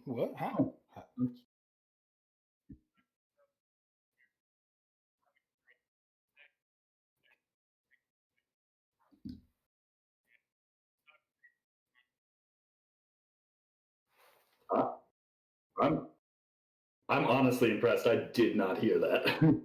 What? How? Uh, I'm I'm honestly impressed. I did not hear that.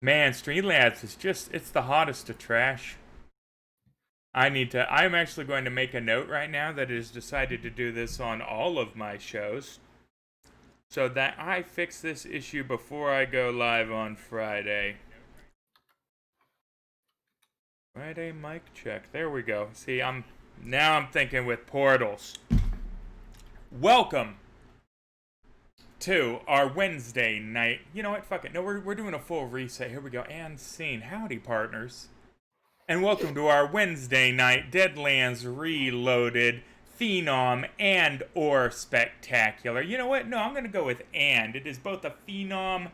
Man, Streamlabs is it's the hottest of trash. I'm actually going to make a note right now that it has decided to do this on all of my shows so that I fix this issue before I go live on Friday. Friday mic check. There we go. See, I'm thinking with portals. Welcome to our Wednesday night. You know what? Fuck it. No, we're doing a full reset. Here we go. And scene. Howdy, partners. And welcome to our Wednesday night Deadlands Reloaded Phenom and or Spectacular. You know what? No, I'm going to go with and. It is both a Phenom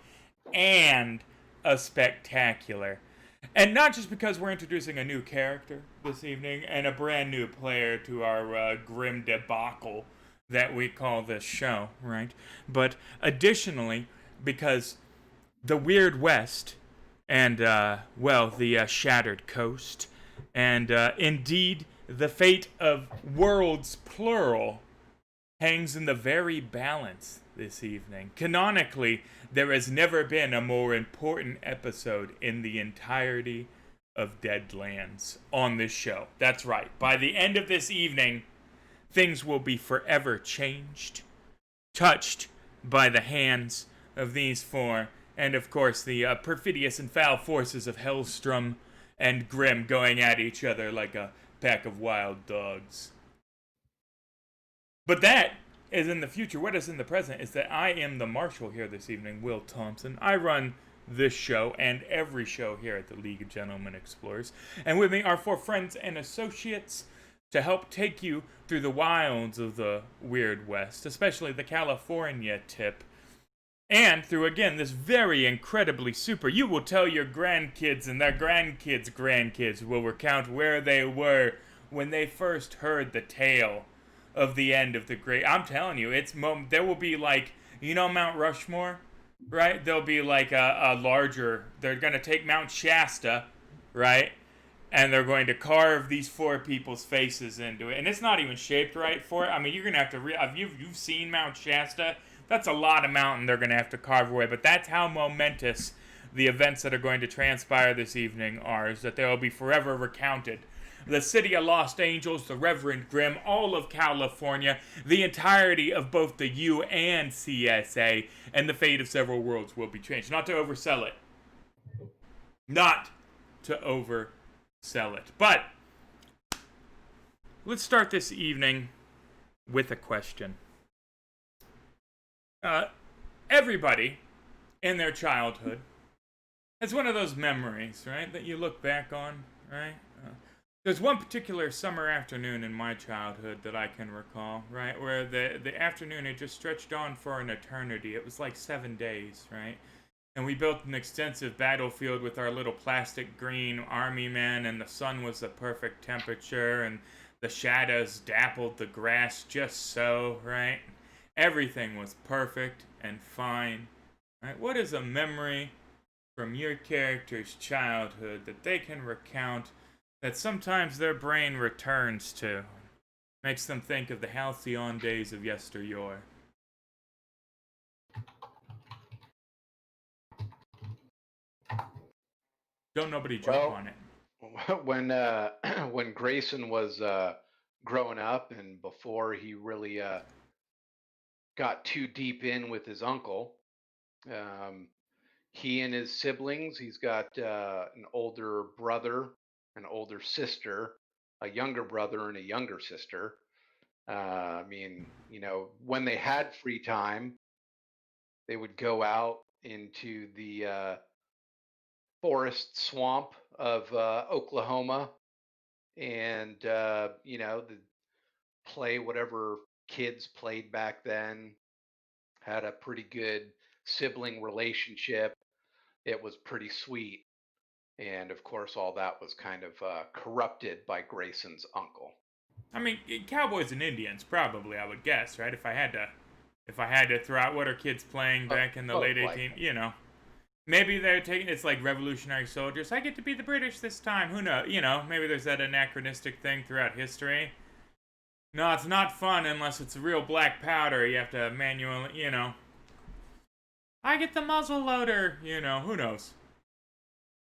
and a Spectacular. And not just because we're introducing a new character this evening and a brand new player to our grim debacle that we call this show, right? But additionally, because the Weird West and, the Shattered Coast, and indeed the fate of worlds plural hangs in the very balance this evening. Canonically, there has never been a more important episode in the entirety of Deadlands on this show. That's right. By the end of this evening, things will be forever changed, touched by the hands of these four, and of course the perfidious and foul forces of Hellstrom and Grim going at each other like a pack of wild dogs. But that is in the future. What is in the present is that I am the marshal here this evening, Will Thompson. I run this show and every show here at the League of Gentlemen Explorers. And with me are four friends and associates to help take you through the wilds of the Weird West, especially the California tip. And through, again, this very incredibly super, you will tell your grandkids and their grandkids will recount where they were when they first heard the tale of the end of the great. I'm telling you, there will be like, Mount Rushmore, right? There'll be like a larger, they're going to take Mount Shasta, right? And they're going to carve these four people's faces into it. And it's not even shaped right for it. I mean, you're going to have to, you've seen Mount Shasta. That's a lot of mountain they're going to have to carve away. But that's how momentous the events that are going to transpire this evening are, is that they will be forever recounted. The City of Lost Angels, the Reverend Grimm, all of California, the entirety of both the U and CSA, and the fate of several worlds will be changed. Not to oversell it. Not to oversell it. But let's start this evening with a question. Everybody in their childhood has one of those memories, right, that you look back on, right? There's one particular summer afternoon in my childhood that I can recall, right, where the afternoon had just stretched on for an eternity. It was like 7 days, right? And we built an extensive battlefield with our little plastic green army men, and the sun was the perfect temperature, and the shadows dappled the grass just so, right? Everything was perfect and fine. Right? What is a memory from your character's childhood that they can recount that sometimes their brain returns to? Makes them think of the halcyon days of yesteryear. Don't nobody jump Well, on it. when when Grayson was growing up and before he really got too deep in with his uncle, um, he and his siblings, he's got an older brother, an older sister, a younger brother, and a younger sister. I mean, when they had free time, they would go out into the forest swamp of Oklahoma and play whatever kids played back then. Had a pretty good sibling relationship. It was pretty sweet, and of course, all that was kind of corrupted by Grayson's uncle. I mean, cowboys and Indians, probably. I would guess, right? If I had to throw out what are kids playing back in the late 18, maybe they're taking it's like Revolutionary Soldiers. I get to be the British this time. Who knows? Maybe there's that anachronistic thing throughout history. No, it's not fun unless it's real black powder. You have to manually, I get the muzzle loader. Who knows?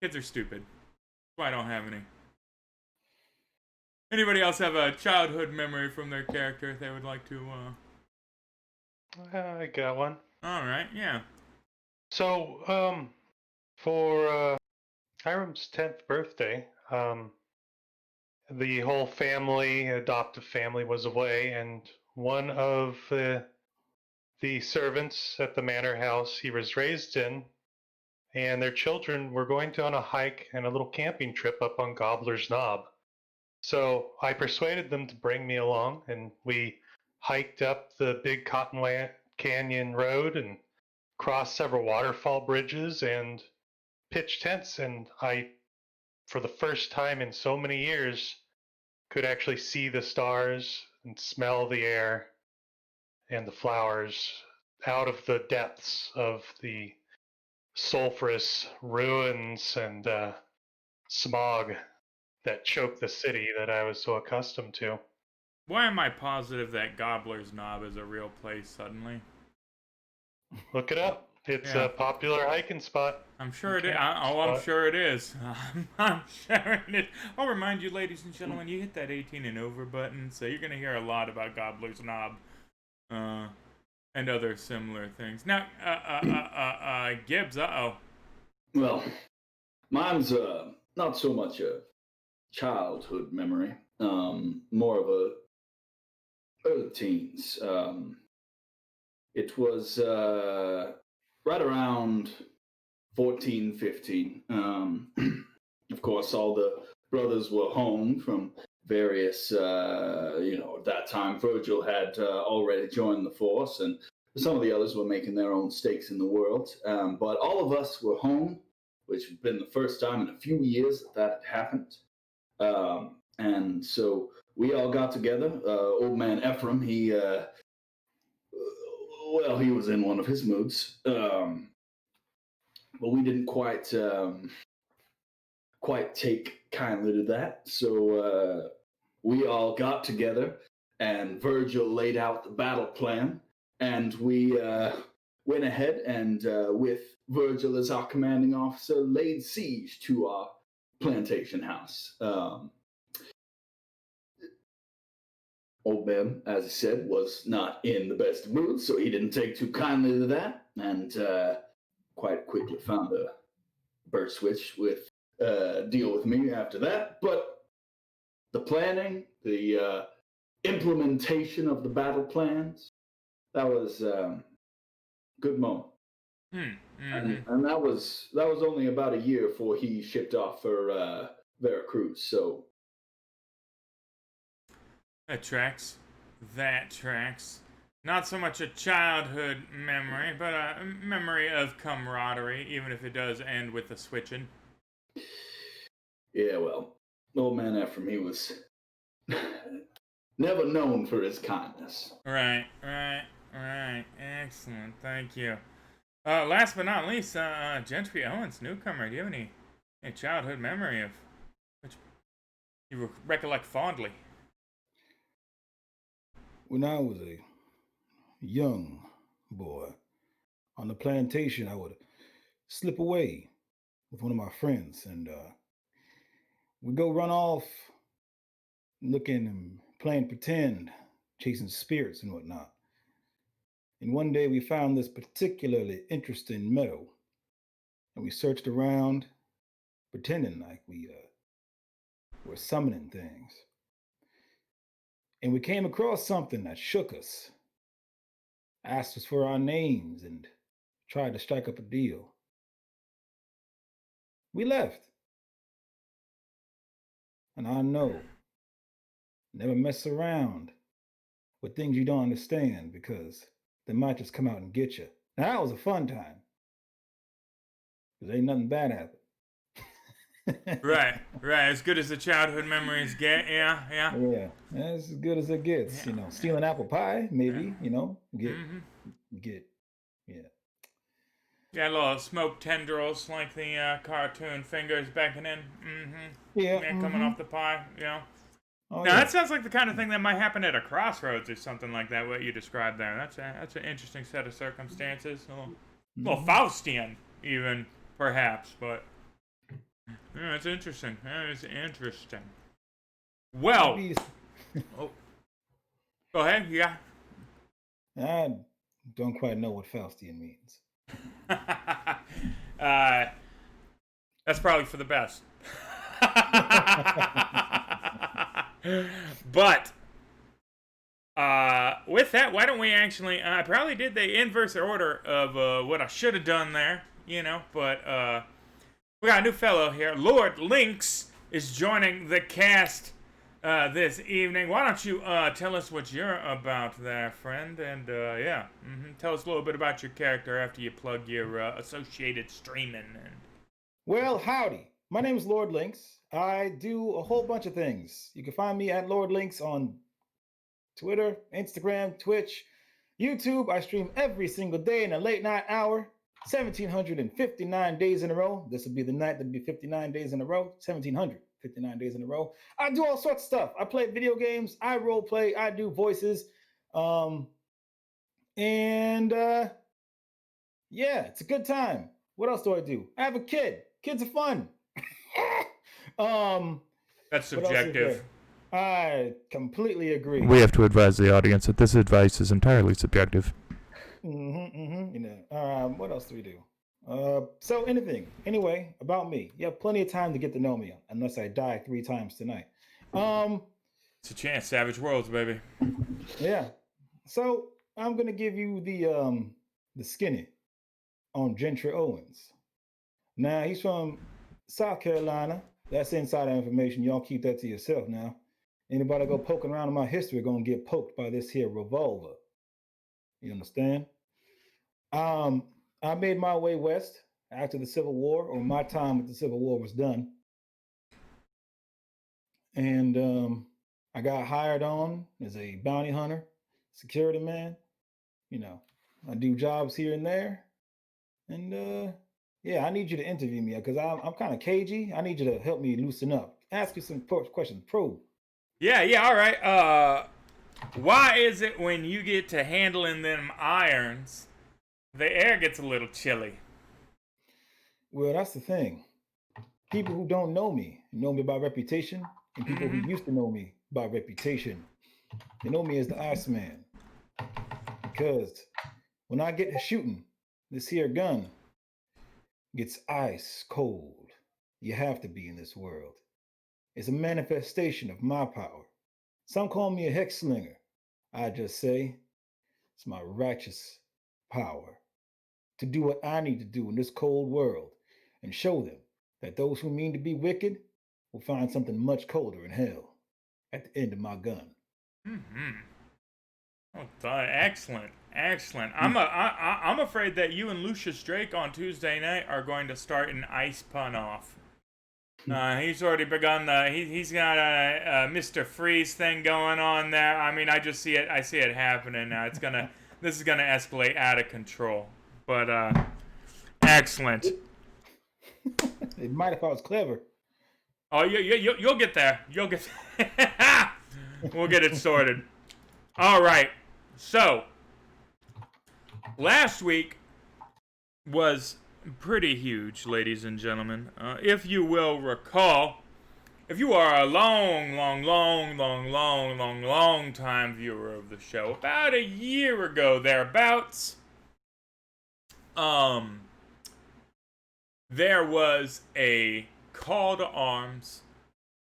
Kids are stupid. That's why I don't have any. Anybody else have a childhood memory from their character they would like to, I got one. Alright, yeah. So, for Hiram's 10th birthday, the whole family, adoptive family, was away, and one of the servants at the manor house he was raised in and their children were going on a hike and a little camping trip up on Gobbler's Knob. So I persuaded them to bring me along, and we hiked up the big Cottonwood Canyon Road and crossed several waterfall bridges and pitched tents. And I, for the first time in so many years, could actually see the stars and smell the air and the flowers out of the depths of the sulfurous ruins and smog that choked the city that I was so accustomed to. Why am I positive that Gobbler's Knob is a real place suddenly? Look it up. It's a popular hiking spot. I'm sure it is. I'm sure it is. I'm sure it is. I'll remind you, ladies and gentlemen, you hit that 18 and over button, so you're going to hear a lot about Gobbler's Knob and other similar things. Now, Gibbs, Well, mine's not so much a childhood memory, more of a early teens. It was right around 14, 15. Of course, all the brothers were home from various, at that time, Virgil had already joined the force, and some of the others were making their own stakes in the world. But all of us were home, which had been the first time in a few years that had happened. And so we all got together. Old man Ephraim, he was in one of his moods. But we didn't quite take kindly to that. So we all got together, and Virgil laid out the battle plan, and we went ahead and, with Virgil as our commanding officer, laid siege to our plantation house. Old Ben, as I said, was not in the best mood, so he didn't take too kindly to that, and quite quickly found a bird switch with deal with me after that. But the planning, the implementation of the battle plans, that was a good moment. Mm-hmm. And that was only about a year before he shipped off for Veracruz. So that tracks. Not so much a childhood memory, but a memory of camaraderie, even if it does end with the switching. Yeah, well, old man Ephraim, he was never known for his kindness. Right. Excellent. Thank you. Last but not least, Gentry Owens, newcomer. Do you have any childhood memory of which you recollect fondly? When I was a young boy on the plantation, I would slip away with one of my friends and we'd go run off looking and playing pretend, chasing spirits and whatnot. And one day we found this particularly interesting meadow and we searched around pretending like we were summoning things. And we came across something that shook us, asked us for our names, and tried to strike up a deal. We left. And I know, never mess around with things you don't understand because they might just come out and get you. Now, that was a fun time. Because ain't nothing bad happened. Right. As good as the childhood memories get. Yeah. Yeah, that's as good as it gets. Yeah. Stealing apple pie, maybe, get, yeah. Yeah, little smoked tendrils like the cartoon fingers beckoning. Yeah, Coming off the pie, Oh, Now yeah. that sounds like the kind of thing that might happen at a crossroads or something like that. What you described there. That's an interesting set of circumstances. A little Faustian, even perhaps, but yeah, it's interesting. That is interesting. Well, oh, go ahead. Yeah. I don't quite know what Faustian means. That's probably for the best. But with that, why don't we actually? I probably did the inverse order of what I should have done there, But we got a new fellow here. Lord Lynx is joining the cast this evening. Why don't you tell us what you're about there, friend? And tell us a little bit about your character after you plug your associated streaming. Well, howdy. My name is Lord Lynx. I do a whole bunch of things. You can find me at Lord Lynx on Twitter, Instagram, Twitch, YouTube. I stream every single day in the late night hour, 1,759 days in a row. This will be the night that'll be 59 days in a row, 1,759 days in a row. I do all sorts of stuff. I play video games, I role play, I do voices. Yeah, it's a good time. What else do I do? I have a kid. Kids are fun. That's what else is subjective. there? I completely agree. We have to advise the audience that this advice is entirely subjective. What else do we do? So anything. Anyway, about me. You have plenty of time to get to know me, unless I die 3 times tonight. It's a chance, Savage Worlds, baby. Yeah. So I'm gonna give you the skinny on Gentry Owens. Now he's from South Carolina. That's insider information. Y'all keep that to yourself now. Anybody go poking around in my history gonna get poked by this here revolver. You understand? I made my way west after the Civil War, or my time with the Civil War was done. And I got hired on as a bounty hunter, security man. I do jobs here and there. And yeah, I need you to interview me because I'm kind of cagey. I need you to help me loosen up. Ask you some questions, probe. Yeah, all right. Why is it when you get to handling them irons, the air gets a little chilly? Well, that's the thing. People who don't know me by reputation, and people who used to know me by reputation, they know me as the Iceman. Because when I get to shooting, this here gun gets ice cold. You have to be in this world. It's a manifestation of my power. Some call me a hex slinger. I just say it's my righteous power to do what I need to do in this cold world and show them that those who mean to be wicked will find something much colder in hell at the end of my gun. Oh, excellent, excellent. I'm afraid that you and Lucius Drake on Tuesday night are going to start an ice pun off. He's already begun the. He's got a Mr. Freeze thing going on there. I mean, I just see it. I see it happening now. This is gonna escalate out of control. But excellent. It might if I was clever. Oh, you'll get there. You'll get. We'll get it sorted. All right. So last week was pretty huge, ladies and gentlemen. If you will recall, if you are a long time viewer of the show, about a year ago thereabouts, there was a call to arms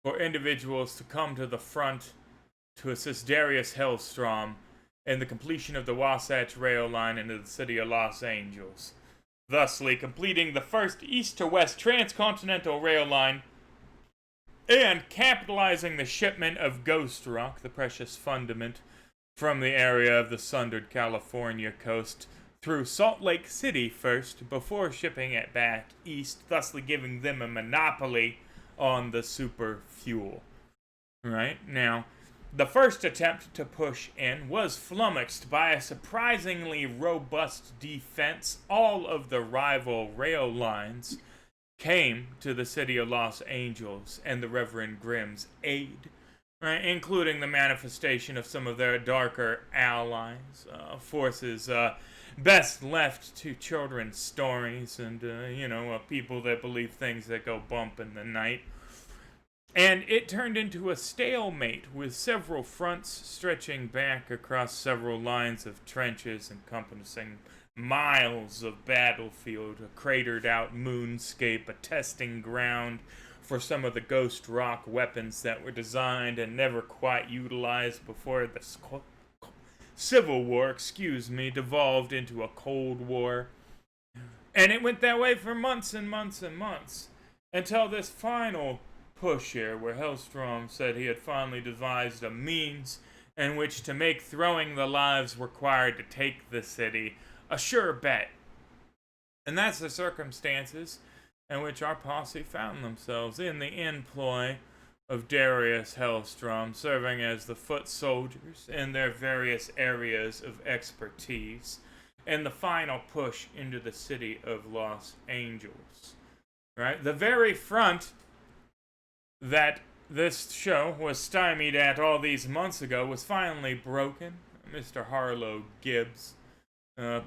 for individuals to come to the front to assist Darius Hellstrom in the completion of the Wasatch Rail Line into the city of Los Angeles, thusly completing the first east-to-west transcontinental rail line and capitalizing the shipment of Ghost Rock, the precious fundament, from the area of the sundered California coast through Salt Lake City first, before shipping it back east, thusly giving them a monopoly on the super fuel. Right? Now, the first attempt to push in was flummoxed by a surprisingly robust defense. All of the rival rail lines came to the city of Los Angeles and the Reverend Grimm's aid, right, including the manifestation of some of their darker allies, forces best left to children's stories and, people that believe things that go bump in the night. And it turned into a stalemate, with several fronts stretching back across several lines of trenches encompassing miles of battlefield, a cratered-out moonscape, a testing ground for some of the Ghost Rock weapons that were designed and never quite utilized before the Civil War, devolved into a Cold War. And it went that way for months and months and months, until this final push here, where Hellstrom said he had finally devised a means in which to make throwing the lives required to take the city a sure bet. And that's the circumstances in which our posse found themselves, in the employ of Darius Hellstrom, serving as the foot soldiers in their various areas of expertise, in the final push into the city of Los Angeles. Right? The very front that this show was stymied at all these months ago was finally broken. Mr. Harlow Gibbs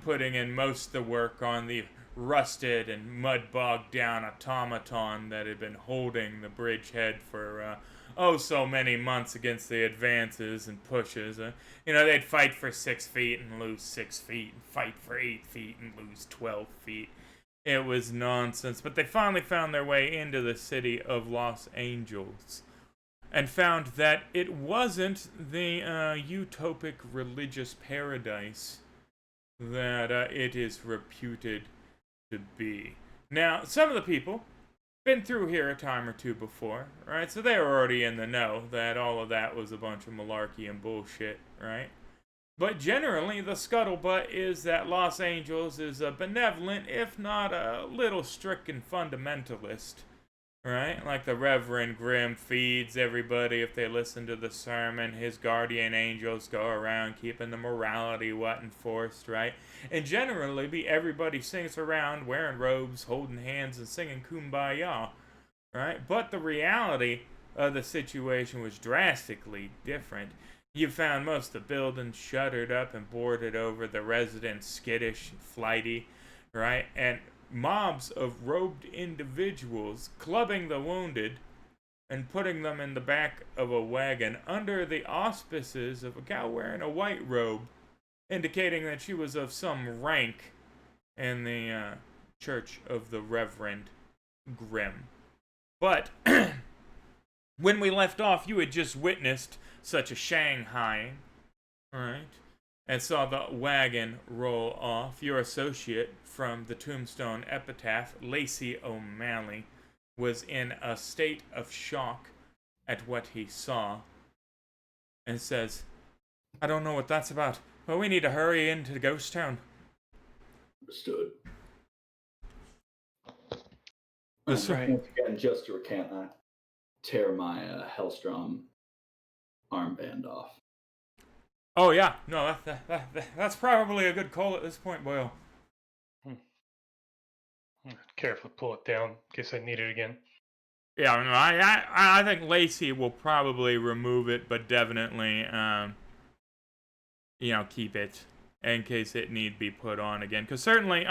putting in most of the work on the rusted and mud-bogged-down automaton that had been holding the bridgehead for so many months against the advances and pushes. They'd fight for 6 feet and lose 6 feet, and fight for 8 feet and lose 12 feet. It was nonsense, but they finally found their way into the city of Los Angeles and found that it wasn't the utopic religious paradise that it is reputed to be. Now, some of the people been through here a time or two before, right? So they were already in the know that all of that was a bunch of malarkey and bullshit, right? But generally, the scuttlebutt is that Los Angeles is a benevolent, if not a little stricken fundamentalist, right? Like the Reverend Grimm feeds everybody if they listen to the sermon. His guardian angels go around keeping the morality enforced, right? And generally, everybody sings around wearing robes, holding hands, and singing Kumbaya, right? But the reality of the situation was drastically different. You found most of the buildings shuttered up and boarded over, the residents skittish, flighty, right? And mobs of robed individuals clubbing the wounded and putting them in the back of a wagon under the auspices of a gal wearing a white robe, indicating that she was of some rank in the Church of the Reverend Grimm. But when we left off, you had just witnessed such a Shanghai, right? And saw the wagon roll off. Your associate from the Tombstone Epitaph, Lacey O'Malley, was in a state of shock at what he saw, and says, I don't know what that's about. But we need to hurry into Ghost Town. Understood. Yes, sir. Right. Once again, just to recant, I tear my Hellstrom armband off. Oh yeah, no, that's probably a good call at this point, Boyle. Carefully pull it down in case I need it again. Yeah, no, I think Lacey will probably remove it, but definitely, keep it in case it need be put on again. Because certainly,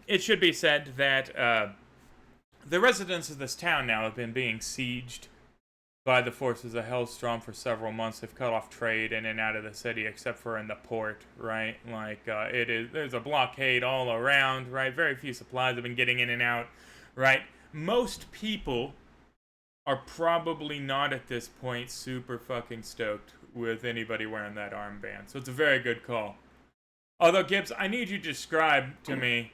it should be said that the residents of this town now have been being sieged by the forces of Hellstrom for several months. They've cut off trade in and out of the city, except for in the port, right? Like, there's a blockade all around, right? Very few supplies have been getting in and out, right? Most people are probably not at this point super fucking stoked with anybody wearing that armband. So it's a very good call. Although, Gibbs, I need you to describe to me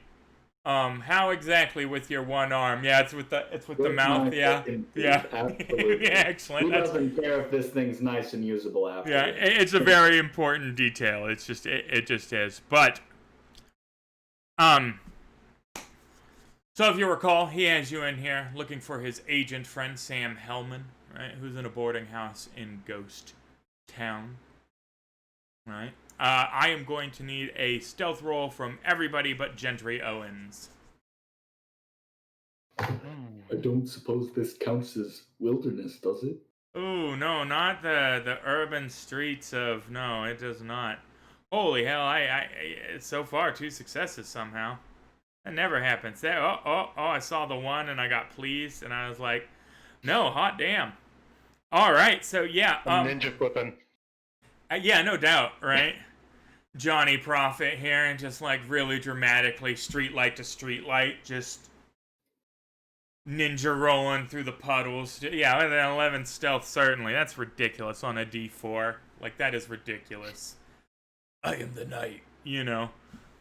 how exactly with your one arm. Yeah, it's with the mouth. Yeah. Yeah. Absolutely. Yeah, excellent. Who doesn't care if this thing's nice and usable after? Yeah, it's a very important detail. It's just it just is. But so if you recall, he has you in here looking for his agent friend Sam Hellman, right? Who's in a boarding house in Ghost Town. Right? I am going to need a stealth roll from everybody but Gentry Owens. I don't suppose this counts as wilderness, does it? Ooh, no, not the urban streets of... No, it does not. Holy hell, I so far 2 successes somehow. That never happens. I saw the one and I got pleased and I was like, no, hot damn. All right, so yeah. Ninja flipping. Yeah, no doubt, right? Johnny Prophet here and just like really dramatically streetlight to streetlight, just ninja rolling through the puddles. Yeah, with an 11 stealth, certainly. That's ridiculous on a D4. Like, that is ridiculous. I am the knight, you know.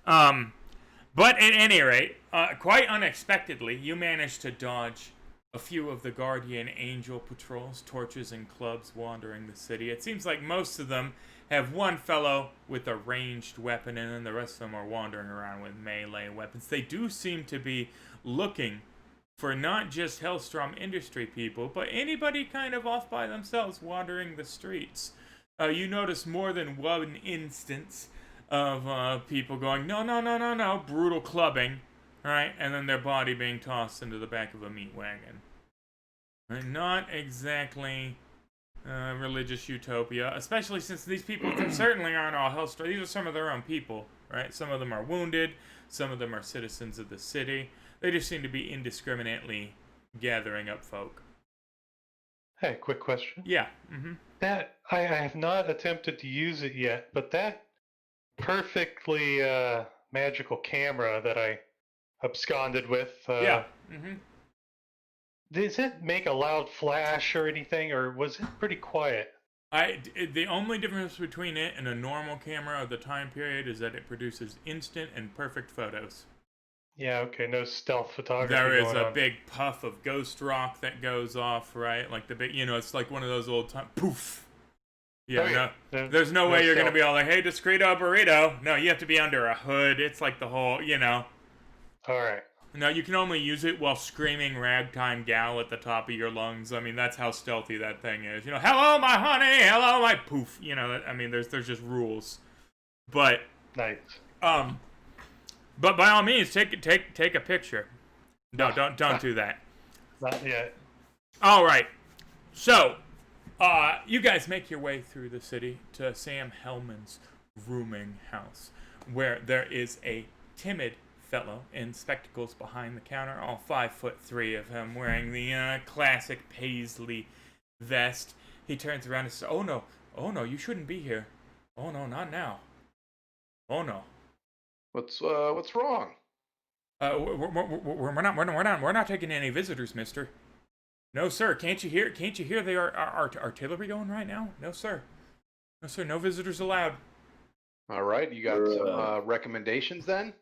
But at any rate, quite unexpectedly, you managed to dodge a few of the Guardian Angel patrols, torches and clubs wandering the city. It seems like most of them have one fellow with a ranged weapon, and then the rest of them are wandering around with melee weapons. They do seem to be looking for not just Hellstrom industry people, but anybody kind of off by themselves wandering the streets. You notice more than one instance of people going, no, brutal clubbing, right? And then their body being tossed into the back of a meat wagon. Right? Not exactly religious utopia, especially since these people certainly aren't all Hellstrom. These are some of their own people, right? Some of them are wounded, some of them are citizens of the city. They just seem to be indiscriminately gathering up folk. Hey, quick question. Yeah. Mm-hmm. That I have not attempted to use it yet, but that perfectly magical camera that I absconded with. Yeah. Mm-hmm. Does it make a loud flash or anything, or was it pretty quiet? The only difference between it and a normal camera of the time period is that it produces instant and perfect photos. Yeah, okay, no stealth photography. There is going a on. big puff of ghost rock that goes off, right? Like the big, it's like one of those old time poof. Yeah, no, there's no way you're going to be all like, hey, discreto burrito. No, you have to be under a hood. It's like the whole, All right. No, you can only use it while screaming ragtime gal at the top of your lungs. I mean, that's how stealthy that thing is. Hello, my honey. Hello, my poof. There's just rules. But Nice. But by all means, take a picture. No, don't do that. Not yet. All right. So, you guys make your way through the city to Sam Hellman's rooming house, where there is a timid fellow in spectacles behind the counter, all 5'3" of him, wearing the classic paisley vest. He turns around and says, "Oh no, you shouldn't be here. Oh no, not now. Oh no." What's wrong? We're not taking any visitors, mister. No, sir. Can't you hear they are artillery going right now? No, sir. No, sir. No visitors allowed. All right, you got some recommendations then?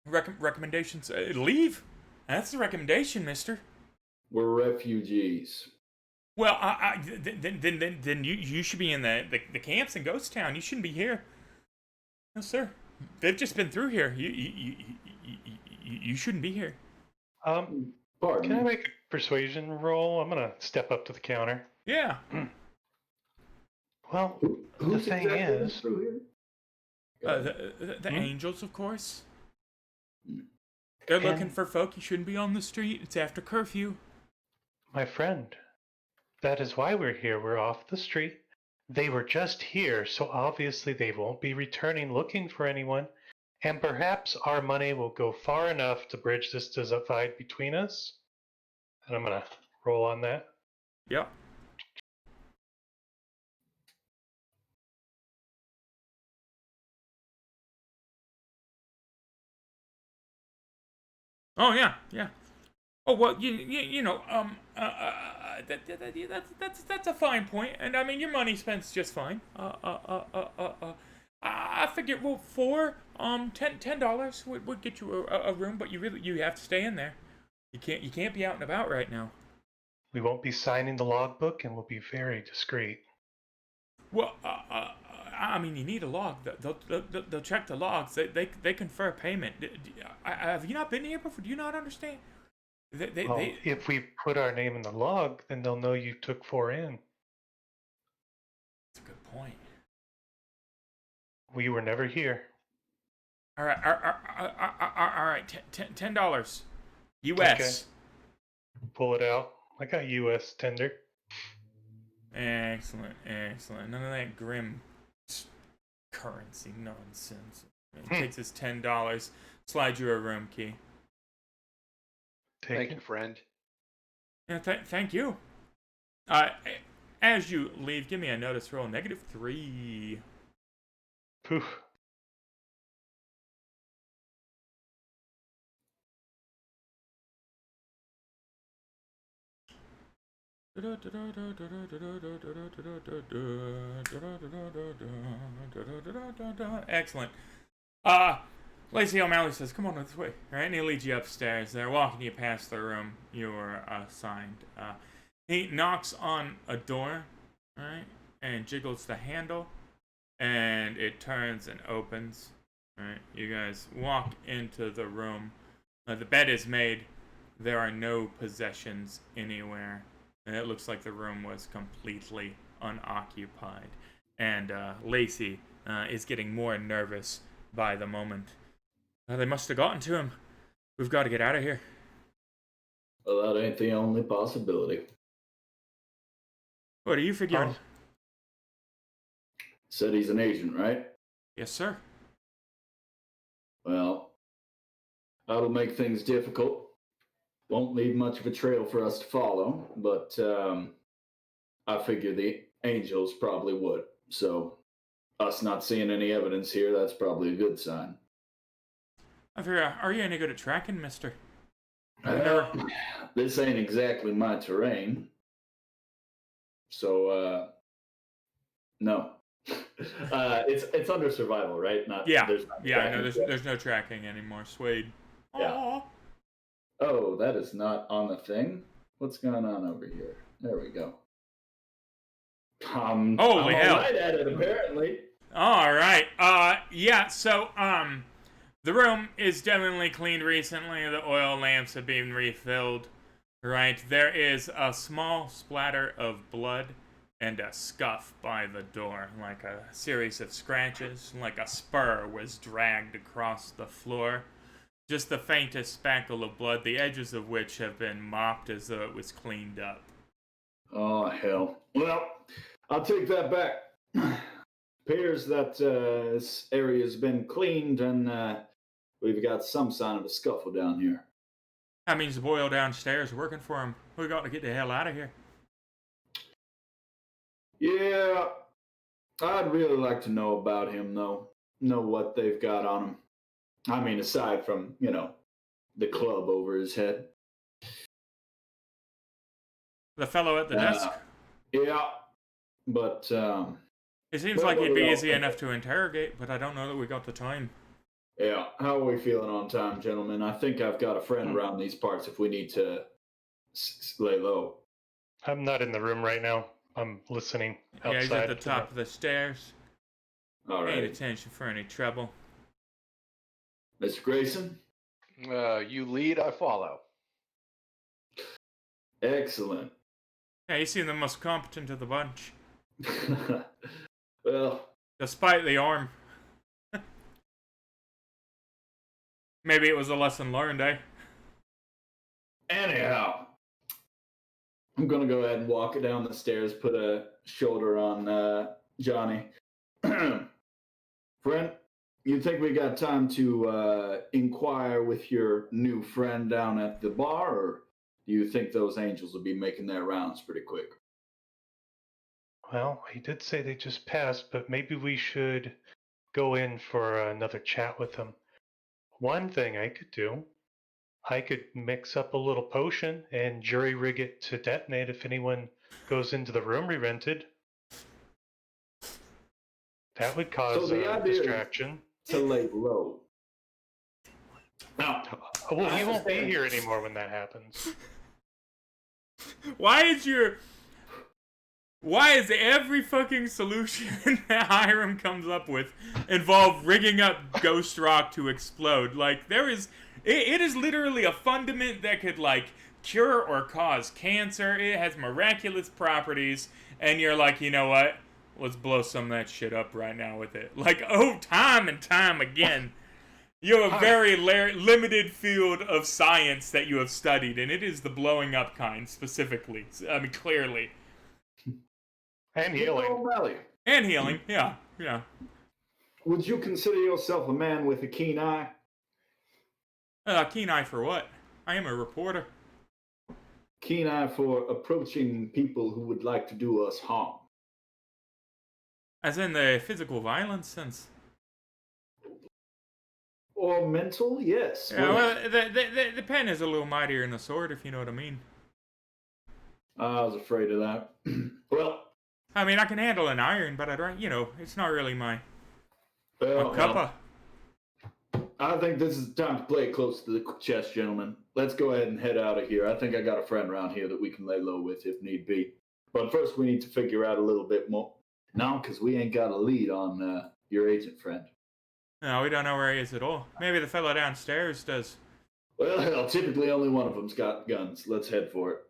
Recommendations? Leave. That's the recommendation, mister. We're refugees. Well, then you should be in the camps in Ghost Town. You shouldn't be here. No, sir. They've just been through here. You shouldn't be here. Pardon Can I me. make a persuasion roll? I'm gonna step up to the counter. Yeah. Well, Who's the thing exactly is, through here? The angels, of course. Hmm. They're And- looking for folk. You shouldn't be on the street. It's after curfew. my friend, that is why we're here. We're off the street. They were just here, so obviously they won't be returning looking for anyone. And perhaps our money will go far enough to bridge this divide between us. And I'm gonna roll on that. Yep. Oh yeah, yeah. Oh well, you know, that's a fine point, and I mean your money spent's just fine. I figure well $10 would get you a room, but you have to stay in there. You can't be out and about right now. We won't be signing the logbook, and we'll be very discreet. Well, I mean, you need a log. They'll check the logs. They confer payment. Have you not been here before? Do you not understand? Well, if we put our name in the log, then they'll know you took 4 in. That's a good point. We were never here. All right. $10 U.S. Pull it out. I got U.S. tender. Excellent. None of that grim currency nonsense. He takes his $10, slides you a room key. Take Thank it. you, friend. Yeah, thank you. As you leave, give me a notice roll. -3. Poof. Excellent. Lacey O'Malley says, "Come on this way." All right, and he leads you upstairs. They're walking you past the room you were assigned. He knocks on a door, all right, and jiggles the handle, and it turns and opens. All right, you guys walk into the room. The bed is made. There are no possessions anywhere. And it looks like the room was completely unoccupied. And Lacey is getting more nervous by the moment. They must have gotten to him. We've got to get out of here. Well, that ain't the only possibility. What are you figuring? Said he's an agent, right? Yes, sir. Well, that'll make things difficult. Won't leave much of a trail for us to follow, but I figure the angels probably would. So, us not seeing any evidence here, that's probably a good sign. I figure, are you any good at tracking, mister? This ain't exactly my terrain. So, no. It's under survival, right? Not Yeah. There's not Yeah, no, tracking. there's no tracking anymore. Swade. Yeah. Aw. Oh, that is not on the thing. What's going on over here? There we go. Holy I'm hell. alright at it, apparently. All right. Yeah. So, the room is definitely cleaned recently. The oil lamps have been refilled. Right. There is a small splatter of blood and a scuff by the door, like a series of scratches, like a spur was dragged across the floor. Just the faintest spackle of blood, the edges of which have been mopped as though it was cleaned up. Oh, hell. Well, I'll take that back. Appears that this area's been cleaned and we've got some sign of a scuffle down here. That means the boy downstairs working for him. We got to get the hell out of here. Yeah, I'd really like to know about him, though. Know what they've got on him. I mean, aside from, the club over his head. The fellow at the desk? Yeah, but, It seems well, like he'd be well, easy enough to interrogate, but I don't know that we got the time. yeah, how are we feeling on time, gentlemen? I think I've got a friend around these parts if we need to lay low. I'm not in the room right now. I'm listening outside. Yeah, he's at the top of the stairs. All Paying right. attention for any trouble. Mr. Grayson? You lead, I follow. Excellent. Yeah, you seem the most competent of the bunch. Well, Despite the arm. Maybe it was a lesson learned, eh? anyhow, I'm going to go ahead and walk it down the stairs, put a shoulder on Johnny. Friend, you think we got time to inquire with your new friend down at the bar, or do you think those angels will be making their rounds pretty quick? Well, he did say they just passed, but maybe we should go in for another chat with him. One thing I could do, I could mix up a little potion and jury rig it to detonate if anyone goes into the room we rented. That would cause the a idea is distraction. to lay low. Now, Well, he won't be here anymore when that happens. Why is every fucking solution that Hiram comes up with involve rigging up Ghost Rock to explode? Like, it is literally a fundament that could, like, cure or cause cancer. It has miraculous properties, and you're like, you know what? Let's blow some of that shit up right now with it. Like, time and time again. You have a very limited field of science that you have studied, and it is the blowing up kind, specifically. I mean, clearly. And healing. O'Malley, And healing, yeah. would you consider yourself a man with a keen eye? Keen eye for what? I am a reporter. Keen eye for approaching people who would like to do us harm. As in the physical violence sense. Or mental, yes. Yeah, well, the pen is a little mightier than the sword, if you know what I mean. I was afraid of that. Well, I mean, I can handle an iron, but it's not really my well, cuppa. I think this is the time to play it close to the chest, gentlemen. Let's go ahead and head out of here. I think I got a friend around here that we can lay low with if need be. But first, we need to figure out a little bit more. No, because we ain't got a lead on your agent friend. No, we don't know where he is at all. Maybe the fellow downstairs does. Well, hell, typically only one of them's got guns. Let's head for it.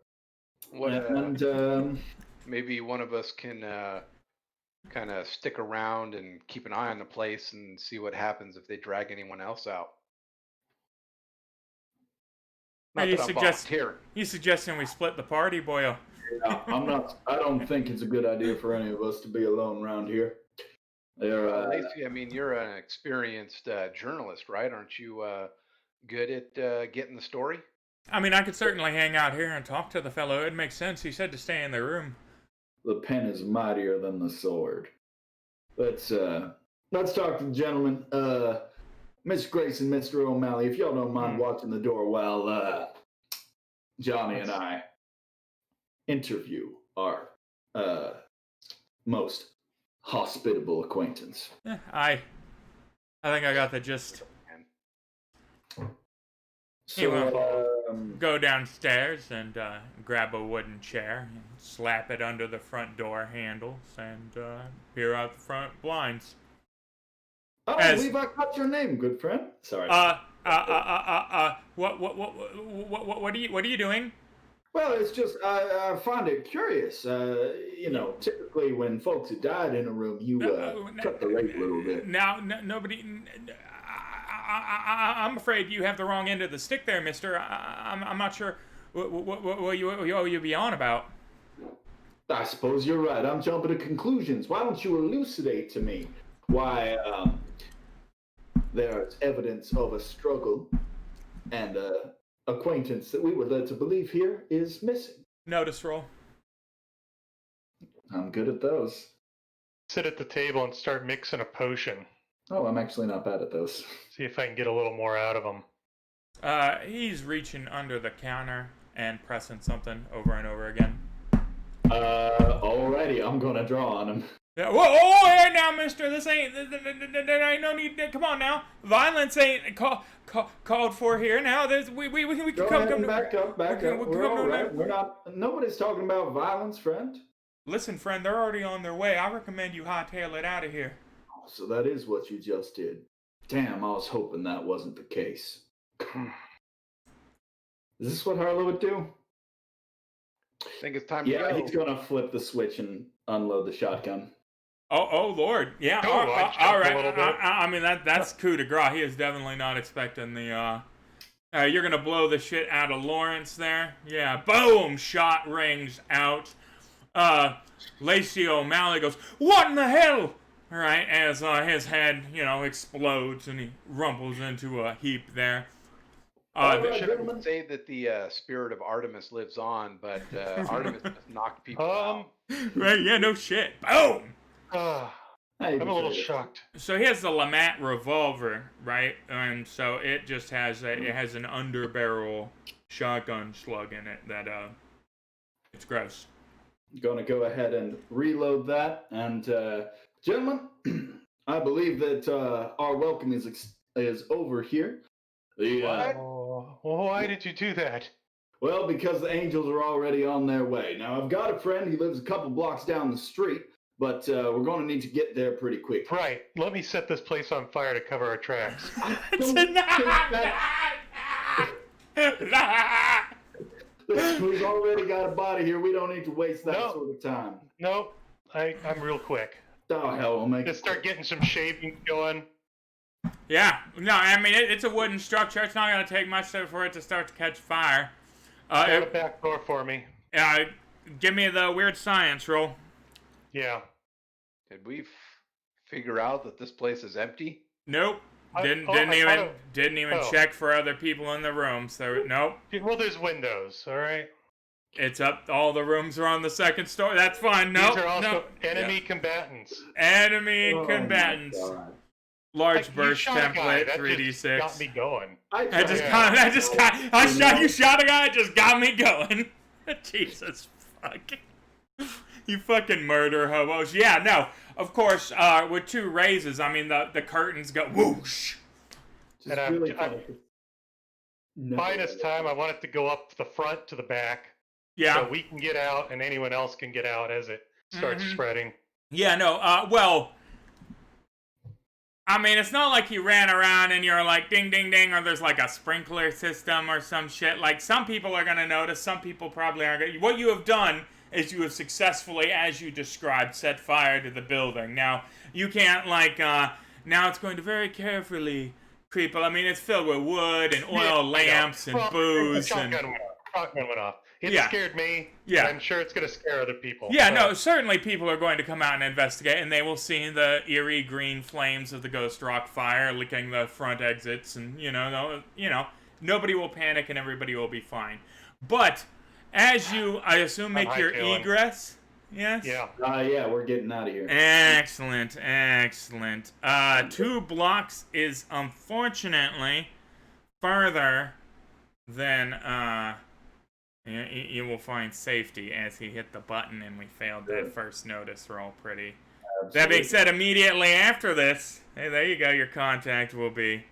Maybe one of us can kind of stick around and keep an eye on the place and see what happens if they drag anyone else out. Are you that I'm volunteering. suggesting we split the party, boyo? Yeah, I don't think it's a good idea for any of us to be alone around here. Lacey, I mean, you're an experienced journalist, right? Aren't you good at getting the story? I mean, I could certainly hang out here and talk to the fellow. It makes sense. He said to stay in the room. The pen is mightier than the sword. Let's talk to the gentleman. Miss Grace and Mr. O'Malley, if y'all don't mind watching the door while Johnny and I interview our most hospitable acquaintance. I think I got the gist. So, Go downstairs and grab a wooden chair and slap it under the front door handles and peer out the front blinds. I believe I got your name, good friend. Sorry. What are you doing? Well, it's just I find it curious. Typically when folks have died in a room, you cut the rate a little bit. Nobody. I'm afraid you have the wrong end of the stick there, mister. I'm not sure what you be on about. I suppose you're right. I'm jumping to conclusions. Why don't you elucidate to me why there's evidence of a struggle and acquaintance that we were led to believe here is missing? Notice roll. I'm good at those. Sit at the table and start mixing a potion. Oh, I'm actually not bad at those. See if I can get a little more out of him. He's reaching under the counter and pressing something over and over again. Alrighty, I'm gonna draw on him. Yeah, whoa, hey now, mister, this ain't, there ain't no need, come on now. Violence ain't called for here now. We can Go come ahead and to... back up. We're all right. no. We're not. Nobody's talking about violence, friend. Listen, friend, they're already on their way. I recommend you hightail it out of here. Oh, so that is what you just did. Damn, I was hoping that wasn't the case. Is this what Harlow would do? I think it's time to Yeah, go. he's gonna flip the switch and unload the shotgun. Oh, Lord. Yeah, Oh, I jumped all a right. little bit. I mean, that's coup de grace. He is definitely not expecting the, you're gonna blow the shit out of Lawrence there. Yeah, boom! Shot rings out. Lacey O'Malley goes, "What in the hell?" All right, as his head, explodes and he rumples into a heap there. All right, Should gentlemen. say that the spirit of Artemis lives on, but Artemis has knocked people out. Right? Yeah, no shit. Boom. I'm Hey, a little shocked. So he has the Lamat revolver, right? And so it just has it has an underbarrel shotgun slug in it that it's gross. Gonna go ahead and reload that. And gentlemen, I believe that our welcome is over here. What? Oh, well, why did you do that? Well, because the angels are already on their way. Now, I've got a friend. He lives a couple blocks down the street, but we're going to need to get there pretty quick. Right. Let me set this place on fire to cover our tracks. Don't think that- We've already got a body here. We don't need to waste that No. sort of time. Nope. I'm real quick. Oh, hell, we'll make Just start getting some shavings going. Yeah, no, I mean it's a wooden structure. It's not gonna take much for it to start to catch fire. Open a back door for me. Give me the weird science roll. Yeah. Did we figure out that this place is empty? Nope. I Didn't thought even oh. check for other people in the room. So nope. Well, there's windows, all right? It's up. All the rooms are on the second story. That's fine. Nope. These are also nope. enemy combatants. Enemy Oh, my combatants. God. Large Like, you burst shot a guy, template. that 3d6. just got me going. You shot me going. Jesus fuck. You fucking murder hobos. Yeah, no. Of course, with two raises, I mean the curtains go whoosh. Just And I'm- really I'm- focus. No. Minus time, I want it to go up the front to the back. Yeah. So we can get out and anyone else can get out as it starts Mhm. spreading. Yeah, no, well, I mean, it's not like he ran around and you're like ding, ding, ding, or there's like a sprinkler system or some shit. Like, some people are going to notice, some people probably aren't going to. What you have done is you have successfully, as you described, set fire to the building. Now, you can't, like, now it's going to very carefully creep. I mean, it's filled with wood and oil lamps and booze. Shotgun went off. It Yeah. scared me. Yeah. I'm sure it's going to scare other people. Yeah, So, no, certainly people are going to come out and investigate, and they will see the eerie green flames of the Ghost Rock fire licking the front exits, and, nobody will panic and everybody will be fine. But, as you, I assume, make your hightailing. egress, yes? Yeah. Yeah, we're getting out of here. Excellent, excellent. 2 blocks is, unfortunately, further than, you will find safety as he hit the button and we failed that first notice roll pretty. That being said, immediately after this, hey, there you go, your contact will be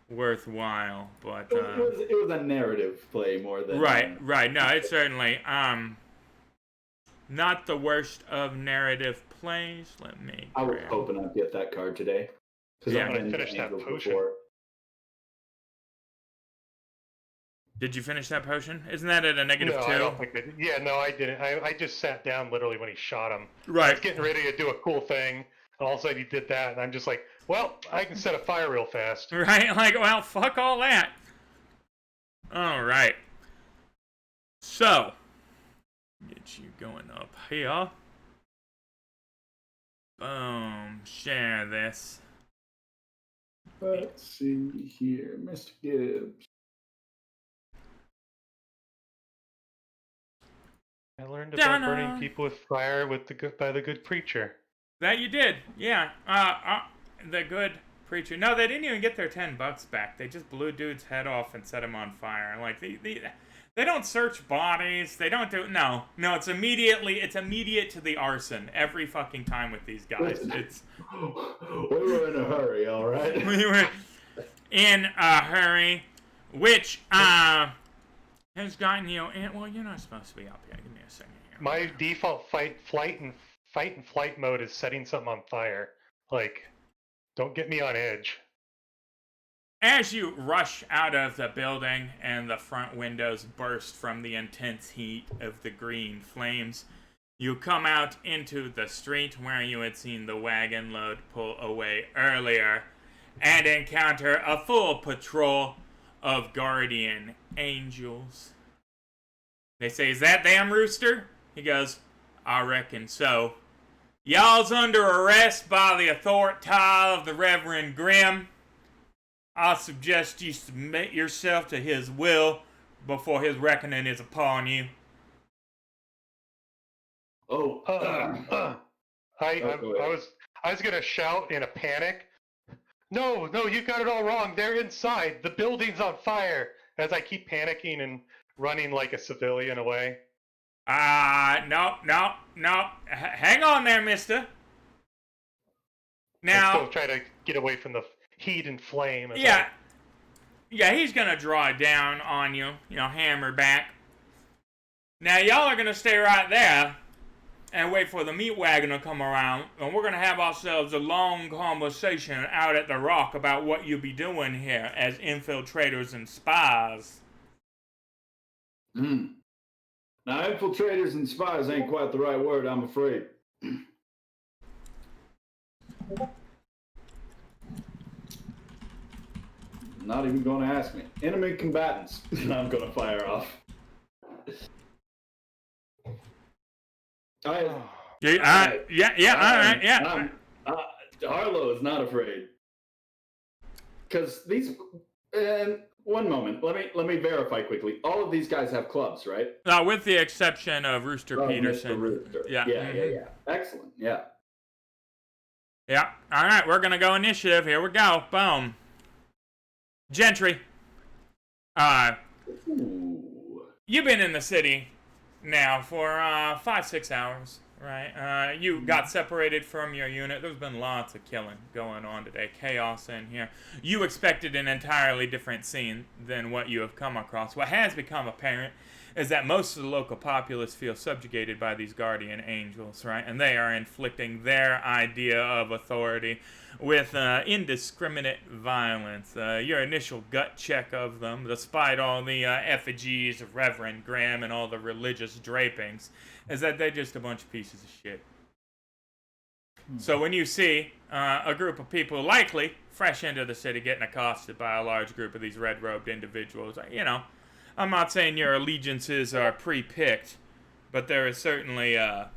worthwhile. But it was a narrative play more than right. No, it's certainly not the worst of narrative plays. Let me. I was grab- hoping I'd get that card today. 'Cause Yeah. I've been Finish that Angels potion. before. Did you finish that potion? Isn't that at a negative No, 2? I don't think that. Yeah, no, I didn't. I just sat down literally when he shot him. I Right. was getting ready to do a cool thing, and all of a sudden he did that, and I'm just like, well, I can set a fire real fast. Right? Like, well, fuck all that. All right. So, get you going up here. Boom. Share this. Let's see here, Mr. Gibbs. I learned about Donna. burning people with fire by the good preacher. That you did. Yeah. The good preacher. No, they didn't even get their $10 back. They just blew dude's head off and set him on fire. Like, They don't search bodies. They don't do no. It's immediate to the arson every fucking time with these guys. It's we were in a hurry, all right. we were in a hurry, which has gotten you. And well, you're not supposed to be up here. Give me a second here. My default fight and flight mode is setting something on fire. Like, don't get me on edge. As you rush out of the building and the front windows burst from the intense heat of the green flames, you come out into the street where you had seen the wagon load pull away earlier and encounter a full patrol of guardian angels. They say, "Is that damn Rooster?" He goes, "I reckon so. Y'all's under arrest by the authority of the Reverend Grimm. I suggest you submit yourself to his will before his reckoning is upon you." Oh, I was gonna shout in a panic. No, you got it all wrong. They're inside. The building's on fire. As I keep panicking and running like a civilian away. No. Hang on there, mister. I Now, still try to get away from the heat and flame. as yeah, he's gonna draw down on you, hammer back. Now, y'all are gonna stay right there and wait for the meat wagon to come around, and we're gonna have ourselves a long conversation out at the Rock about what you'll be doing here as infiltrators and spies. Now, infiltrators and spies ain't quite the right word, I'm afraid. Not even going to ask me. Enemy combatants. I'm going to fire off. Yeah, all right, yeah. Harlow is not afraid. Because these... one moment. Let me verify quickly. All of these guys have clubs, right? With the exception of Rooster Peterson. Mr. Rooster. Yeah. Yeah. Excellent. Yeah. Yeah. All right, we're gonna go initiative. Here we go. Boom. Gentry. Ooh. You've been in the city now for 5-6 hours, right? You got separated from your unit. There's been lots of killing going on today. Chaos in here. You expected an entirely different scene than what you have come across. What has become apparent is that most of the local populace feel subjugated by these guardian angels, right? And they are inflicting their idea of authority with indiscriminate violence. Your initial gut check of them, despite all the effigies of Reverend Graham and all the religious drapings, is that they're just a bunch of pieces of shit. So when you see a group of people likely fresh into the city getting accosted by a large group of these red-robed individuals, I'm not saying your allegiances are pre-picked, but there is certainly, All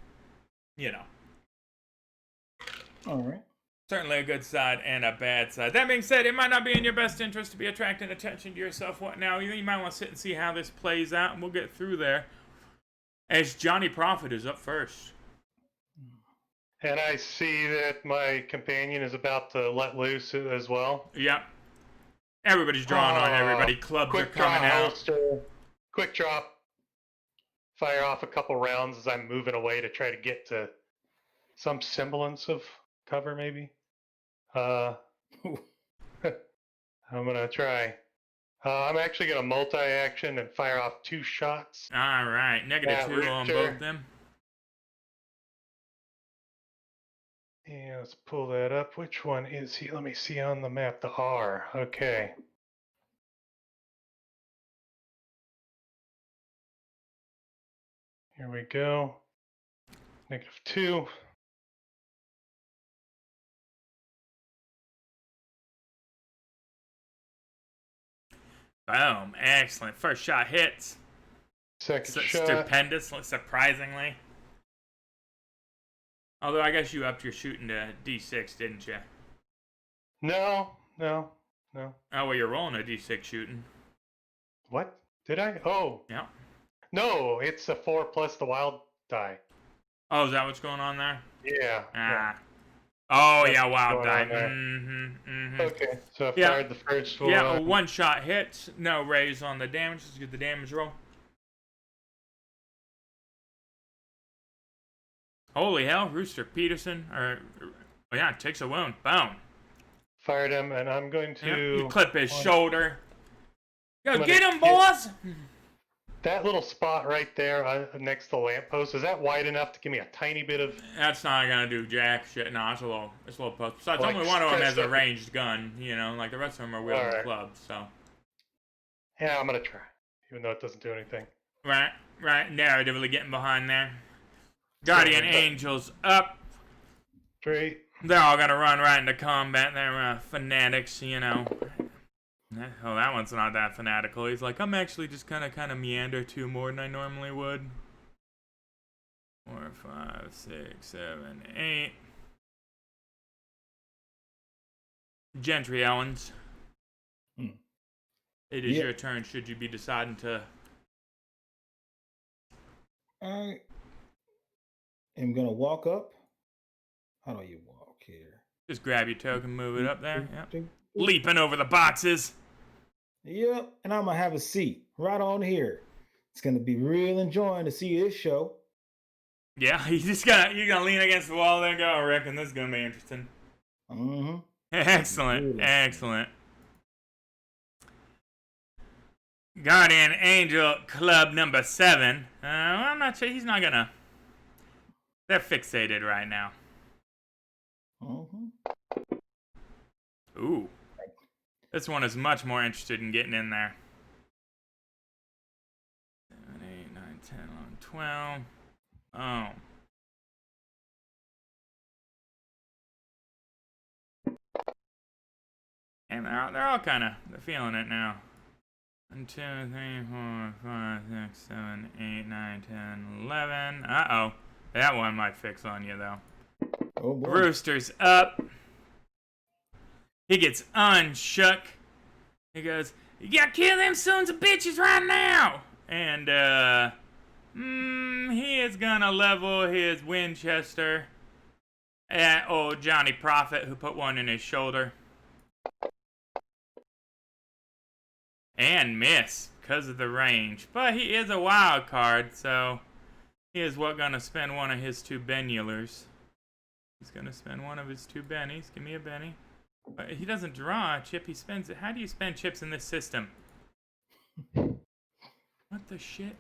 right. certainly a good side and a bad side. That being said, it might not be in your best interest to be attracting attention to yourself. What now? You might want to sit and see how this plays out, and we'll get through there. As Johnny Prophet is up first. And I see that my companion is about to let loose as well. Yep. Everybody's drawing on everybody. Clubs are coming out. Holster, quick drop. Fire off a couple rounds as I'm moving away to try to get to some semblance of cover, maybe. I'm gonna try. I'm actually gonna multi-action and fire off 2 shots. All right. -2 on Rooster. both of them. Yeah, let's pull that up. Which one is he? Let me see on the map. The R. Okay. Here we go. -2. Boom. Excellent. First shot hits. Second shot. Stupendous, surprisingly. Although I guess you upped your shooting to D6, didn't you? No. Oh, well, you're rolling a D6 shooting. What? Did I? Oh. Yeah. No, it's a 4 plus the wild die. Oh, is that what's going on there? Yeah. Ah. Oh, That's yeah, wild going die. on there. Okay, so I Yeah. fired the first one. Yeah, one shot hits. No raise on the damage. Let's get the damage roll. Holy hell, Rooster Peterson, takes a wound. Boom. Fired him, and I'm going Yeah, to... you clip his shoulder. Yo, I'm get gonna him, boys! That little spot right there next to the lamppost, is that wide enough to give me a tiny bit of... That's not gonna do jack shit. No, it's a little post. Besides, Like, only one of them has a stretched up- ranged gun, you know, like the rest of them are wielding Alright. clubs, so. Yeah, I'm going to try, even though it doesn't do anything. Right, narratively getting behind there. Guardian Angels up. Straight. They're all gonna run right into combat. They're fanatics, you know. Oh, that one's not that fanatical. He's like, I'm actually just kind of meander 2 more than I normally would. 4, 5, 6, 7, 8. Gentry Owens. It is Yeah. your turn. Should you be deciding to? I am gonna walk up. How do you walk here? Just grab your token, move it up there. Yep. Yep. Leaping over the boxes. Yep, and I'm gonna have a seat right on here. It's gonna be real enjoying to see this show. Yeah, you're gonna lean against the wall there and go, I reckon this is gonna be interesting. Mm-hmm. Excellent, excellent. Guardian Angel Club number 7. I'm not sure. He's not gonna. They're fixated right now. Mm-hmm. Ooh. This one is much more interested in getting in there. 7, 8, 9, 10, 11, 12. Oh. And they're all they're feeling it now. 1, 2, 3, 4, 5, 6, 7, 8, 9, 10, 11. Uh-oh. That one might fix on you, though. Oh boy. Rooster's up. He gets unshook. He goes, you gotta kill them sons of bitches right now! And, he is gonna level his Winchester at old Johnny Prophet, who put one in his shoulder. And miss, because of the range. But he is a wild card, so he is gonna spend one of his 2 Benulars. He's gonna spend one of his 2 bennies. Give me a benny. But he doesn't draw a chip, he spends it. How do you spend chips in this system? What the shit?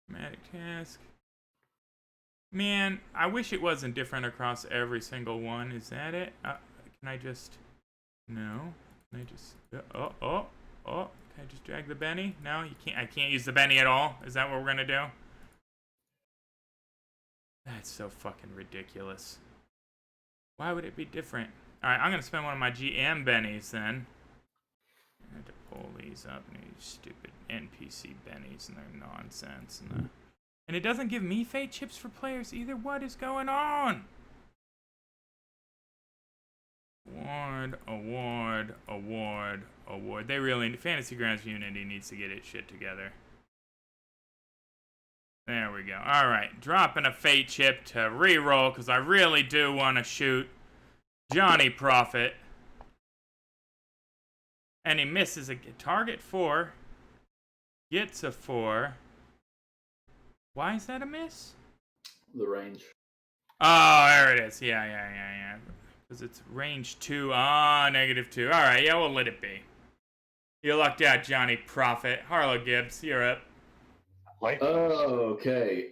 Dramatic task. Man, I wish it wasn't different across every single one. Is that it? Can I just... No. Can I just... Can I just drag the Benny? No, you can't. I can't use the Benny at all. Is that what we're gonna do? That's so fucking ridiculous. Why would it be different? Alright, I'm gonna spend one of my GM bennies then. I had to pull these up, and these stupid NPC bennies and their nonsense. And it doesn't give me fate chips for players either. What is going on? Award. They really... Fantasy Grounds Unity needs to get its shit together. There we go. Alright, dropping a fate chip to reroll, because I really do want to shoot Johnny Prophet. And he misses a target 4. Gets a 4. Why is that a miss? The range. Oh, there it is. Yeah. Because it's range 2. -2. Alright, yeah, we'll let it be. You lucked out, Johnny Prophet. Harlow Gibbs, you're up. Okay.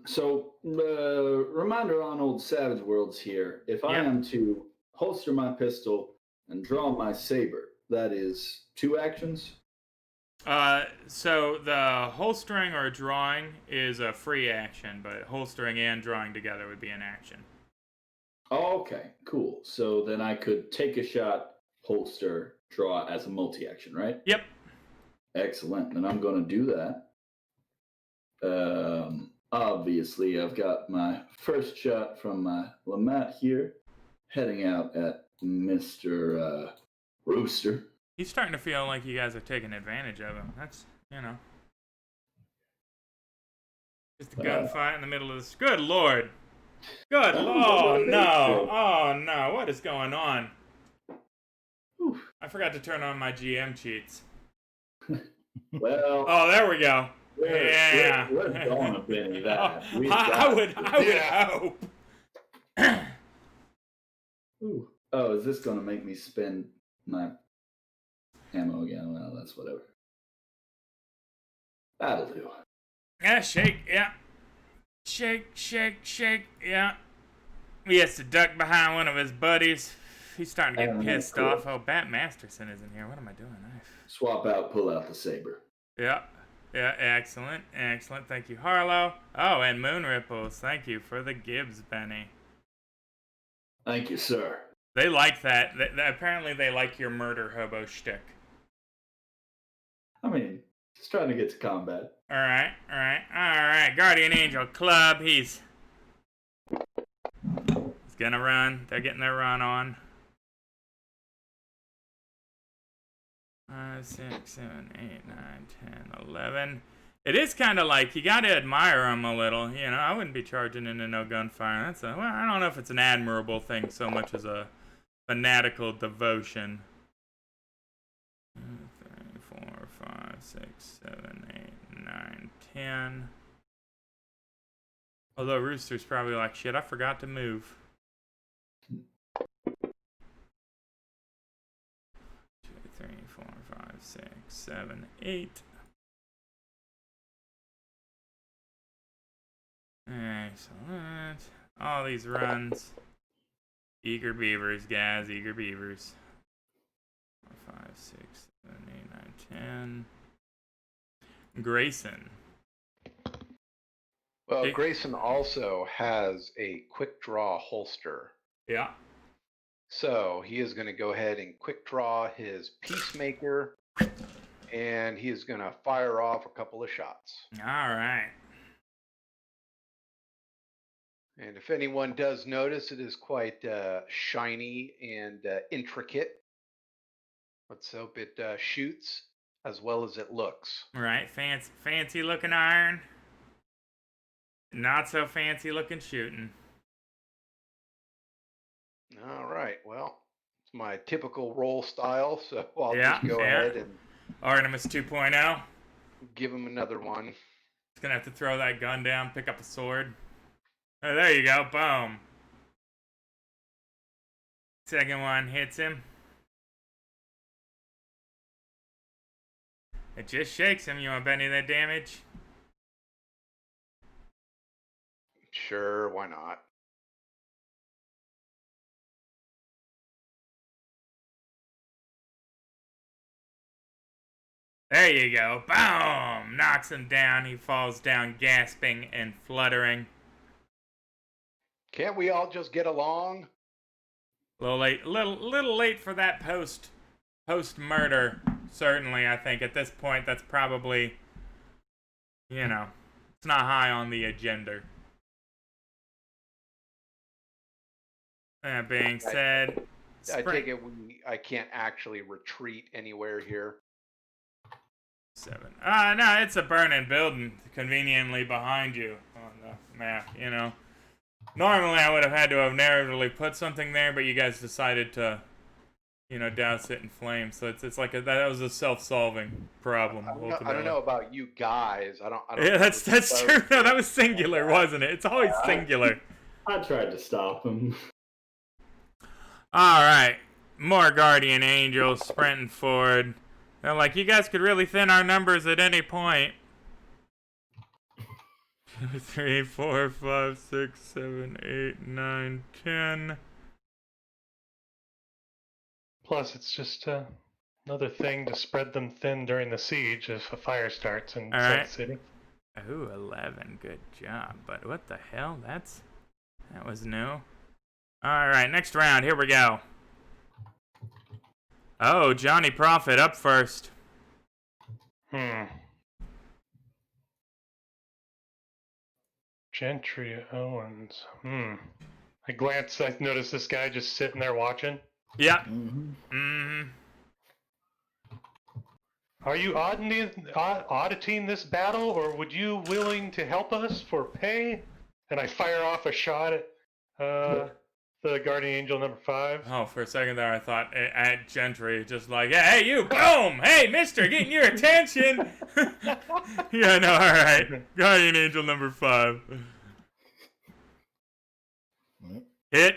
So, reminder on old Savage Worlds here. If I Yep. am to holster my pistol and draw my saber, that is 2 actions? So the holstering or drawing is a free action, but holstering and drawing together would be an action. Okay, cool. So then I could take a shot, holster, draw as a multi-action, right? Yep. Excellent. Then I'm going to do that. Obviously, I've got my first shot from my Lamat here, heading out at Mr. Rooster. He's starting to feel like you guys are taking advantage of him. That's, just a gunfight in the middle of this. Good lord. Good. Oh no. Oh no. What is going on? Oof. I forgot to turn on my GM cheats. Well, Oh, there we go. Yeah. We're gonna Benny that. We've I got would Yeah. hope. Ooh. Oh, is this gonna make me spend my ammo again? Well, that's whatever. That'll do. Yeah, shake, yeah. Shake, yeah. He has to duck behind one of his buddies. He's starting to get pissed off. Oh, Bat Masterson isn't here. What am I doing? Swap out, pull out the saber. Yeah, excellent. Thank you, Harlow. Oh, and Moon Ripples. Thank you for the Gibbs, Benny. Thank you, sir. They like that. Apparently, they like your murder hobo shtick. I mean, just trying to get to combat. All right. Guardian Angel Club. He's gonna run. They're getting their run on. 5, 6, 7, 8, 9, 10, 11. It is kind of like you got to admire them a little. You know, I wouldn't be charging into no gunfire. Well, I don't know if it's an admirable thing so much as a fanatical devotion. 2, 3, 4, 5, 6, 7, 8, 9, 10. Although Rooster's probably like, shit, I forgot to move. 2, 3, 4, 5, 6, 7, 8. Excellent. All these runs. Eager beavers, guys. Eager beavers. 4, 5, 6, 7, 8, 9, 10. Grayson. Well, Grayson also has a quick draw holster. Yeah. So he is going to go ahead and quick draw his Peacemaker, and he is going to fire off a couple of shots. All right. And if anyone does notice, it is quite shiny and intricate. Let's hope it shoots as well as it looks. Right. Fancy looking iron. Not so fancy looking shooting. All right. Well, it's my typical roll style, so I'll Yeah, just go fair. ahead and Artemis 2.0. give him another one. He's gonna have to throw that gun down, pick up a sword. Oh, there you go. Boom. Second one hits him. It just shakes him. You want to bet any of that damage? Sure, why not? There you go. Boom! Knocks him down. He falls down gasping and fluttering. Can't we all just get along? A little late. Little late for that post murder. Certainly, I think at this point that's probably, you know, it's not high on the agenda. That being said, I take it I can't actually retreat anywhere here. 7. No, it's a burning building conveniently behind you on the map, you know. Normally I would have had to have narratively put something there, but you guys decided to, you know, douse it in flames. So it's like that was a self-solving problem. I don't know about you guys. I don't Yeah, that's true. No, that was singular, wasn't it? It's always singular. I tried to stop him. All right, more Guardian Angels sprinting forward. They're like, you guys could really thin our numbers at any point. 2, 3, 4, 5, 6, 7, 8, 9, 10. Plus, it's just another thing to spread them thin during the siege if a fire starts in Salt City. Ooh, 11. Good job. But what the hell? That was new. All right, next round. Here we go. Oh, Johnny Prophet up first. Gentry Owens. I noticed this guy just sitting there watching. Yep. Are you auditing this battle, or would you willing to help us for pay? And I fire off a shot at the guardian angel number 5. Oh, for a second there, I thought at Gentry, just like, hey, you, boom! Hey, mister, getting your attention! Yeah, no, alright. Guardian Angel number 5. Right. Hit.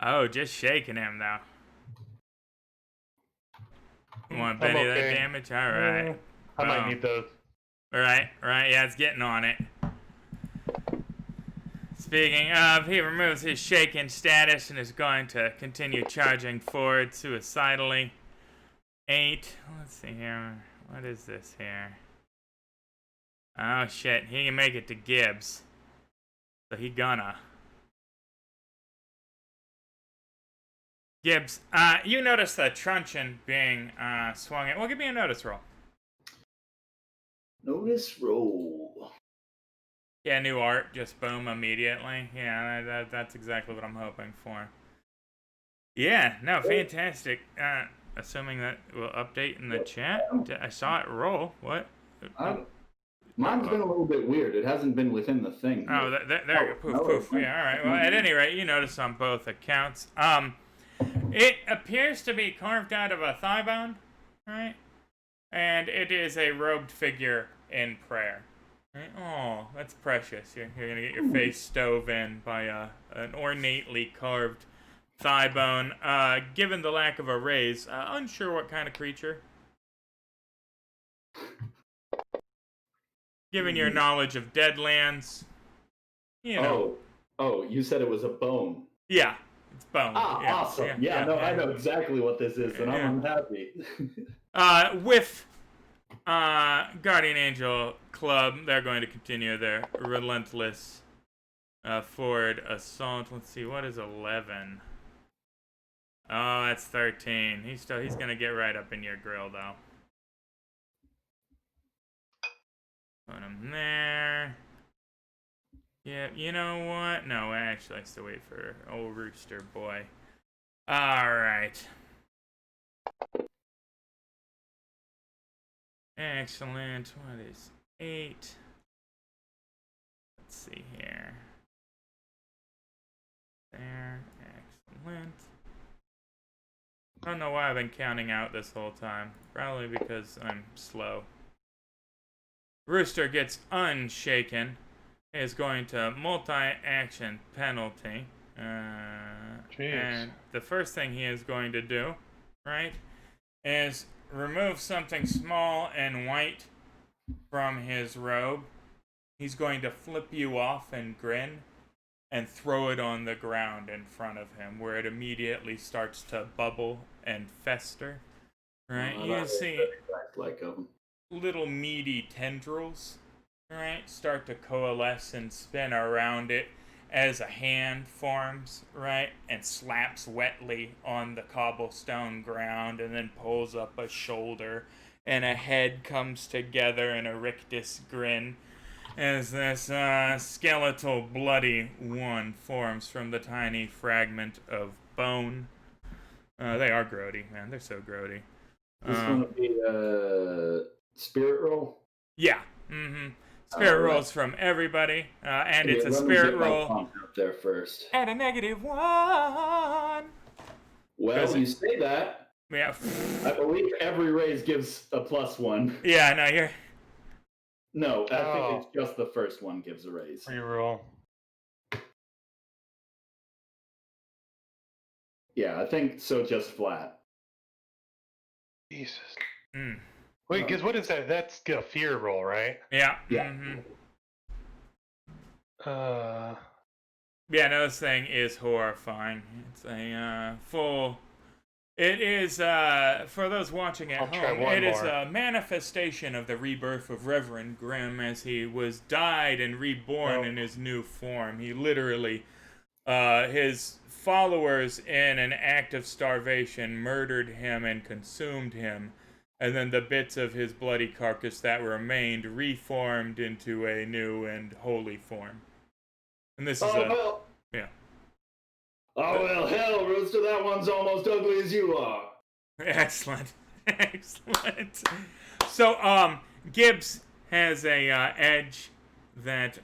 Oh, just shaking him, though. You want to I'm Benny okay. that damage? Alright. I might Boom. need those. Right, yeah, it's getting on it. Speaking of, he removes his shaken status and is going to continue charging forward suicidally. 8. Let's see here. What is this here? Oh shit, he can make it to Gibbs. So he gonna. Gibbs, you notice the truncheon being swung in. Well, give me a notice roll. Notice roll. Yeah, new art, just boom immediately. Yeah, that's exactly what I'm hoping for. Yeah, no, fantastic. Assuming that will update in the chat. I saw it roll. What? Mine's been a little bit weird. It hasn't been within the thing. Oh, there you go. Poof, poof. Yeah, all right. Well, at any rate, you notice on both accounts. It appears to be carved out of a thigh bone, right? And it is a robed figure in prayer. Right? Oh, that's precious. You're gonna get your face stove in by an ornately carved thigh bone. Given the lack of a raise, unsure what kind of creature. Given your knowledge of Deadlands, you know. Oh, you said it was a bone. Yeah, it's bone. Ah, yeah, awesome. Yeah, I know exactly what this is, and I'm unhappy. With Guardian Angel Club, they're going to continue their relentless forward assault. Let's see, what is 11? Oh, that's 13. He's gonna get right up in your grill, though. Put him there. Yeah, you know what? No, actually, I still wait for old Rooster Boy. Alright. Excellent. What is 8? Let's see here. There. Excellent. I don't know why I've been counting out this whole time. Probably because I'm slow. Rooster gets unshaken. He is going to multi-action penalty. And the first thing he is going to do, right, is remove something small and white from his robe. He's going to flip you off and grin and throw it on the ground in front of him, where it immediately starts to bubble and fester. Right? You see like little meaty tendrils, right, start to coalesce and spin around it as a hand forms, right, and slaps wetly on the cobblestone ground and then pulls up a shoulder and a head comes together in a rictus grin as this skeletal bloody one forms from the tiny fragment of bone. They are grody, man. They're so grody. This is going to be a spirit roll? Yeah. Mm-hmm. Spirit rolls from everybody, and it's a spirit roll. Up there first. At a -1. Well, you say that. Yeah. I believe every raise gives a +1. Yeah, no, you're. No, I think it's just the first one gives a raise. Reroll. Yeah, I think so. Just flat. Jesus. Mm. Wait, because what is that? That's a fear roll, right? Yeah. Yeah. Mm-hmm. Yeah, no, this thing is horrifying. It's a full. It is, for those watching at home, it is a manifestation of the rebirth of Reverend Grimm as he was died and reborn in his new form. He literally, his followers in an act of starvation murdered him and consumed him, and then the bits of his bloody carcass that reformed into a new and holy form. And this is yeah. Oh, well, hell, Rooster, that one's almost ugly as you are. Excellent. Excellent. So, Gibbs, has a edge that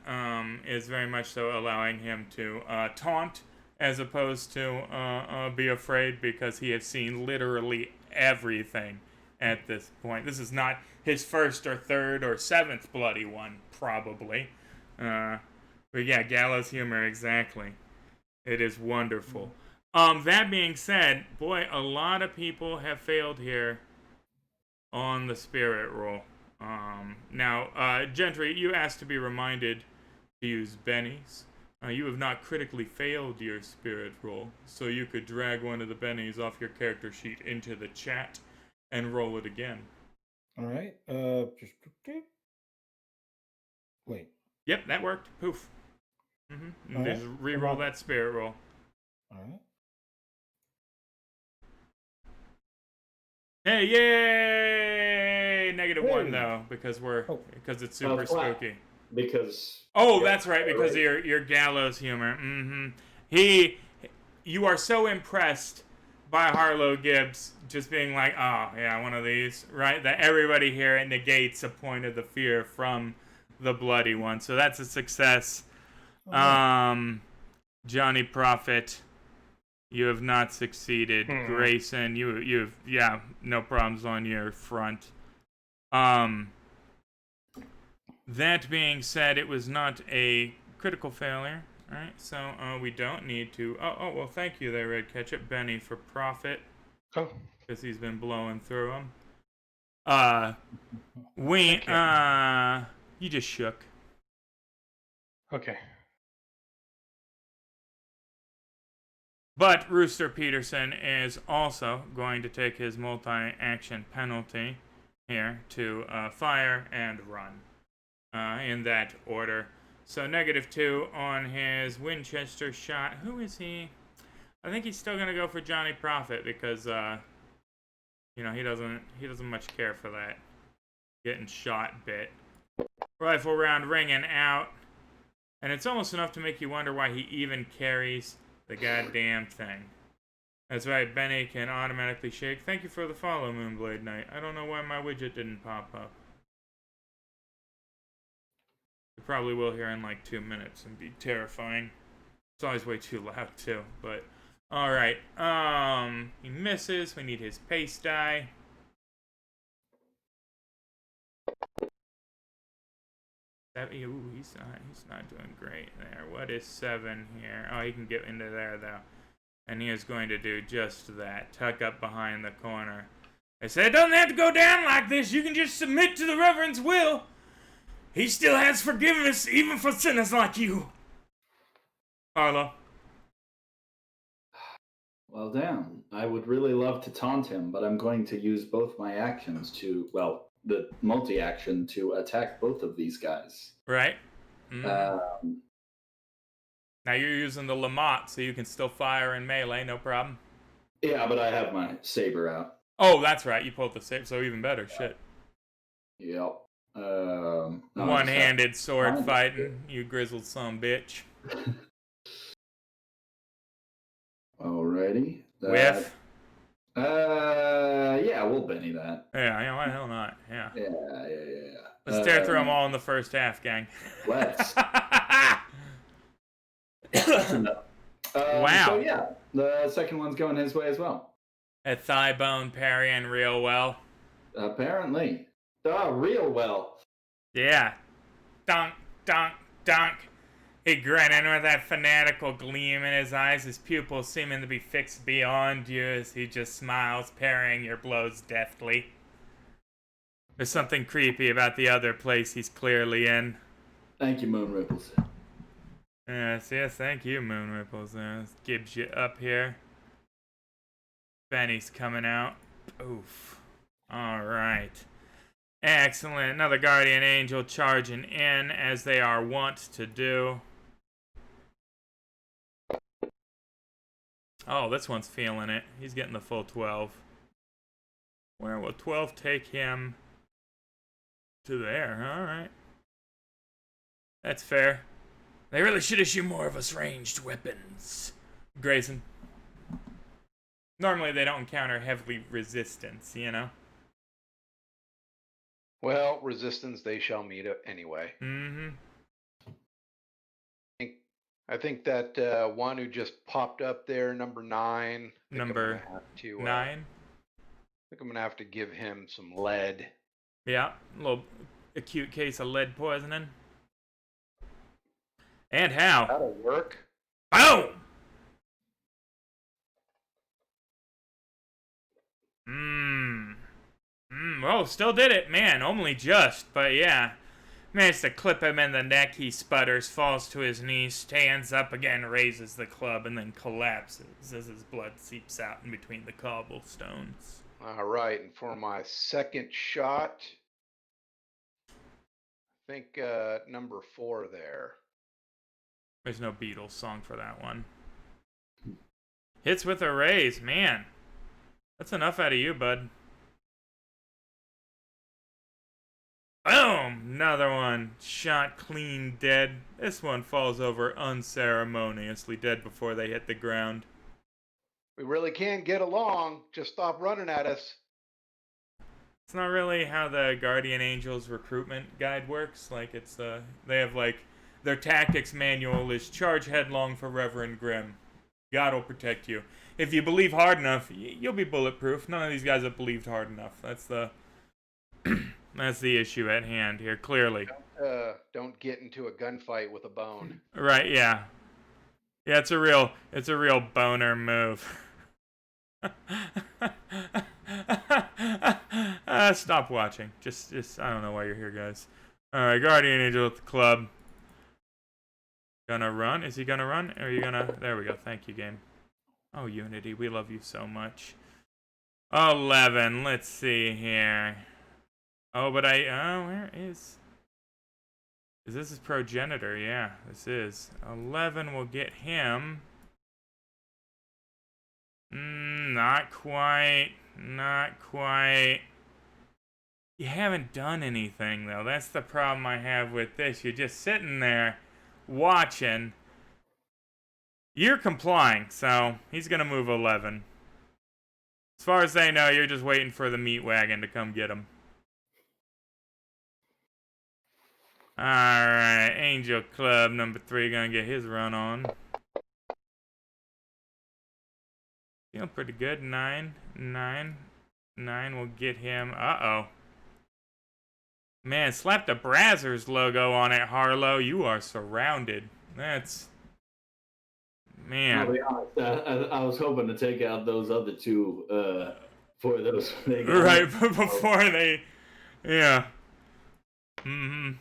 is very much so allowing him to taunt as opposed to be afraid, because he has seen literally everything at this point. This is not his first or third or seventh bloody one, probably. But yeah, gallows humor, exactly. It is wonderful. That being said, boy, a lot of people have failed here on the spirit roll. Now, Gentry, you asked to be reminded to use bennies. You have not critically failed your spirit roll, so you could drag one of the bennies off your character sheet into the chat and roll it again. All right. Just okay. Wait. Yep, that worked. Poof. Mm-hmm. All Just right. re-roll that spirit roll. All right. Hey, yay! -1 Hey. though, because it's Oh, super flat. spooky. Because Oh, yeah, that's right, because of your gallows humor. You are so impressed by Harlow Gibbs just being like, oh yeah, one of these, right? That everybody here it negates a point of the fear from the bloody one. So that's a success. Johnny Prophet, you have not succeeded. Grayson, you've no problems on your front. That being said, it was not a critical failure. All right, so we don't need to. Oh, well, thank you there, Red Ketchup. Benny for profit. Oh, Because he's been blowing through them. You just shook. okay. But Rooster Peterson is also going to take his multi-action penalty here to fire and run. In that order. So -2 on his Winchester shot. Who is he? I think he's still gonna go for Johnny Prophet because he doesn't much care for that getting shot bit. Rifle round ringing out, and it's almost enough to make you wonder why he even carries the goddamn thing. That's right, Benny can automatically shake. Thank you for the follow, Moonblade Knight. I don't know why my widget didn't pop up. You probably will here in like 2 minutes and be terrifying. It's always way too loud too, but alright. He misses. We need his pace die. Ooh, he's not doing great there. What is 7 here? Oh, he can get into there though. And he is going to do just that. Tuck up behind the corner. They said it doesn't have to go down like this. You can just submit to the Reverend's will. He still has forgiveness even for sinners like you. Harlow. Well, damn. I would really love to taunt him, but I'm going to use both my actions the multi-action to attack both of these guys. Right. Now you're using the Lamont, so you can still fire in melee, no problem. Yeah, but I have my saber out. Oh, that's right. You pulled the saber, so even better. Shit. Yep. One-handed sword fighting, you grizzled son of a bitch. Alrighty. Whiff. Yeah, we'll Benny that. Yeah, why the hell not? Yeah. Yeah. Let's tear through them all in the first half, gang. Let's. Wow. So yeah, the second one's going his way as well. A thigh bone parrying real well. Apparently. Real well. Yeah. Dunk, dunk, dunk. He grinning with that fanatical gleam in his eyes, his pupils seeming to be fixed beyond you as he just smiles, parrying your blows deftly. There's something creepy about the other place he's clearly in. Thank you, Moon Ripples. Yes, thank you, Moon Ripples. Gibbs you up here. Benny's coming out. Oof. Alright. Excellent. Another Guardian Angel charging in, as they are wont to do. Oh, this one's feeling it. He's getting the full 12. Where will 12 take him? To there. Alright. That's fair. They really should issue more of us ranged weapons. Grayson. Normally they don't encounter heavy resistance, you know? Well, resistance they shall meet anyway. Mm-hmm. I think that one who just popped up there, number 9. I think Number I'm gonna have to. 9. I think I'm gonna have to give him some lead. Yeah, a little acute case of lead poisoning. And how? That'll work. Boom! Oh, still did it. Man, only just, but yeah. Managed to clip him in the neck. He sputters, falls to his knees, stands up again, raises the club, and then collapses as his blood seeps out in between the cobblestones. All right, and for my second shot, I think number 4 there. There's no Beatles song for that one. Hits with a raise, man. That's enough out of you, bud. Boom! Another one. Shot clean dead. This one falls over unceremoniously, dead before they hit the ground. We really can't get along. Just stop running at us. It's not really how the Guardian Angels recruitment guide works. Like, it's, they have, like, their tactics manual is charge headlong for Reverend Grimm. God will protect you. If you believe hard enough, you'll be bulletproof. None of these guys have believed hard enough. That's the... That's the issue at hand here, clearly. Don't get into a gunfight with a bone. Right, yeah. Yeah, it's a real boner move. Stop watching. Just, I don't know why you're here, guys. Alright, Guardian Angel at the club. Gonna run? Is he gonna run? Or are you gonna... There we go. Thank you, game. Oh, Unity, we love you so much. 11, let's see here. Oh, but where is this is progenitor, yeah, this is. 11 will get him. Not quite. You haven't done anything, though. That's the problem I have with this. You're just sitting there, watching. You're complying, so he's gonna move 11. As far as they know, you're just waiting for the meat wagon to come get him. Alright, Angel Club number 3 gonna get his run on. Feeling pretty good. 9 will get him. Uh-oh. Man, slap the Brazzers logo on it, Harlow. You are surrounded. That's... Man. I'll be honest, I was hoping to take out those other two for those. Right, before they... Yeah. Mm-hmm.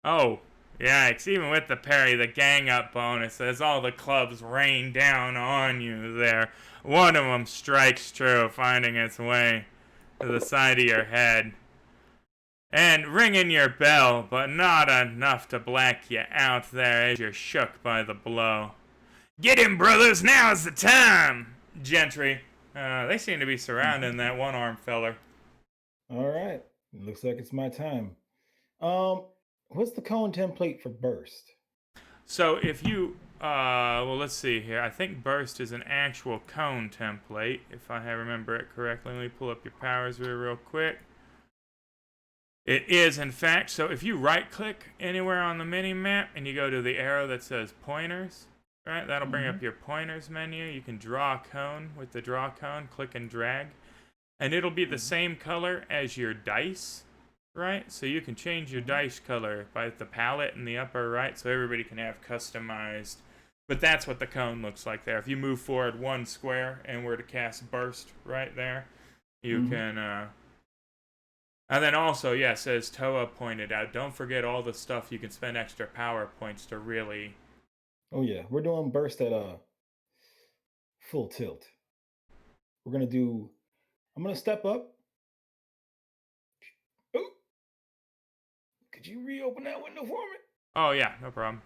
Oh, yikes. Even with the parry, the gang up bonus, as all the clubs rain down on you there. One of them strikes true, finding its way to the side of your head. And ringing your bell, but not enough to black you out there as you're shook by the blow. Get him, brothers, now's the time! Gentry. They seem to be surrounding that one-armed feller. All right. It looks like it's my time. What's the cone template for burst? So if you, well, let's see here. I think burst is an actual cone template, if I remember it correctly. Let me pull up your powers real quick. It is, in fact. So if you right-click anywhere on the mini-map and you go to the arrow that says pointers, right, that'll bring up your pointers menu. You can draw a cone with the draw cone, click and drag, and it'll be the same color as your dice. Right, so you can change your dice color by the palette in the upper right, so everybody can have customized. But that's what the cone looks like there. If you move forward 1 square and were to cast burst right there, you can. And then also, yeah, it says Toa pointed out. Don't forget all the stuff you can spend extra power points to really. Oh yeah, we're doing burst at full tilt. We're gonna do. I'm gonna step up. Oh, could you reopen that window for me? Oh yeah, no problem.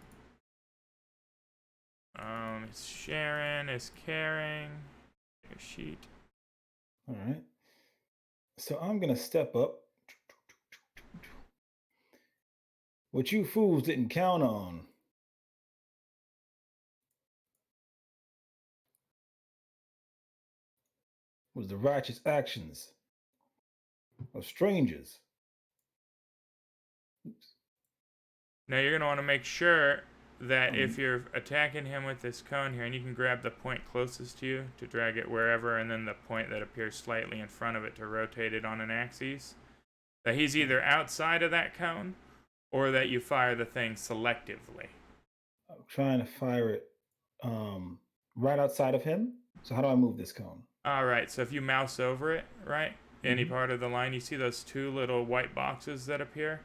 It's Sharon, it's caring. Your sheet. All right. So I'm gonna step up. What you fools didn't count on. Was the righteous actions of strangers. Oops. Now you're going to want to make sure that if Mhm. you're attacking him with this cone here, and you can grab the point closest to you to drag it wherever, and then the point that appears slightly in front of it to rotate it on an axis, that he's either outside of that cone or that you fire the thing selectively. I'm trying to fire it right outside of him. So how do I move this cone? All right, so if you mouse over it, right, any Mhm. part of the line, you see those two little white boxes that appear?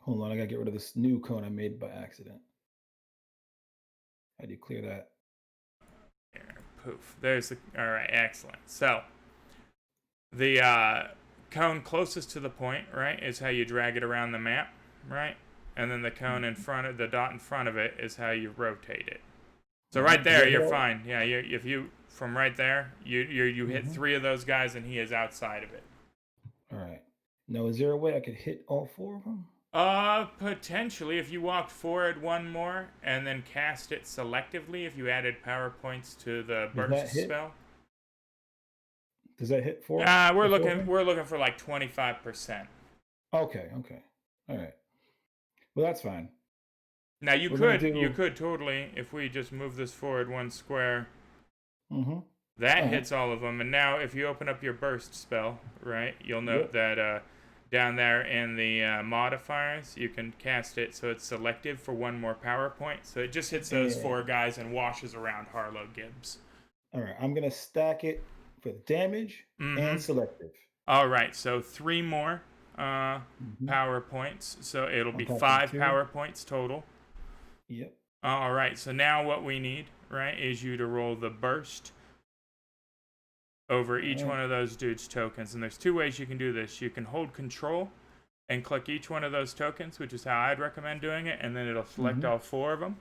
Hold on, I gotta get rid of this new cone I made by accident. How do you clear that? There, poof. There's the. All right, excellent. So the cone closest to the point, right, is how you drag it around the map, right, and then the cone in front of the dot in front of it is how you rotate it. So right Does there, that you're hit all- fine. Yeah, if you from right there, you hit Mhm. 3 of those guys, and he is outside of it. All right. Now, is there a way I could hit all 4 of them? Potentially, if you walked forward one more and then cast it selectively, if you added power points to the Does that burst hit? spell. Does that hit 4? We're the 4 of looking them? we're looking for like 25%. Okay. Okay. All right. Well, that's fine. Now you We're gonna could do. totally, if we just move this forward 1 square, Mm-hmm. that Uh-huh. hits all of them. And now if you open up your burst spell, right, you'll note Yep. that down there in the modifiers, you can cast it so it's selective for 1 more power point. So it just hits those Yeah. 4 guys and washes around Harlow Gibbs. All right. I'm gonna stack it for damage Mm-hmm. and selective. All right, so 3 more Mhm. power points. So it'll On be top of 5 2. power points total. Yep. All right, so now what we need, right, is you to roll the burst over each Alright. one of those dudes' tokens. And there's 2 ways you can do this. You can hold control and click each one of those tokens, which is how I'd recommend doing it, and then it'll select Mhm. all 4 of them.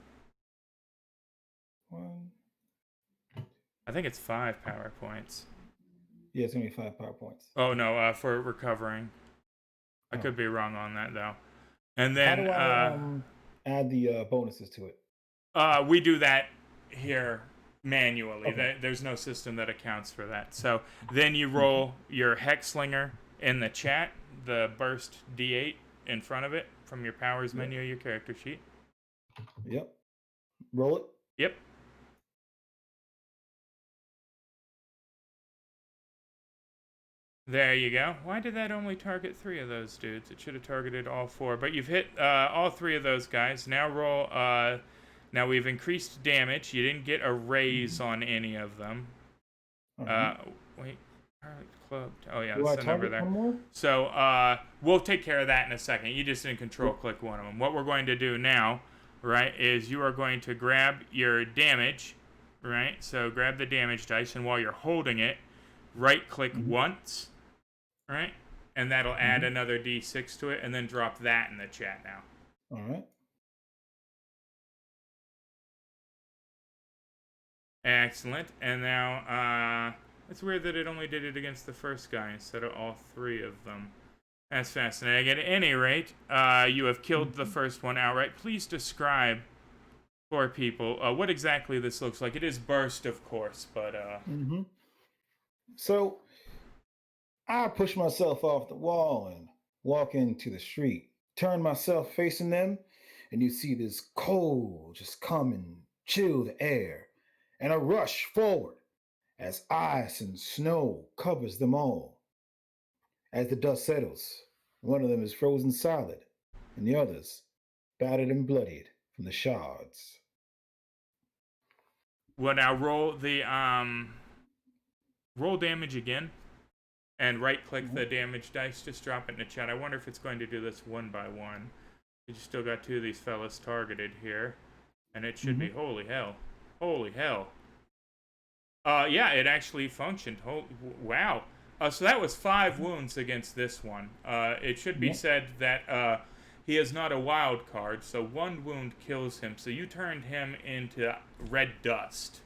1. I think it's 5 power points. Yeah, it's gonna be 5 power points. Oh no, for recovering. I Oh. could be wrong on that though. And How then do I add the bonuses to it? we do that here manually. Okay. There's no system that accounts for that. So then you roll your Hexslinger in the chat, the burst D8 in front of it from your powers Yep. menu, your character sheet. Yep. Roll it. Yep. There you go. Why did that only target 3 of those dudes? It should have targeted all 4. But you've hit all 3 of those guys. Now roll. Now we've increased damage. You didn't get a raise on any of them. Alright. Wait. Club. Oh yeah, Do that's I the number target there. one more? So we'll take care of that in a second. You just didn't control click one of them. What we're going to do now, right, is you are going to grab your damage, right? So grab the damage dice, and while you're holding it, right click once, right? And that'll add another d6 to it, and then drop that in the chat now. All right. Excellent. And now, it's weird that it only did it against the first guy instead of all 3 of them. That's fascinating. At any rate, you have killed the first one outright. Please describe for people what exactly this looks like. It is burst, of course, but So I push myself off the wall and walk into the street, turn myself facing them, and you see this cold just come and chill the air, and a rush forward as ice and snow covers them all. As the dust settles, one of them is frozen solid, and the others battered and bloodied from the shards. well, now roll the roll damage again, and right-click the damage dice. Just drop it in the chat. I wonder if it's going to do this one by one. You still got 2 of these fellas targeted here, and it should be holy hell, holy hell. Yeah, it actually functioned. Wow. So that was 5 wounds against this one. It should be said that he is not a wild card, so 1 wound kills him. So you turned him into red dust.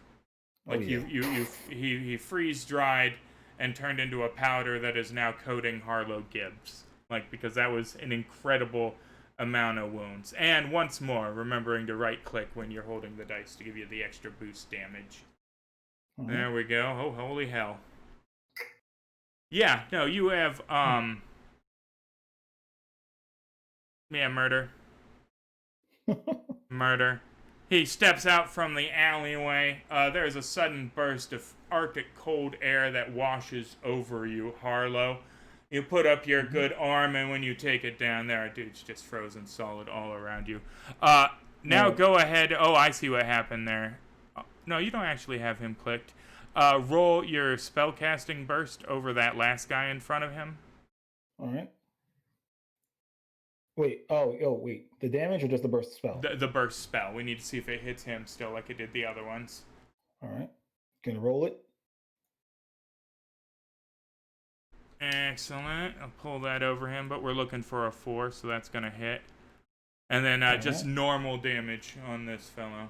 Like he freeze dried and turned into a powder that is now coating Harlow Gibbs. Like, because that was an incredible amount of wounds. And once more, remembering to right click when you're holding the dice to give you the extra boost damage. There we go. Oh, holy hell. Yeah, no, you have, yeah, murder. Murder. He steps out from the alleyway. There's a sudden burst of Arctic cold air that washes over you, Harlow. You put up your good arm, and when you take it down, there, dude's just frozen solid all around you. Now go ahead. Oh, I see what happened there. No, you don't actually have him clicked. Roll your spellcasting burst over that last guy in front of him. All right. Wait. Wait. The damage or just the burst spell? The burst spell. We need to see if it hits him still like it did the other ones. All right. Gonna roll it. Excellent. I'll pull that over him, but we're looking for a 4, so that's going to hit. And then just normal damage on this fellow.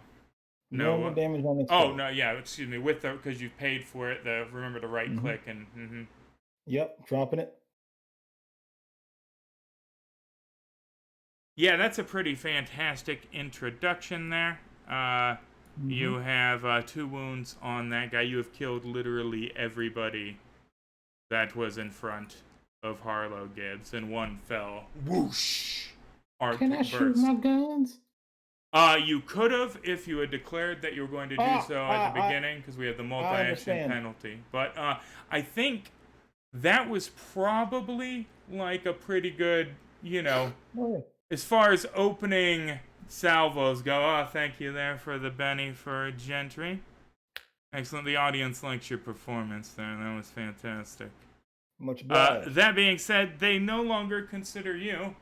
Normal damage on this Oh, fellow. no, yeah, excuse me. With the, because you've paid for it, remember to right click and... Yep, dropping it. Yeah, that's a pretty fantastic introduction there. You have 2 wounds on that guy. You have killed literally everybody that was in front of Harlow Gibbs, and one fell. Whoosh! Can I shoot my guns? You could have if you had declared that you were going to do so at the beginning, because we had the multi-action penalty. But I think that was probably like a pretty good, as far as opening salvos go. Oh, thank you there for the Benny for Gentry. Excellent. The audience likes your performance there. That was fantastic. Much obliged. That being said, they no longer consider you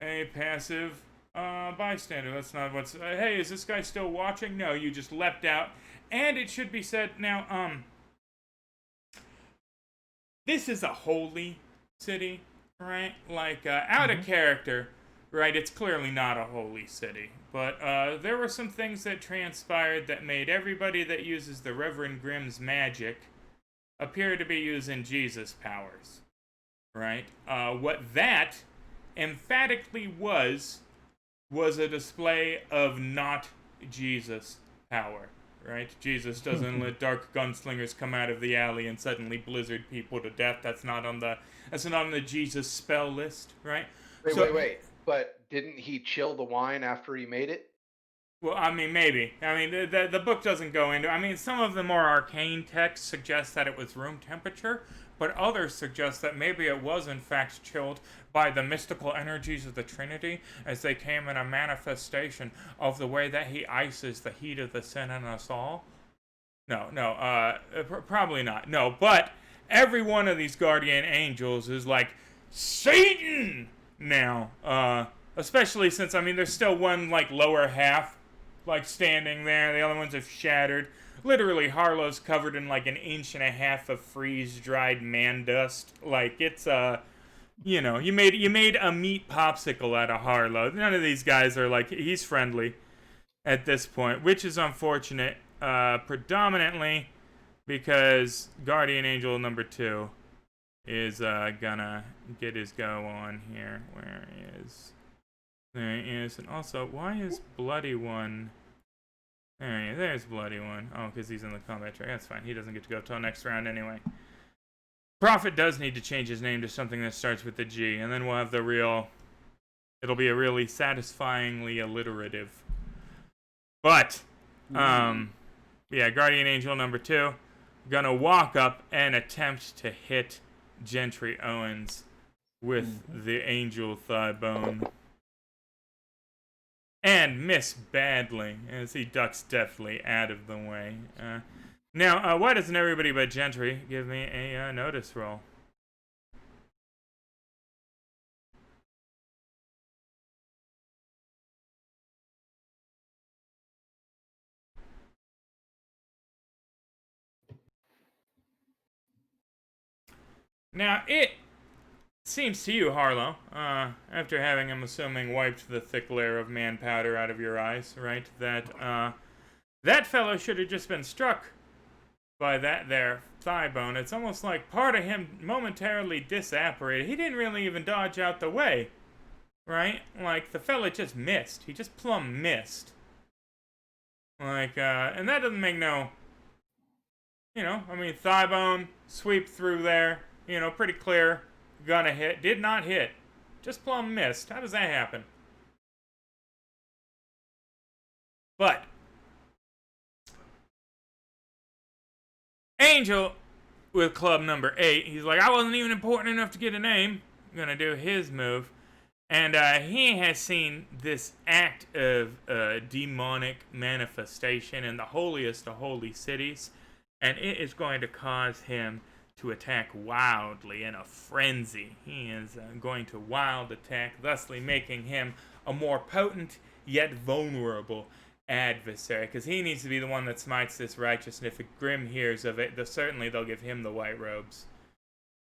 a passive bystander. That's not what's... hey, is this guy still watching? No, you just leapt out. And it should be said, now, this is a holy city, right? Like, out of character, right? It's clearly not a holy city. But there were some things that transpired that made everybody that uses the Reverend Grimm's magic appear to be using Jesus powers, right? What that emphatically was a display of not Jesus power, right? Jesus doesn't let dark gunslingers come out of the alley and suddenly blizzard people to death. That's not on the Jesus spell list, right? Wait. But didn't he chill the wine after he made it? Well, I mean, maybe. I mean, the book doesn't go into... I mean, some of the more arcane texts suggest that it was room temperature, but others suggest that maybe it was, in fact, chilled by the mystical energies of the Trinity as they came in a manifestation of the way that he ices the heat of the sin in us all. No, probably not. No, but every one of these guardian angels is like, Satan! Now, especially since, I mean, there's still one, like, lower half, like, standing there. The other ones have shattered. Literally, Harlow's covered in, like, 1.5 inches of freeze-dried man dust. Like, it's, you made a meat popsicle out of Harlow. None of these guys are, like, he's friendly at this point, which is unfortunate, predominantly because Guardian Angel number 2 is, gonna get his go on here. Where is... There he is. And also, why is Bloody One... There's Bloody One. Oh, because he's in the combat track. That's fine. He doesn't get to go till next round anyway. Prophet does need to change his name to something that starts with the G, and then we'll have the real... It'll be a really satisfyingly alliterative. But, yeah, Guardian Angel number 2, gonna walk up and attempt to hit Gentry Owens with the Angel Thigh Bone. And miss badly, as he ducks deftly out of the way. Now, why doesn't everybody but Gentry give me a notice roll? Now, it seems to you, Harlow, after having, I'm assuming, wiped the thick layer of man powder out of your eyes, right, that, that fellow should have just been struck by that there thigh bone. It's almost like part of him momentarily disapparated. He didn't really even dodge out the way, right? Like, the fella just missed. He just plumb missed. Like, and that doesn't make no... I mean, thigh bone, sweep through there. pretty clear. Gonna hit. Did not hit. Just plumb missed. How does that happen? But Angel with club number 8, he's like, I wasn't even important enough to get a name. I'm gonna do his move. And he has seen this act of demonic manifestation in the holiest of holy cities, and it is going to cause him to attack wildly in a frenzy. He is going to wild attack, thusly making him a more potent yet vulnerable adversary, because he needs to be the one that smites this righteous, and if Grim hears of it, certainly they'll give him the white robes.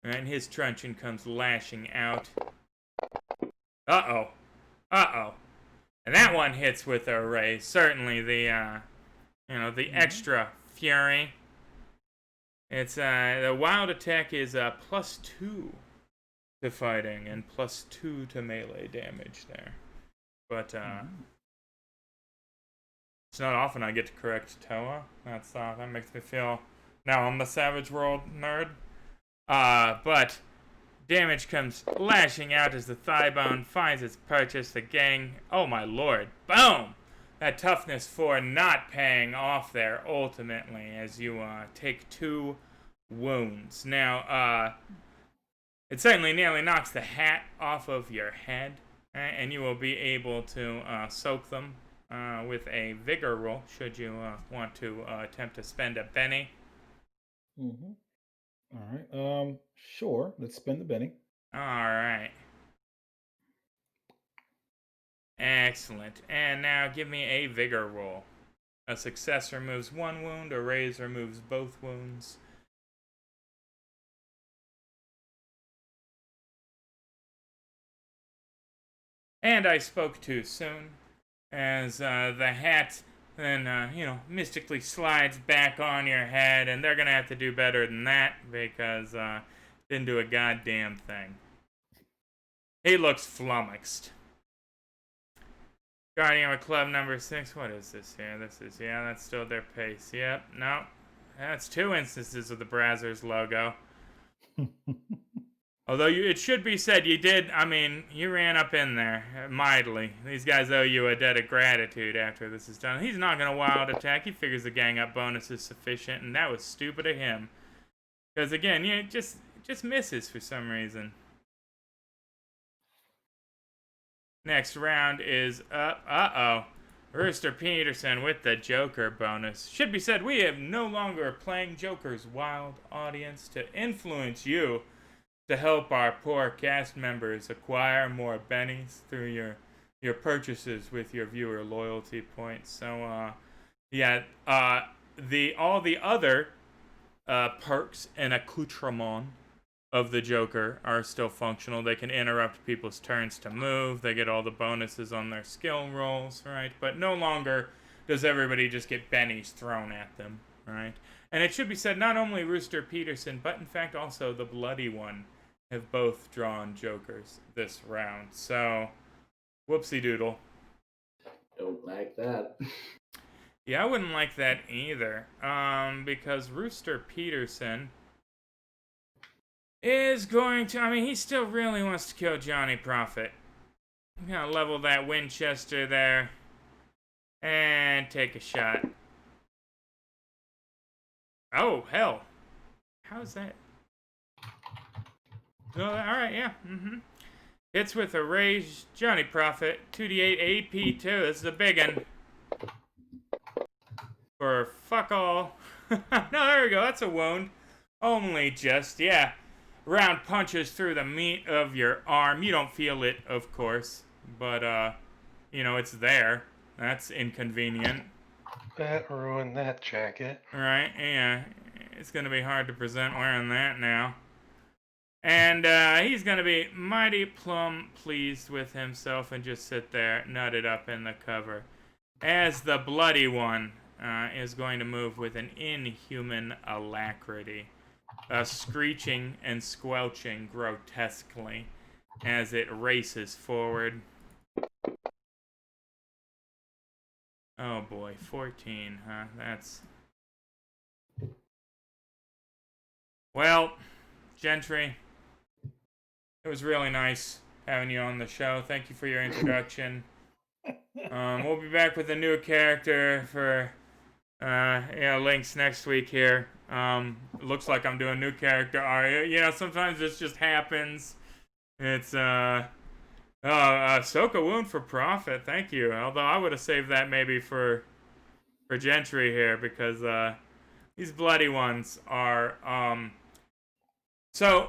And his truncheon comes lashing out. Uh-oh. Uh-oh. And that one hits with a raise. Certainly the, the extra fury. It's, the wild attack is, +2 to fighting and +2 to melee damage there. But, it's not often I get to correct Toa. That makes me feel, now I'm the Savage World nerd. But damage comes lashing out as the thigh bone finds its purchase. The gang, oh my lord, boom! That toughness 4 not paying off there ultimately as you take 2 wounds. Now, it certainly nearly knocks the hat off of your head, and you will be able to soak them with a vigor roll should you want to attempt to spend a Benny. Mm-hmm. All right. Sure. Let's spend the Benny. All right. Excellent. And now give me a vigor roll. A success removes 1 wound. A raise removes both wounds. And I spoke too soon, as the hat then, mystically slides back on your head, and they're gonna have to do better than that, because, didn't do a goddamn thing. He looks flummoxed. Guardian with club number 6, what is this here? That's still their pace. Yep, no. That's 2 instances of the Brazzers logo. Although it should be said, you ran up in there mightily. These guys owe you a debt of gratitude after this is done. He's not going to wild attack. He figures the gang up bonus is sufficient, and that was stupid of him. Because, again, just misses for some reason. Next round is up. Uh-oh. Rooster Peterson with the Joker bonus. Should be said, we have no longer playing Joker's wild audience to influence you to help our poor cast members acquire more bennies through your purchases with your viewer loyalty points. So, all the other perks and accoutrements of the Joker are still functional. They can interrupt people's turns to move. They get all the bonuses on their skill rolls, right? But no longer does everybody just get bennies thrown at them, right? And it should be said, not only Rooster Peterson, but in fact also the Bloody One have both drawn Jokers this round. So, whoopsie doodle. Don't like that. Yeah, I wouldn't like that either. Because Rooster Peterson is going to, he still really wants to kill Johnny Prophet. I'm gonna level that Winchester there and take a shot. Oh, hell. How's that? Oh, alright, yeah. Hits with a raise. Johnny Prophet. 2d8 AP2. This is a big one. For fuck all. No, there we go. That's a wound. Only just, yeah. Round punches through the meat of your arm. You don't feel it, of course. But, it's there. That's inconvenient. That ruined that jacket. Right, yeah. It's gonna be hard to present wearing that now. And he's going to be mighty plumb pleased with himself and just sit there, nutted up in the cover. As the Bloody One is going to move with an inhuman alacrity, screeching and squelching grotesquely as it races forward. Oh boy, 14, huh? That's... Well... Gentry, it was really nice having you on the show. Thank you for your introduction. We'll be back with a new character for links next week here. It looks like I'm doing new character art. Sometimes this just happens. It's soak a wound for profit. Thank you. Although I would have saved that maybe for Gentry here, because these bloody ones are so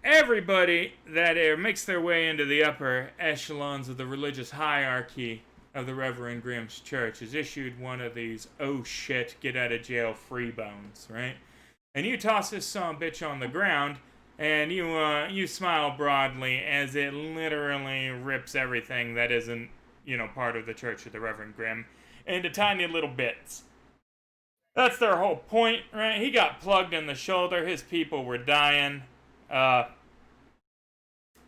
everybody that makes their way into the upper echelons of the religious hierarchy of the Reverend Grimm's church is issued one of these oh shit get out of jail free bones, right? And you toss this son of a bitch on the ground, and you smile broadly as it literally rips everything that isn't part of the Church of the Reverend Grimm into tiny little bits. That's their whole point, right? He got plugged in the shoulder. His people were dying.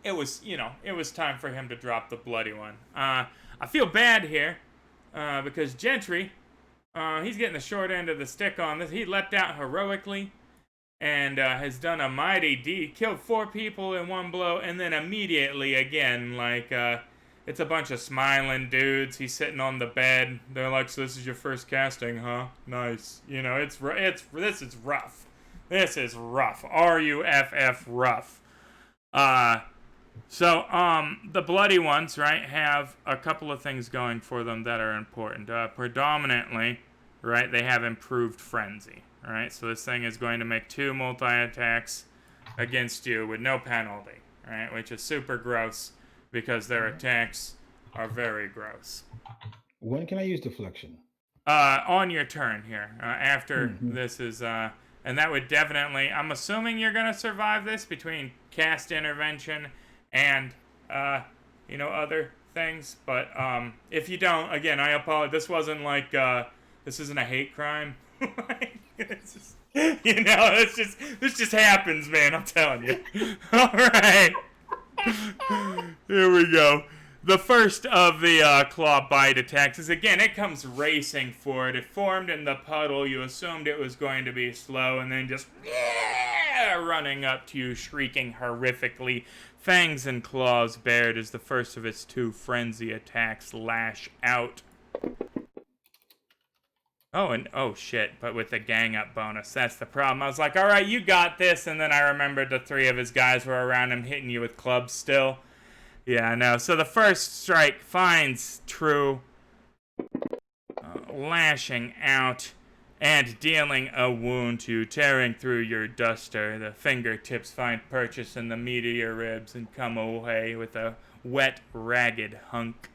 It was time for him to drop the bloody one. I feel bad here, because Gentry, he's getting the short end of the stick on this. He leapt out heroically and has done a mighty deed. Killed 4 people in one blow, and then immediately again, it's a bunch of smiling dudes. He's sitting on the bed. They're like, "So this is your first casting, huh? Nice." This is rough. This is rough. R-U-F-F rough. So the bloody ones, right, have a couple of things going for them that are important. Predominantly, right, they have improved frenzy, right? So this thing is going to make 2 multi-attacks against you with no penalty, right? Which is super gross, because their attacks are very gross. When can I use deflection? On your turn here. After this is, and that would definitely, I'm assuming you're going to survive this between cast intervention and, other things. But if you don't, again, I apologize. This wasn't like, this isn't a hate crime. It's just, this just happens, man. I'm telling you. All right. Here we go. The first of the claw bite attacks is, again, it comes racing for it. It formed in the puddle. You assumed it was going to be slow, and then just running up to you, shrieking horrifically. Fangs and claws bared as the first of its 2 frenzy attacks lash out. Oh shit, but with the gang up bonus. That's the problem. I was like, alright, you got this, and then I remembered the 3 of his guys were around him hitting you with clubs still. Yeah, no. So the first strike finds true, lashing out and dealing a wound to you, tearing through your duster. The fingertips find purchase in the meat of your ribs and come away with a wet, ragged hunk.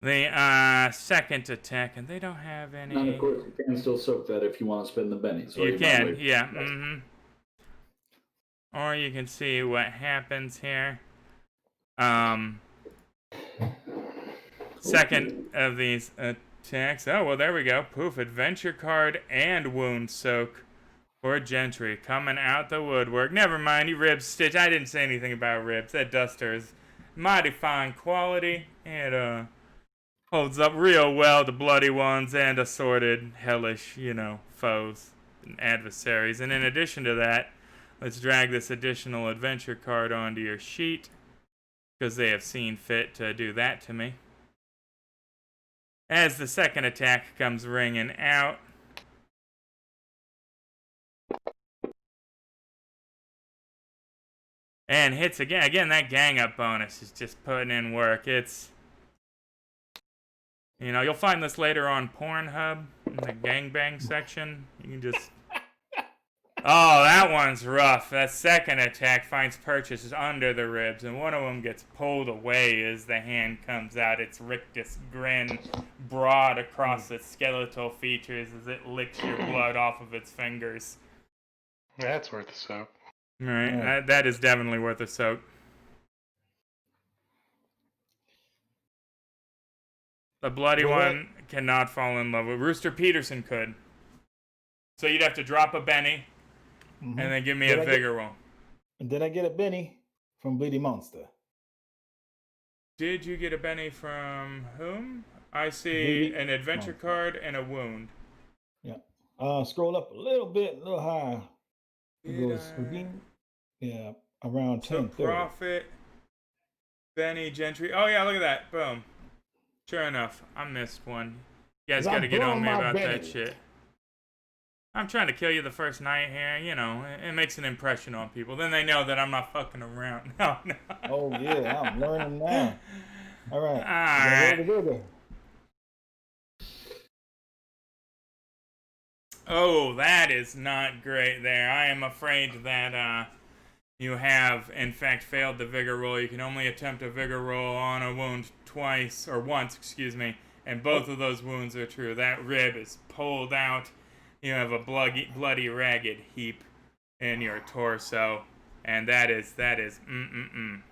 The second attack, and they don't have any. And of course, you can still soak that if you want to spend the bennies. You can, yeah. Or you can see what happens here. Second of these attacks. Oh, well, there we go. Poof, adventure card and wound soak for Gentry coming out the woodwork. Never mind, you ribs stitch. I didn't say anything about ribs. That duster is mighty fine quality. It holds up real well to bloody ones and assorted hellish, foes and adversaries. And in addition to that, let's drag this additional adventure card onto your sheet, because they have seen fit to do that to me. As the second attack comes ringing out. And hits again. Again, that gang up bonus is just putting in work. It's, you'll find this later on Pornhub in the gangbang section. You can just... Oh, that one's rough. That second attack finds purchases under the ribs, and one of them gets pulled away as the hand comes out. Its rictus grin broad across its skeletal features as it licks your blood off of its fingers. That's worth a soak. Right, that is definitely worth a soak. The bloody one cannot fall in love with. Rooster Peterson could. So you'd have to drop a Benny. And then give me a vigor roll. And did I get a Benny from Bleedy Monster? Did you get a Benny from whom? I see an adventure card and a wound. Yeah. Scroll up a little bit, a little higher. It goes Houdini. Yeah, around So 10:30. Prophet, Benny, Gentry. Oh yeah, look at that. Boom. Sure enough, I missed one. You guys 'Cause got to I'm get on blowing me my about that Benny. shit. I'm trying to kill you the first night here. You know, it makes an impression on people. Then they know that I'm not fucking around. No, no. Oh yeah, I'm learning now. All right. All Roll right. the Google. Oh, that is not great there. I am afraid that you have, in fact, failed the vigor roll. You can only attempt a vigor roll on a wound twice, or once, excuse me, and both of those wounds are true. That rib is pulled out. You have a bloody ragged heap in your torso, and that is. Mm.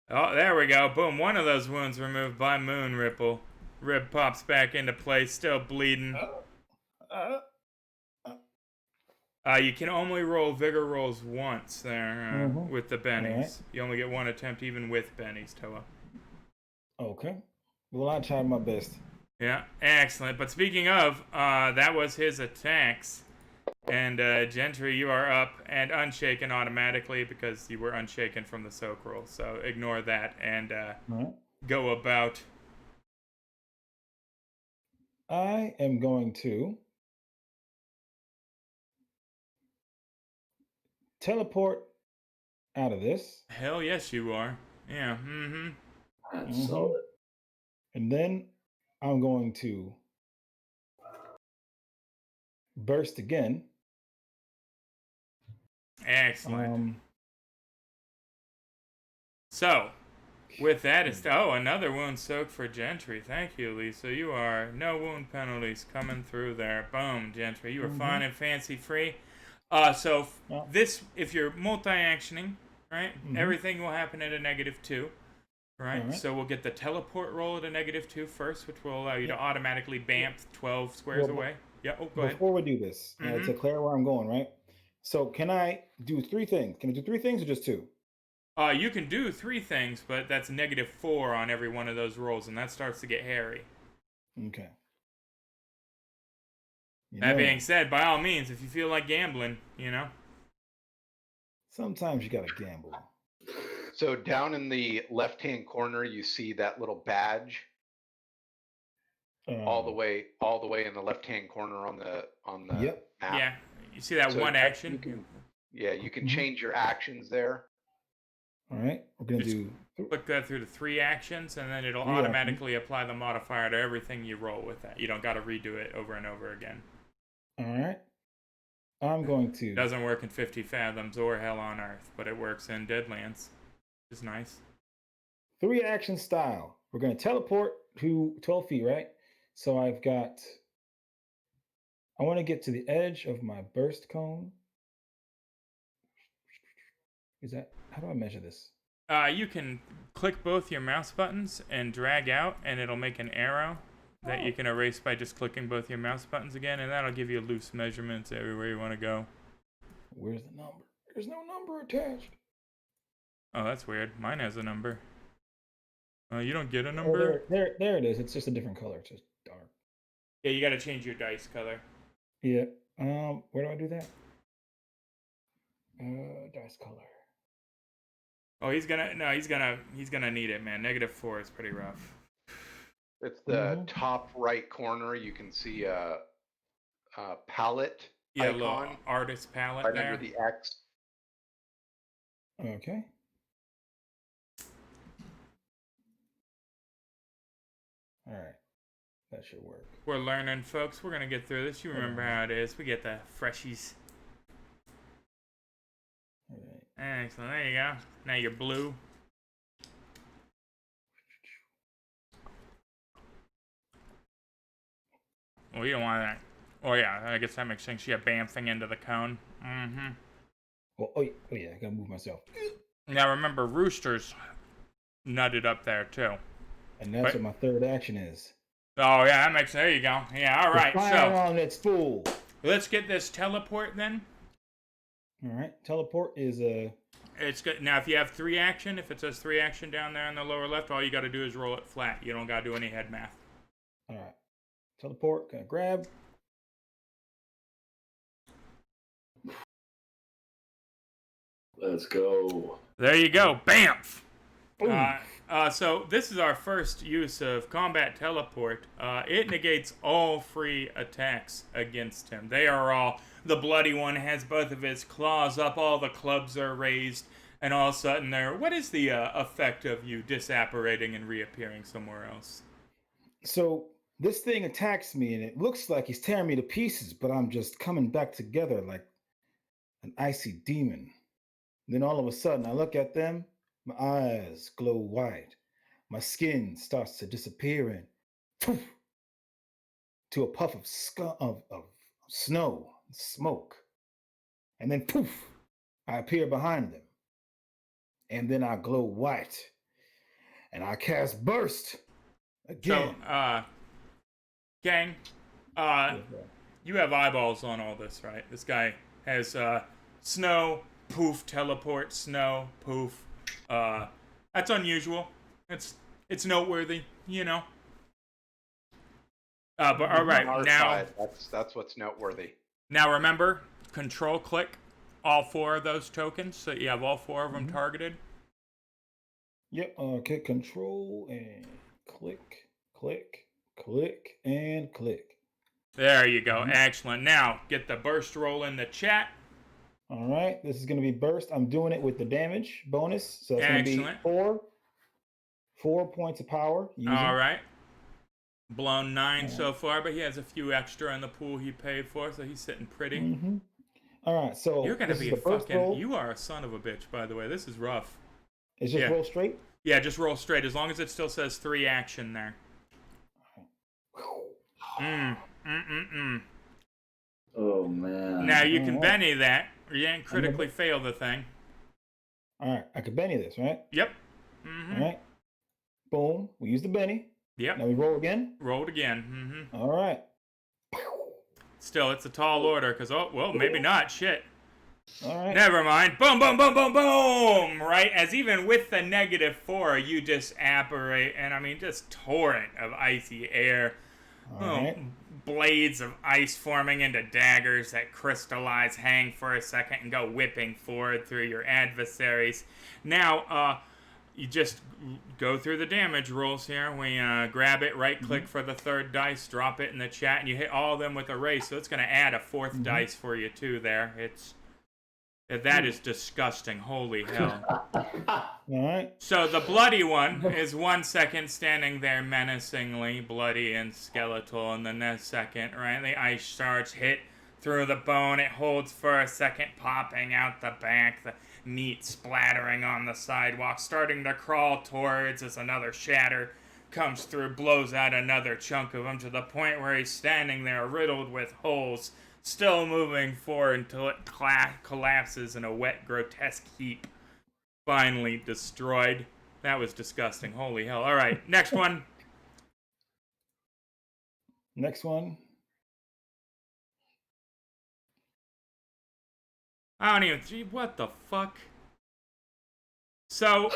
Oh, there we go. Boom. One of those wounds removed by Moon Ripple. Rib pops back into place, still bleeding. You can only roll vigor rolls once there with the bennies. Alright. You only get one attempt even with bennies, Toa. Okay. Well, I tried my best. Yeah, excellent. But speaking of, that was his attacks. And Gentry, you are up and unshaken automatically because you were unshaken from the soak roll. So ignore that and Alright. go about. I am going to teleport out of this. Hell yes, you are. Yeah, That's Mhm. solid. And then I'm going to burst again. Excellent. So, with that, it's another wound soak for Gentry. Thank you, Lisa. You are no wound penalties coming through there. Boom, Gentry. You are fine and fancy free. So Yeah. this, if you're multi-actioning, right? Everything will happen at a -2, right? Alright. So we'll get the teleport roll at a -2 first, which will allow you to automatically bamf 12 squares Well, away. Yeah. Oh, go ahead. Before we do this, to clear where I'm going, right? So can I do 3 things? Can I do 3 things or just 2? You can do 3 things, but that's -4 on every one of those rolls, and that starts to get hairy. Okay. That being said, by all means, if you feel like gambling, you know. Sometimes you gotta gamble. So down in the left-hand corner, you see that little badge all the way in the left-hand corner on the Yep. map. Yeah, you see that So one action? You can change your actions there. All right. We're gonna Just do. Click that through the 3 actions, and then it'll 3 automatically apply the modifier to everything you roll with that. You don't got to redo it over and over again. All right. I'm going to. It doesn't work in 50 Fathoms or Hell on Earth, but it works in Deadlands, which is nice. 3 action style. We're gonna teleport to 12 feet, right? So I've got. I want to get to the edge of my burst cone. Is that how do I measure this? You can click both your mouse buttons and drag out, and it'll make an arrow that you can erase by just clicking both your mouse buttons again, and that'll give you loose measurements everywhere you want to go. Where's the number? There's no number attached. Oh, that's weird. Mine has a number. You don't get a Oh, number? there it is. It's just a different color. It's just dark. Yeah, you got to change your dice color. Yeah. Where do I do that? Dice color. Oh, he's gonna need it, man. -4 is pretty rough. It's the top right corner. You can see a palette Yeah, icon little artist palette right there. under the X. Okay. All right. That should work. We're learning, folks. We're gonna get through this. You remember how it is. We get the freshies. All right. Excellent. There you go. Now you're blue. Well, you don't want that. Oh yeah, I guess that makes sense. Yeah, bamfing into the cone. Oh yeah. I gotta move myself. Now remember, roosters nutted up there too. And that's what my third action is. Oh yeah, that makes. There you go. Yeah. All right. Fire So on its fool. let's get this teleport then. All right. Teleport is a. It's good. Now, if you have 3 action, if it says 3 action down there in the lower left, all you got to do is roll it flat. You don't got to do any head math. All right. Teleport. Can I grab? Let's go. There you go. Bamf! Boom. So this is our first use of combat teleport. It negates all free attacks against him. They are all... The bloody one has both of his claws up, all the clubs are raised, and all of a sudden they're... What is the effect of you disapparating and reappearing somewhere else? So this thing attacks me, and it looks like he's tearing me to pieces, but I'm just coming back together like an icy demon. Then all of a sudden, I look at them, my eyes glow white, my skin starts to disappear, and poof, to a puff of snow, smoke, and then poof, I appear behind them, and then I glow white, and I cast burst again. So, gang, you have eyeballs on all this, right? This guy has snow, poof, teleport, snow, poof. That's unusual. It's noteworthy, you know. But all right, On our now side, that's what's noteworthy. now remember, control click all 4 of those tokens, so you have all 4 of them targeted. Yep. Okay. Control and click, click, click, and click. There you go. Excellent. Now get the burst roll in the chat. All right. This is going to be burst. I'm doing it with the damage bonus, so it's going to be Excellent. 4 points of power. All right. Blown 9 so far, but he has a few extra in the pool he paid for, so he's sitting pretty. Mm-hmm. All right. So You're gonna this be is the first fucking. roll. You are a son of a bitch, by the way. This is rough. It's just yeah. roll straight. Yeah, just roll straight as long as it still says 3 action there. Oh man. Now you can Alright. Benny that, or you ain't critically fail the thing. All right. I can Benny this, right? Yep. All right. Boom. We use the Benny. Yep. Now we roll again. Rolled again. All right. Still, it's a tall order, because, oh, well, maybe not. Shit. All right. Never mind. Boom, boom, boom, boom, boom! Right? As even with the -4, you disapparate, and I mean, just torrent of icy air. All right. Blades of ice forming into daggers that crystallize, hang for a second, and go whipping forward through your adversaries. Now, you just go through the damage rolls here. We grab it, right-click for the 3rd dice, drop it in the chat, and you hit all of them with a race, so it's going to add a 4th dice for you, too, there. That is disgusting. Holy hell. All right. So the bloody one is 1 second standing there menacingly, bloody and skeletal, and the next second, right, the ice shards hit through the bone. It holds for a second, popping out the back, the meat splattering on the sidewalk, starting to crawl towards as another shatter comes through, blows out another chunk of him to the point where he's standing there riddled with holes, still moving forward until it collapses in a wet, grotesque heap. Finally destroyed. That was disgusting. Holy hell. All right, next one. Next one. I don't even... Gee, what the fuck? So,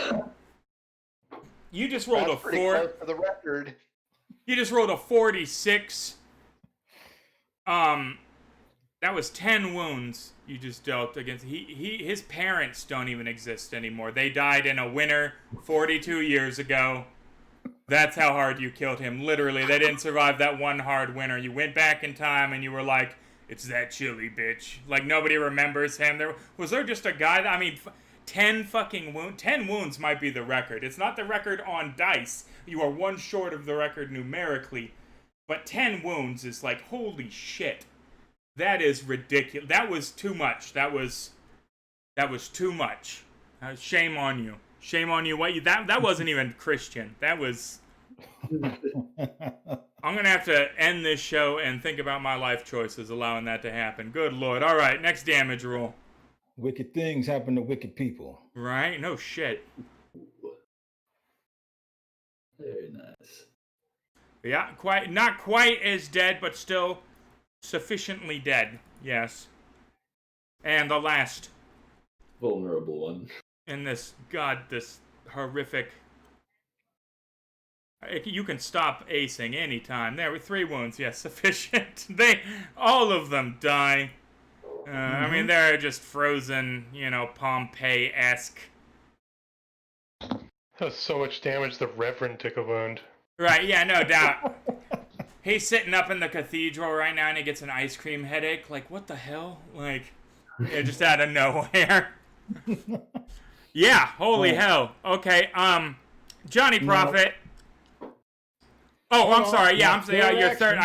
you just rolled That's a pretty 4... close for the record. You just rolled a 46. That was 10 wounds you just dealt against. His parents don't even exist anymore. They died in a winter 42 years ago. That's how hard you killed him. Literally, they didn't survive that one hard winter. You went back in time and you were like, it's that chilly bitch. Like, nobody remembers him. Was there just a guy that, I mean, 10 fucking wounds? 10 wounds might be the record. It's not the record on dice. You are 1 short of the record numerically. But 10 wounds is like, holy shit. That is ridiculous. That was too much. That was too much. Shame on you. Shame on you. That wasn't even Christian. That was... I'm going to have to end this show and think about my life choices allowing that to happen. Good Lord. All right, next damage roll. Wicked things happen to wicked people. Right? No shit. Very nice. Yeah, not quite as dead, but still sufficiently dead. Yes. And the last Vulnerable one. in this horrific You can stop acing anytime. There were 3 wounds. Yes, sufficient. All of them die. I mean, they're just frozen, Pompeii-esque. That's so much damage. The Reverend took a wound. Right, yeah, no doubt. He's sitting up in the cathedral right now and he gets an ice cream headache. Like, what the hell? Like, yeah, just out of nowhere. Yeah, holy hell. Okay, Johnny Prophet. Oh, I'm sorry. Yeah, I'm sorry. You're third.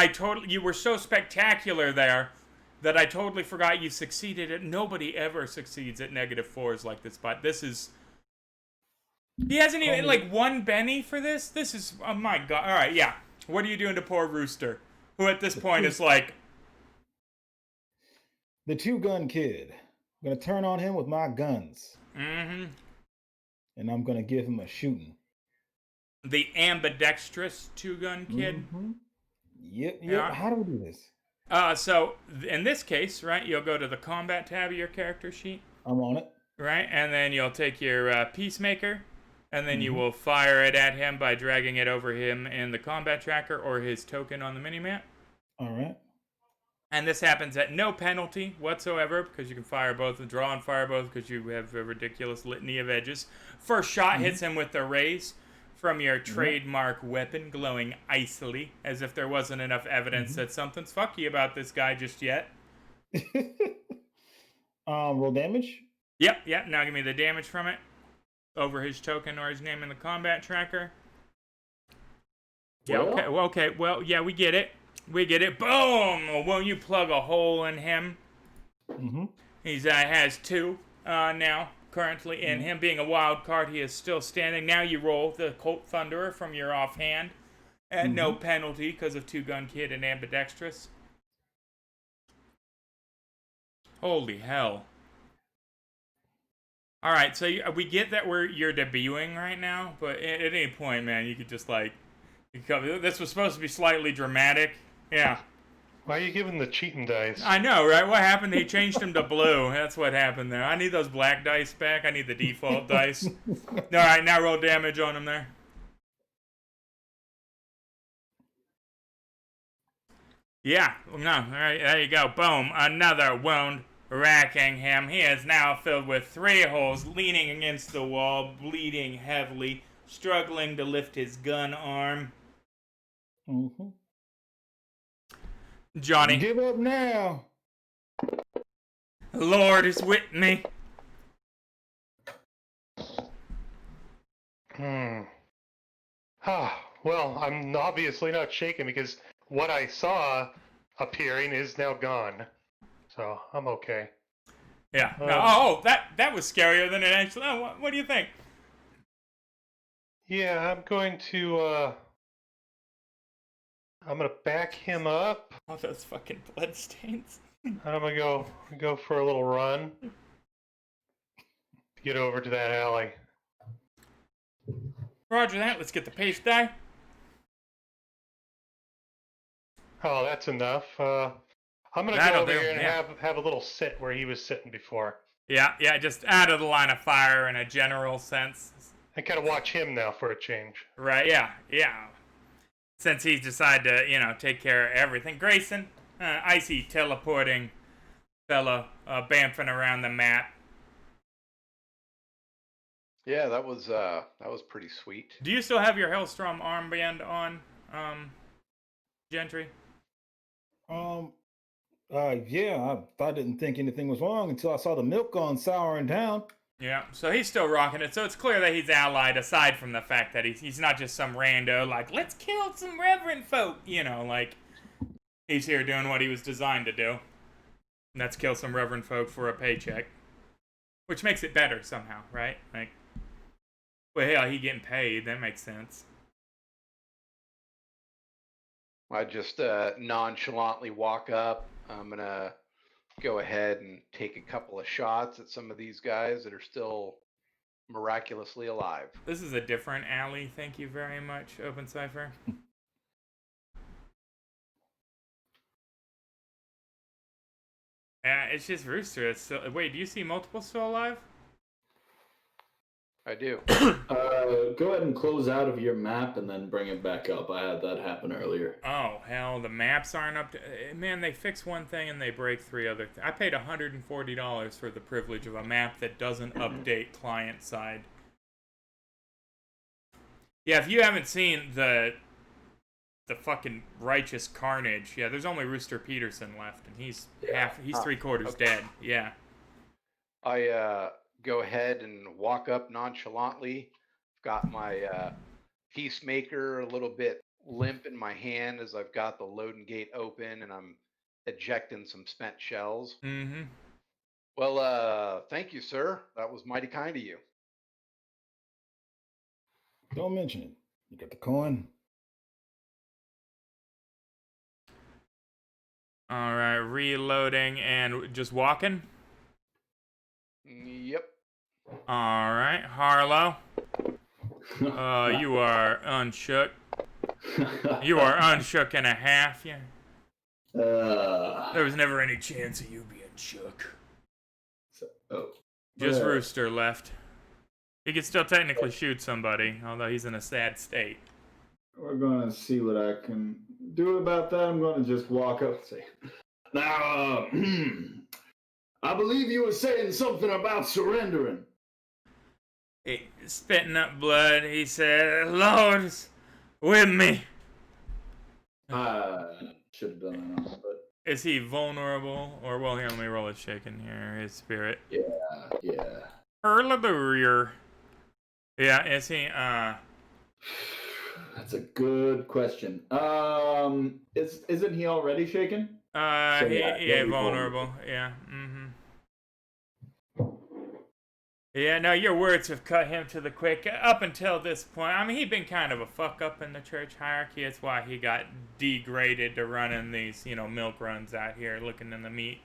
You were so spectacular there that I totally forgot you succeeded at. Nobody ever succeeds at -4s like this, but this is. He hasn't even, like, won Benny for this? This is, oh my god. Alright, yeah. What are you doing to poor Rooster? Who at this point is like... The 2-gun kid. I'm going to turn on him with my guns. Mm-hmm. And I'm going to give him a shooting. The ambidextrous 2-gun kid? Mm-hmm. Yep. Yeah. How do we do this? So, in this case, right, you'll go to the combat tab of your character sheet. I'm on it. Right, and then you'll take your Peacemaker, and then you will fire it at him by dragging it over him in the combat tracker or his token on the minimap. All right. And this happens at no penalty whatsoever because you can fire both and draw and fire both because you have a ridiculous litany of edges. First shot hits him with the rays from your trademark weapon, glowing icily, as if there wasn't enough evidence that something's fucky about this guy just yet. Roll damage. Yep. Now give me the damage from it. Over his token or his name in the combat tracker. Yeah, okay. Well, yeah, we get it. Boom! Won't you plug a hole in him? Mm-hmm. He has 2 now, currently in him. Being a wild card, he is still standing. Now you roll the Colt Thunderer from your offhand. At no penalty because of 2-gun kid and ambidextrous. Holy hell. All right, so we get that you're debuting right now, but at any point, man, you could just this was supposed to be slightly dramatic. Yeah. Why are you giving the cheating dice? I know, right? What happened? He changed them to blue. That's what happened there. I need those black dice back. I need the default dice. All right, now roll damage on him there. Yeah, no, all right, there you go. Boom, another wound. Racking him. He is now filled with 3 holes, leaning against the wall, bleeding heavily, struggling to lift his gun arm. Mm-hmm. Johnny. Give up now. Lord is with me. Well, I'm obviously not shaken because what I saw appearing is now gone. So, I'm okay. Yeah. No, that was scarier than it actually... Oh, what do you think? Yeah, I'm going to back him up. Oh, those fucking bloodstains. I'm gonna go for a little run. Get over to that alley. Roger that. Let's get the pace die. Oh, that's enough. I'm gonna go over here and have a little sit where he was sitting before. Yeah, just out of the line of fire in a general sense. I kind of watch him now for a change. Right, yeah. Since he's decided to, take care of everything. Grayson, icy teleporting fella, bamfing around the map. Yeah, that was pretty sweet. Do you still have your Hellstrom armband on, Gentry? Yeah, I didn't think anything was wrong until I saw the milk on souring down. Yeah, so he's still rocking it. So it's clear that he's allied, aside from the fact that he's not just some rando, like, let's kill some reverend folk. He's here doing what he was designed to do. And that's kill some reverend folk for a paycheck. Which makes it better somehow, right? Well, hell, he getting paid. That makes sense. I just nonchalantly walk up. I'm going to go ahead and take a couple of shots at some of these guys that are still miraculously alive. This is a different alley. Thank you very much, Open Cipher. It's just Rooster. Wait, do you see multiple still alive? I do. Go ahead and close out of your map and then bring it back up. I had that happen earlier. Oh, hell, the maps aren't up to... Man, they fix one thing and they break 3 other things. I paid $140 for the privilege of a map that doesn't update client-side. Yeah, if you haven't seen the fucking Righteous Carnage, yeah, there's only Rooster Peterson left, and he's 3/4 dead. Yeah. I go ahead and walk up nonchalantly. Got my peacemaker a little bit limp in my hand as I've got the loading gate open and I'm ejecting some spent shells. Mm-hmm. Well, thank you, sir. That was mighty kind of you. Don't mention it. You got the coin? All right, reloading and just walking. Yep. All right, Harlow. You are unshook. You are unshook and a half. Yeah. There was never any chance of you being shook. Just Rooster left. He could still technically shoot somebody, although he's in a sad state. We're gonna see what I can do about that. I'm gonna just walk up and say, now, I believe you were saying something about surrendering. Spitting up blood, he said, Lord's with me. Should have done that on, but... Is he vulnerable? Or, well, here, let me roll a shaken here, his spirit. Yeah. Hallelujah. Yeah, is he, That's a good question. Isn't he already shaken? Vulnerable. Yeah. Mm-hmm. Yeah, no, your words have cut him to the quick. Up until this point, I mean, he'd been kind of a fuck up in the church hierarchy. That's why he got degraded to running these, milk runs out here, looking in the meat.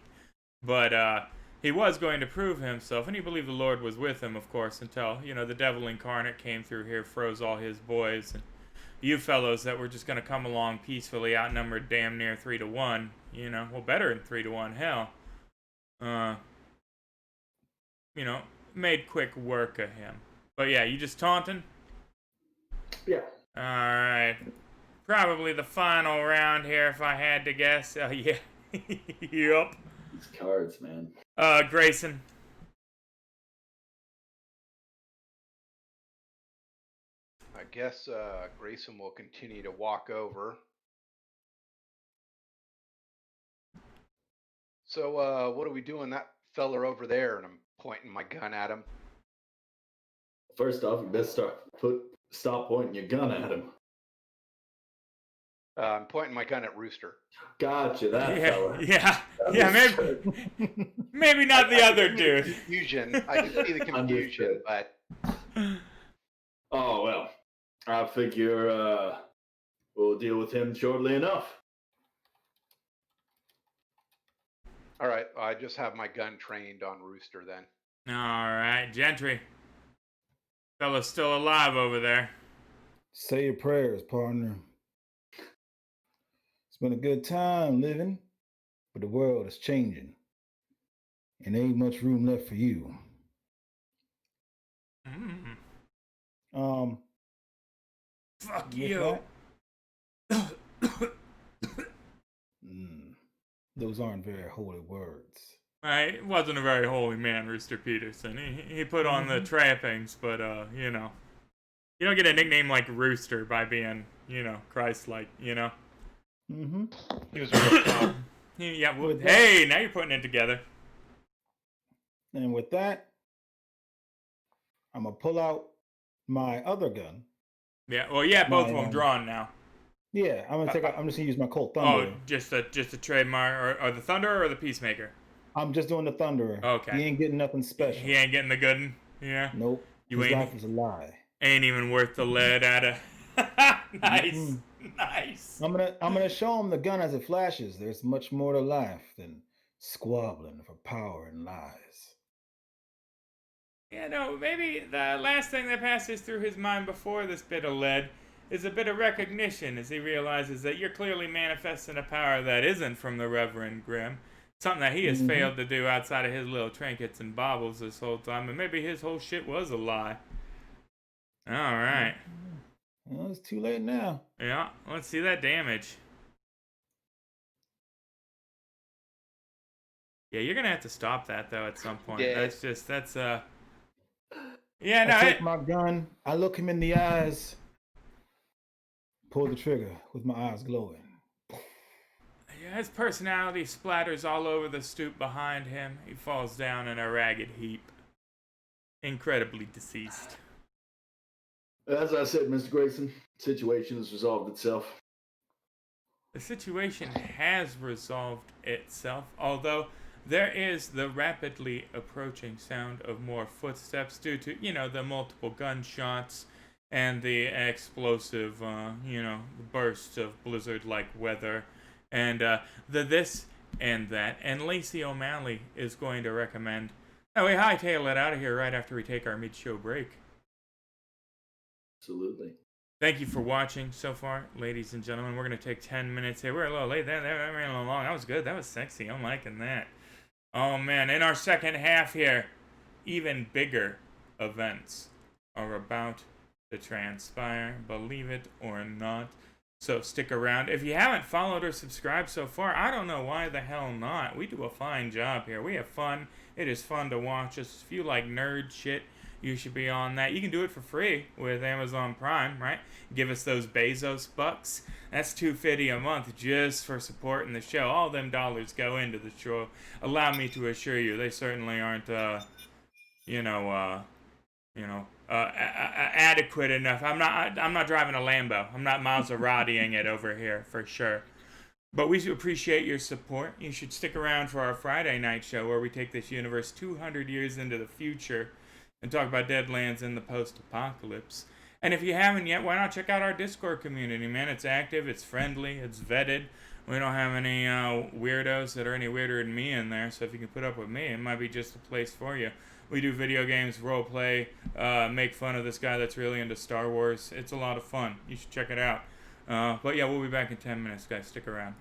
But he was going to prove himself, and he believed the Lord was with him, of course, until, the devil incarnate came through here, froze all his boys, and you fellows that were just going to come along peacefully, outnumbered damn near 3-1, well, better than 3-1, hell. Made quick work of him. But yeah, you just taunting? Yeah. Alright. Probably the final round here if I had to guess. Oh, yeah. Yup. These cards, man. Grayson. I guess Grayson will continue to walk over. So, what are we doing? That feller over there, and I'm pointing my gun at him. First off, you best stop pointing your gun at him. I'm pointing my gun at Rooster. Gotcha, that fella. Maybe not the other dude. Confusion. I can see the confusion, but... Oh, well. I figure we'll deal with him shortly enough. All right, I just have my gun trained on Rooster then. All right, Gentry. Fella's still alive over there. Say your prayers, partner. It's been a good time living, but the world is changing. And there ain't much room left for you. Fuck you. Those aren't very holy words. He wasn't a very holy man, Rooster Peterson. He put on the trappings, but, you don't get a nickname like Rooster by being, Christ-like, Mm-hmm. He was a real cop. Yeah, well, hey, now you're putting it together. And with that, I'm going to pull out my other gun. Yeah, well, both of them drawn now. Yeah, I'm just gonna use my Colt Thunderer. Oh, just a trademark, or the Thunderer or the Peacemaker? I'm just doing the Thunderer. Okay. He ain't getting nothing special. He ain't getting the good one? Yeah? Nope. His life is a lie. Ain't even worth the lead out of... Nice. Mm-hmm. Nice. I'm gonna show him the gun as it flashes. There's much more to life than squabbling for power and lies. Yeah, no, maybe the last thing that passes through his mind before this bit of lead is a bit of recognition as he realizes that you're clearly manifesting a power that isn't from the Reverend Grimm. Something that he has failed to do outside of his little trinkets and baubles this whole time, and maybe his whole shit was a lie. All right. Well, it's too late now. Yeah, let's see that damage. Yeah, you're gonna have to stop that though at some point. Dead. That's Yeah, no, I take my gun, I look him in the eyes, pull the trigger with my eyes glowing. yeah, his personality splatters all over the stoop behind him. He falls down in a ragged heap. Incredibly deceased. As I said, Mr. Grayson, situation has resolved itself. The situation has resolved itself, although there is the rapidly approaching sound of more footsteps due to, the multiple gunshots and the explosive, bursts of blizzard-like weather, and the this and that. And Lacey O'Malley is going to recommend that we hightail it out of here right after we take our mid-show break. Absolutely. Thank you for watching so far, ladies and gentlemen. We're going to take 10 minutes here. We're a little late. That ran a little long. That was good. That was sexy. I'm liking that. Oh, man. In our second half here, even bigger events are about to transpire, believe it or not. So stick around. If you haven't followed or subscribed so far, I don't know why the hell not. We do a fine job here. We have fun. It is fun to watch us. If you like nerd shit, you should be on that. You can do it for free with Amazon Prime, right? Give us those Bezos bucks. That's $2.50 a month just for supporting the show. All them dollars go into the show. Allow me to assure you, they certainly aren't, adequate enough. I'm not driving a Lambo. I'm not Maseratiing it over here for sure. But we appreciate your support. You should stick around for our Friday night show where we take this universe 200 years into the future and talk about Deadlands in the post-apocalypse. And if you haven't yet, why not check out our Discord community, man? It's active, it's friendly, it's vetted. We don't have any weirdos that are any weirder than me in there, so if you can put up with me, it might be just a place for you. We do video games, role play, make fun of this guy that's really into Star Wars. It's a lot of fun. You should check it out. But yeah, we'll be back in 10 minutes, guys. Stick around.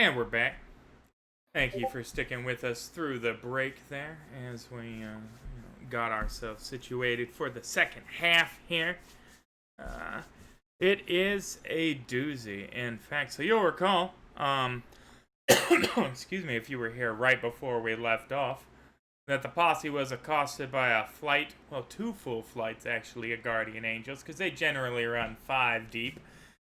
And we're back. Thank you for sticking with us through the break there as we got ourselves situated for the second half here. It is a doozy, in fact. So you'll recall, excuse me, if you were here right before we left off, that the posse was accosted by a flight, well, 2 full flights actually, of Guardian Angels, because they generally run 5 deep,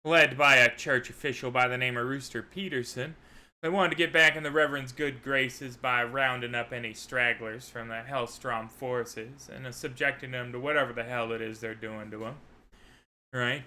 led by a church official by the name of Rooster Peterson. They wanted to get back in the Reverend's good graces by rounding up any stragglers from the Hellstrom forces and subjecting them to whatever the hell it is they're doing to them. Right?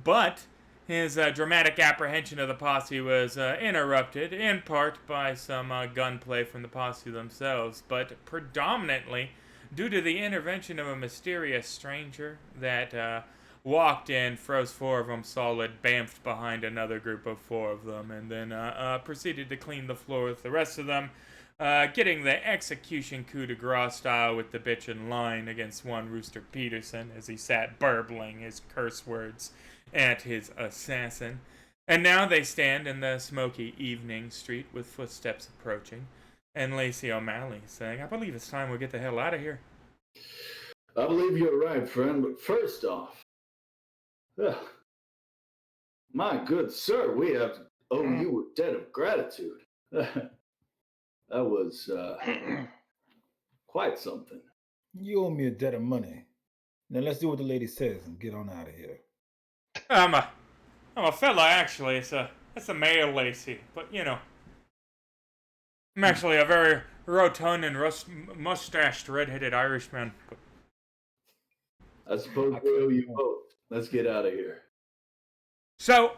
But his dramatic apprehension of the posse was interrupted, in part by some gunplay from the posse themselves, but predominantly due to the intervention of a mysterious stranger that walked in, froze 4 of them solid, bamfed behind another group of 4 of them, and then proceeded to clean the floor with the rest of them, getting the execution coup de grace style with the bitch in line against one Rooster Peterson as he sat burbling his curse words at his assassin. And now they stand in the smoky evening street with footsteps approaching, and Lacey O'Malley saying, I believe it's time we get the hell out of here. I believe you're right, friend, but first off, my good sir, we have to owe you a debt of gratitude. That was quite something. You owe me a debt of money. Now let's do what the lady says and get on out of here. I'm a fella, actually. It's a male Lacey, but you know, I'm actually a very rotund and mustached, red-headed Irishman. I suppose we owe you both. Let's get out of here. So,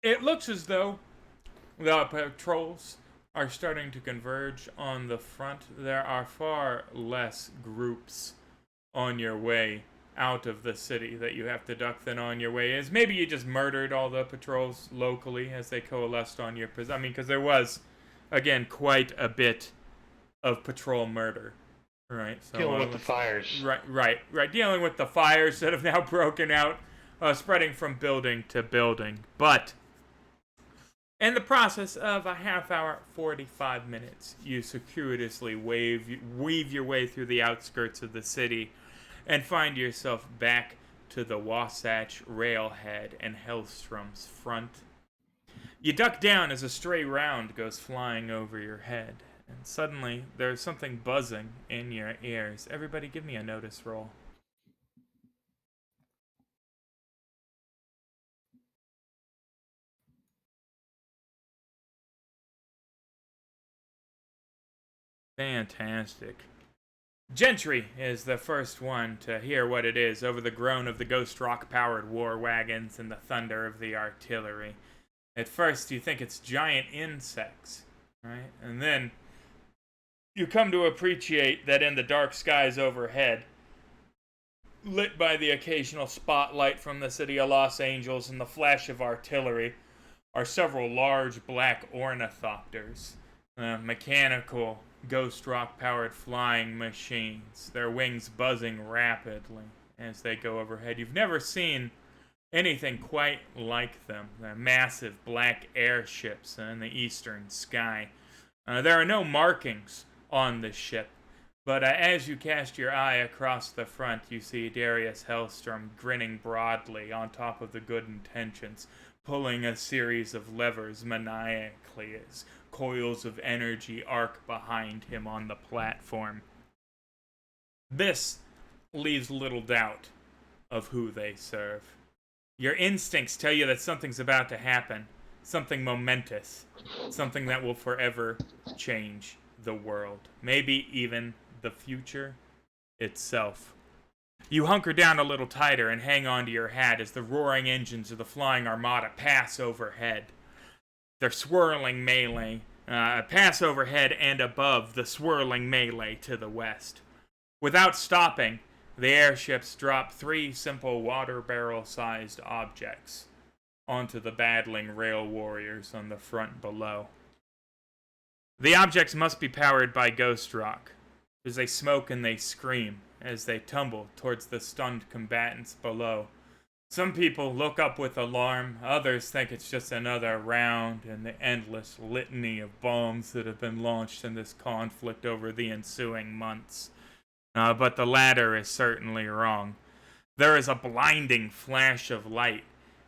it looks as though the patrols are starting to converge on the front. There are far less groups on your way out of the city that you have to duck than on your way is. Maybe you just murdered all the patrols locally as they coalesced on your position. I mean, because there was, again, quite a bit of patrol murder. Right. So, dealing with the fires. Right. Dealing with the fires that have now broken out, spreading from building to building. But in the process of a half hour, 45 minutes, you circuitously weave your way through the outskirts of the city and find yourself back to the Wasatch Railhead and Hellstrom's front. You duck down as a stray round goes flying over your head, and suddenly there's something buzzing in your ears. Everybody give me a notice roll. Fantastic. Gentry is the first one to hear what it is over the groan of the ghost rock-powered war wagons and the thunder of the artillery. At first, you think it's giant insects, right? And then you come to appreciate that in the dark skies overhead, lit by the occasional spotlight from the city of Los Angeles and the flash of artillery, are several large black ornithopters, mechanical ghost rock-powered flying machines, their wings buzzing rapidly as they go overhead. You've never seen anything quite like them. They're massive black airships in the eastern sky. There are no markings on the ship, but as you cast your eye across the front, you see Darius Hellstrom grinning broadly on top of the good intentions, pulling a series of levers maniacally as coils of energy arc behind him on the platform. This leaves little doubt of who they serve. Your instincts tell you that something's about to happen, something momentous, something that will forever change the world, maybe even the future itself. You hunker down a little tighter and hang onto your hat as the roaring engines of the flying armada pass overhead. Their swirling melee, pass overhead and above the swirling melee to the west. Without stopping, the airships drop 3 simple water barrel-sized objects onto the battling rail warriors on the front below. The objects must be powered by ghost rock, as they smoke and they scream as they tumble towards the stunned combatants below, Some people look up with alarm, others think it's just another round in the endless litany of bombs that have been launched in this conflict over the ensuing months. But the latter is certainly wrong. There is a blinding flash of light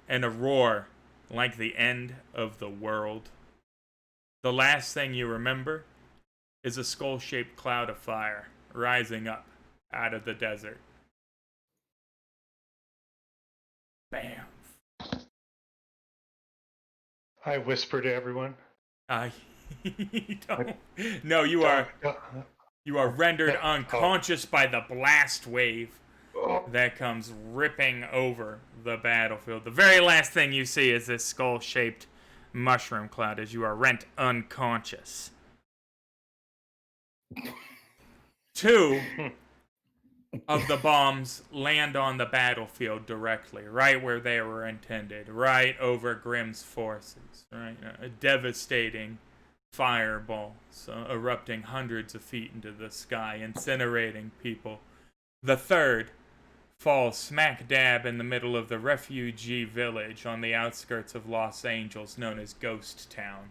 and a roar like the end of the world. The last thing you remember is a skull-shaped cloud of fire rising up out of the desert. Bam. I whisper to everyone. Don't. No, you are rendered unconscious by the blast wave that comes ripping over the battlefield. The very last thing you see is this skull-shaped mushroom cloud as you are rent unconscious. 2 of the bombs land on the battlefield directly, right where they were intended, right over Grimm's forces, right? Devastating fireballs erupting hundreds of feet into the sky, incinerating people. The 3rd falls smack dab in the middle of the refugee village on the outskirts of Los Angeles known as Ghost Town,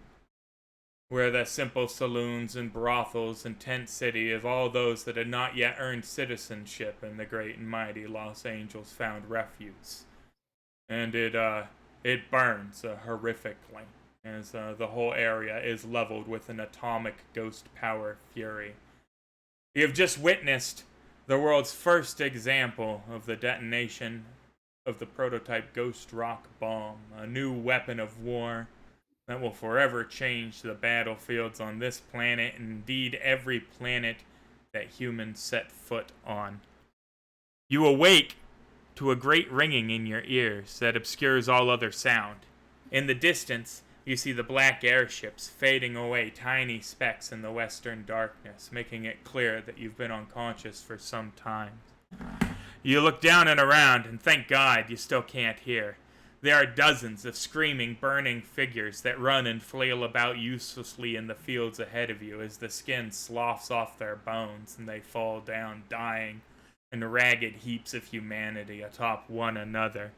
where the simple saloons and brothels and tent city of all those that had not yet earned citizenship in the great and mighty Los Angeles found refuge. And it burns horrifically as the whole area is leveled with an atomic ghost power fury. You have just witnessed the world's first example of the detonation of the prototype Ghost Rock bomb, a new weapon of war that will forever change the battlefields on this planet, and indeed every planet that humans set foot on. You awake to a great ringing in your ears that obscures all other sound. In the distance, you see the black airships fading away, tiny specks in the western darkness, making it clear that you've been unconscious for some time. You look down and around, and thank God you still can't hear. There are dozens of screaming, burning figures that run and flail about uselessly in the fields ahead of you as the skin sloughs off their bones and they fall down, dying in ragged heaps of humanity atop one another.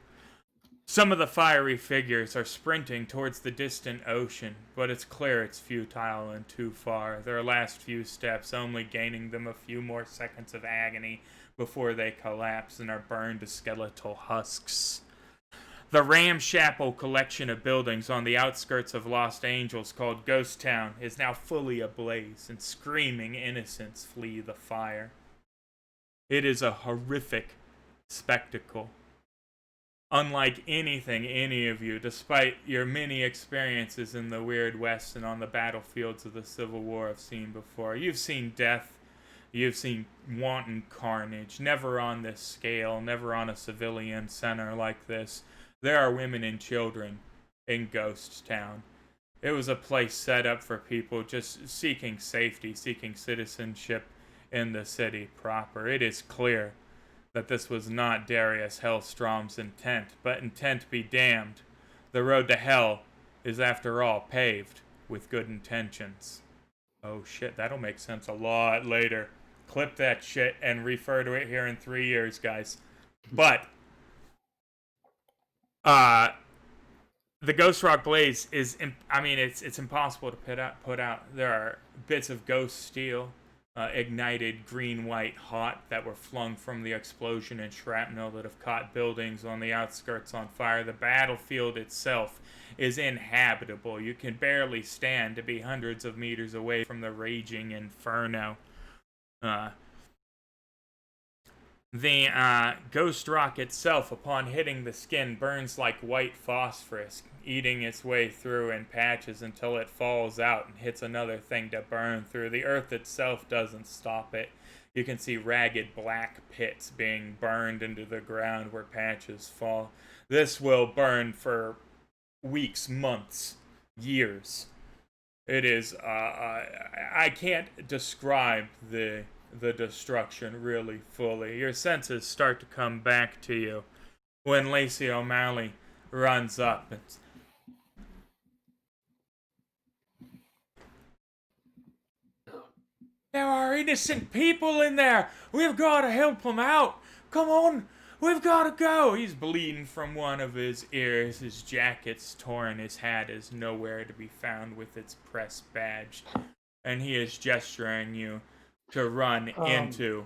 Some of the fiery figures are sprinting towards the distant ocean, but it's clear it's futile and too far, their last few steps only gaining them a few more seconds of agony before they collapse and are burned to skeletal husks. The ramshackle collection of buildings on the outskirts of Los Angeles called Ghost Town is now fully ablaze, and screaming innocents flee the fire. It is a horrific spectacle. Unlike anything any of you, despite your many experiences in the Weird West and on the battlefields of the Civil War, have seen before. You've seen death. You've seen wanton carnage. Never on this scale. Never on a civilian center like this. There are women and children in Ghost Town. It was a place set up for people just seeking safety, seeking citizenship in the city proper. It is clear that this was not Darius Hellstrom's intent, but intent be damned. The road to hell is, after all, paved with good intentions. Oh shit, that'll make sense a lot later. Clip that shit and refer to it here in 3 years, guys. But the Ghost Rock Blaze is, it's impossible to put out. There are bits of ghost steel, ignited green-white hot that were flung from the explosion and shrapnel that have caught buildings on the outskirts on fire. The battlefield itself is inhabitable. You can barely stand to be hundreds of meters away from the raging inferno. The Ghost Rock itself, upon hitting the skin, burns like white phosphorus, eating its way through in patches until it falls out and hits another thing to burn through. The earth itself doesn't stop it. You can see ragged black pits being burned into the ground where patches fall. This will burn for weeks, months, years. It is, I can't describe the destruction really fully. Your senses start to come back to you when Lacey O'Malley runs up and there are innocent people in there. We've got to help them out. Come on. We've got to go! He's bleeding from one of his ears. His jacket's torn. His hat is nowhere to be found with its press badge. And he is gesturing you to run into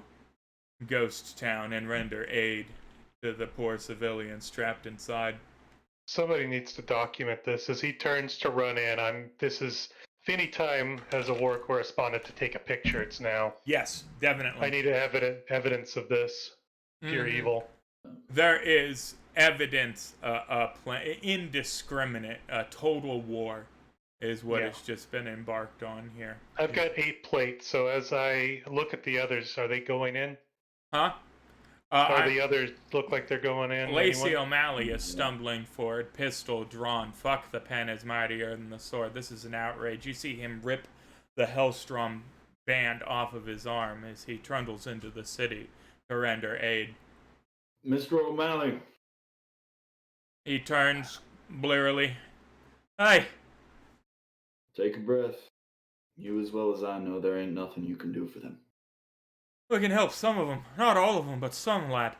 Ghost Town and render aid to the poor civilians trapped inside. Somebody needs to document this. As he turns to run in, if any time has a war correspondent to take a picture, it's now. Yes, definitely. I need evidence of this. Pure evil. There is evidence, indiscriminate, total war is what has just been embarked on here. I've got 8 plates, so as I look at the others, are they going in? Huh? The others look like they're going in? Lacey O'Malley is stumbling forward, pistol drawn. Fuck, the pen is mightier than the sword. This is an outrage. You see him rip the Hellstrom band off of his arm as he trundles into the city to render aid. Mr. O'Malley. He turns blearily. Hey! Take a breath. You as well as I know there ain't nothing you can do for them. We can help some of them. Not all of them, but some, lad.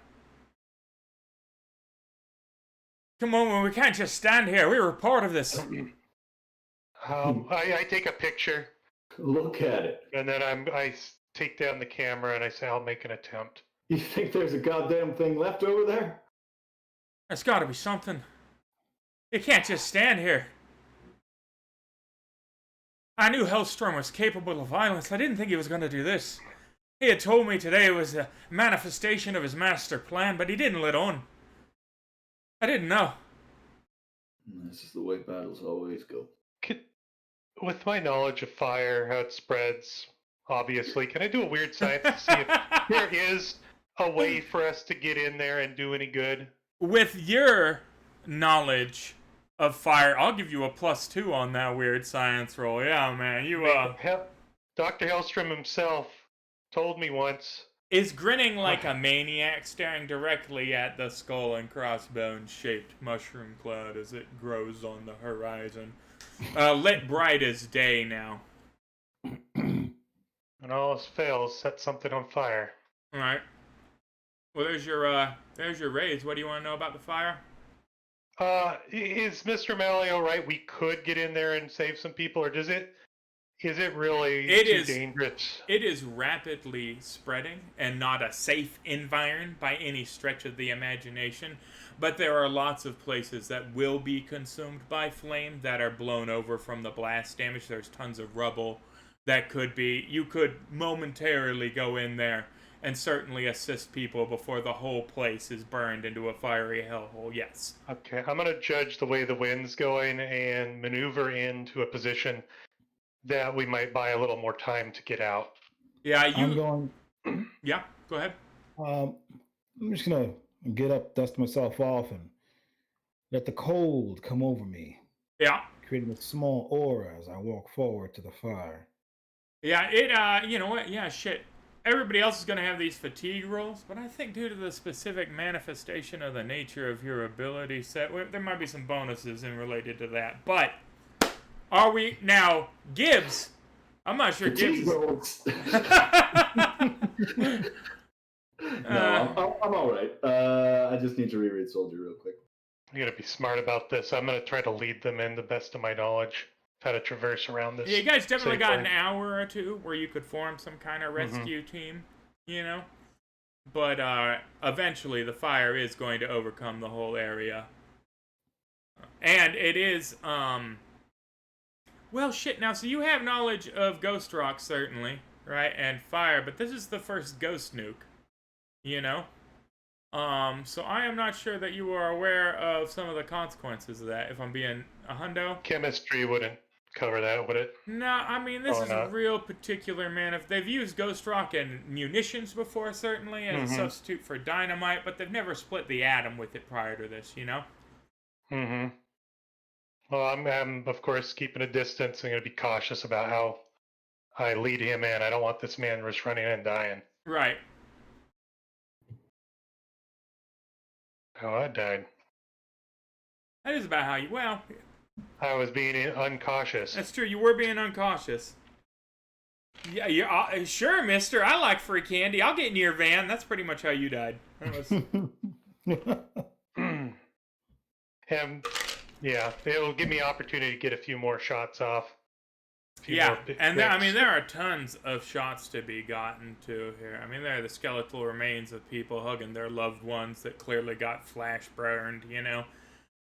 Come on, we can't just stand here. We were part of this. I take a picture. Look at it. And then I take down the camera and I say, I'll make an attempt. You think there's a goddamn thing left over there? There's gotta be something. You can't just stand here. I knew Hellstrom was capable of violence. I didn't think he was gonna do this. He had told me today it was a manifestation of his master plan, but he didn't let on. I didn't know. This is the way battles always go. With my knowledge of fire, how it spreads, obviously, can I do a weird science to see if there is a way for us to get in there and do any good? With your knowledge of fire, I'll give you a +2 on that weird science roll. Yeah, man, Dr. Hellstrom himself told me once. Is grinning like a maniac, staring directly at the skull and crossbones shaped mushroom cloud as it grows on the horizon. Lit bright as day now. And all else fails, set something on fire. Alright. Well, there's your raise. What do you want to know about the fire? Is Mr. Malley alright? We could get in there and save some people, or is it really too dangerous? It is rapidly spreading and not a safe environment by any stretch of the imagination. But there are lots of places that will be consumed by flame that are blown over from the blast damage. There's tons of rubble that could be. You could momentarily go in there and certainly assist people before the whole place is burned into a fiery hellhole. Yes. Okay, I'm going to judge the way the wind's going and maneuver into a position that we might buy a little more time to get out. Yeah, I'm going. Yeah, go ahead. I'm just gonna get up, dust myself off, and let the cold come over me, Yeah. creating a small aura as I walk forward to the fire. Yeah, you know what? Yeah, shit. Everybody else is going to have these fatigue rolls, but I think due to the specific manifestation of the nature of your ability set, there might be some bonuses in related to that. But are we now Gibbs? I'm not sure Gibbs. No, I'm all right. I just need to reread Soldier real quick. I'm going to be smart about this. I'm going to try to lead them in the best of my knowledge, how to traverse around this. Yeah, you guys definitely got safely. an hour or two where you could form some kind of rescue team, you know? But eventually the fire is going to overcome the whole area. And it is, well, shit, now, so you have knowledge of ghost rock, certainly, right? And fire, but this is the first ghost nuke, you know? So I am not sure that you are aware of some of the consequences of that, if I'm being a hundo. Chemistry wouldn't cover that, would it? No, I mean, this is not. real particular, man. If they've used ghost rock in munitions before, certainly, as a substitute for dynamite, but they've never split the atom with it prior to this, you know? Mm-hmm. Well, I'm of course keeping a distance. I'm going to be cautious about how I lead him in. I don't want this man just running in and dying. Right. Oh, I died. That is about how you, well, I was being uncautious. that's true. You were being uncautious. Yeah, sure, mister. I like free candy. I'll get in your van. That's pretty much how you died. That was, And yeah, it'll give me opportunity to get a few more shots off. A few Yeah, more and I mean, clicks. there are tons of shots to be gotten to here. I mean, there are the skeletal remains of people hugging their loved ones that clearly got flash burned, you know.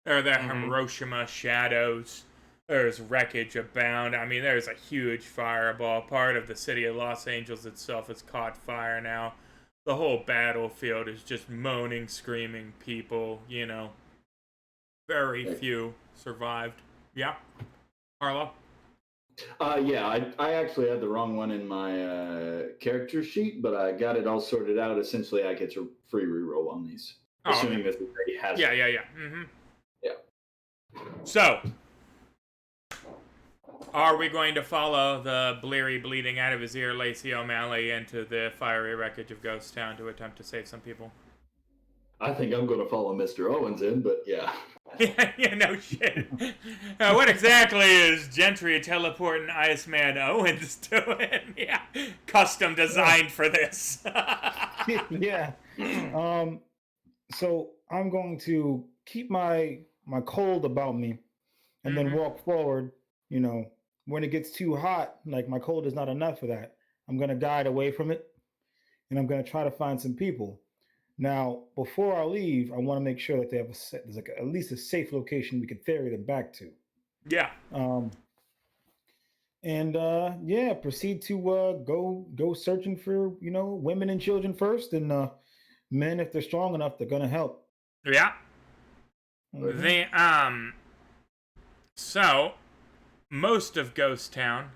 There are the Hiroshima shadows. There's wreckage abound. I mean, there's a huge fireball. Part of the city of Los Angeles itself has caught fire now. The whole battlefield is just moaning, screaming people, you know. Very few survived. Yeah. Harlow? Yeah, I actually had the wrong one in my character sheet, but I got it all sorted out. Essentially, I get a free reroll on these, Oh, assuming okay. this is a hazard. Yeah. Mm-hmm. Yeah. So, are we going to follow the bleary, bleeding out of his ear Lacey O'Malley into the fiery wreckage of Ghost Town to attempt to save some people? I think I'm going to follow Mr. Owens in, but yeah. Yeah, no shit. What exactly is Gentry teleporting Iceman Owens doing? Yeah, custom designed for this. Yeah. So I'm going to keep my cold about me, and then walk forward. You know, when it gets too hot, like my cold is not enough for that, I'm gonna guide away from it, and I'm gonna try to find some people. Now, before I leave, I want to make sure that they have there's like at least a safe location we can ferry them back to. Yeah. Yeah, proceed to go searching for women and children first, and men if they're strong enough, they're gonna help. Yeah. Mhm. The So most of Ghost Town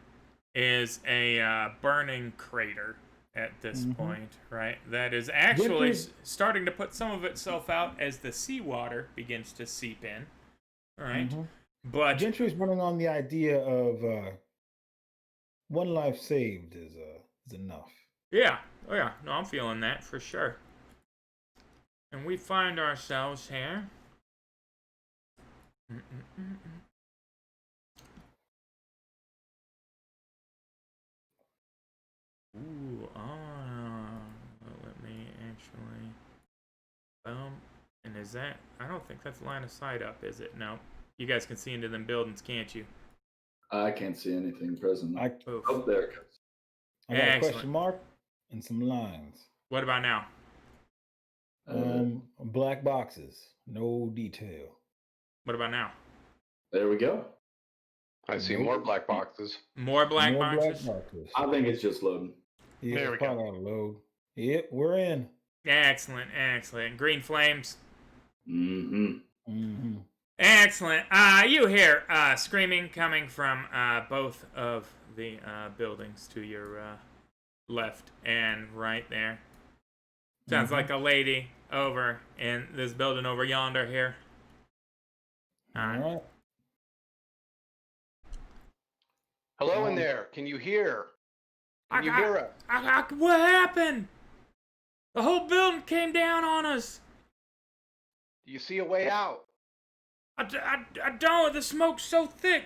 is a burning crater at this point, right? That is actually starting to put some of itself out as the seawater begins to seep in, right? But Gentry's running on the idea of one life saved is enough. yeah, oh yeah, no, I'm feeling that for sure. And we find ourselves here. Ooh, let me actually. And is that? I don't think that's line of sight up, is it? No. You guys can see into them buildings, can't you? I can't see anything presently. Oof. Oh, there it goes. I got a Excellent. question mark and some lines. What about now? Black boxes, no detail. What about now? There we go. I see more black boxes. More black More boxes? black boxes. I think it's just loading. Yeah, There we it's probably gotta load. Yep, we're in. Excellent, excellent. Green flames. Mm-hmm. Excellent. You hear screaming coming from both of the buildings to your left and right there. Sounds like a lady over in this building over yonder here. All right. Hello in there. Can you hear? Can you hear us? What happened? The whole building came down on us. Do you see a way out? I don't. The smoke's so thick.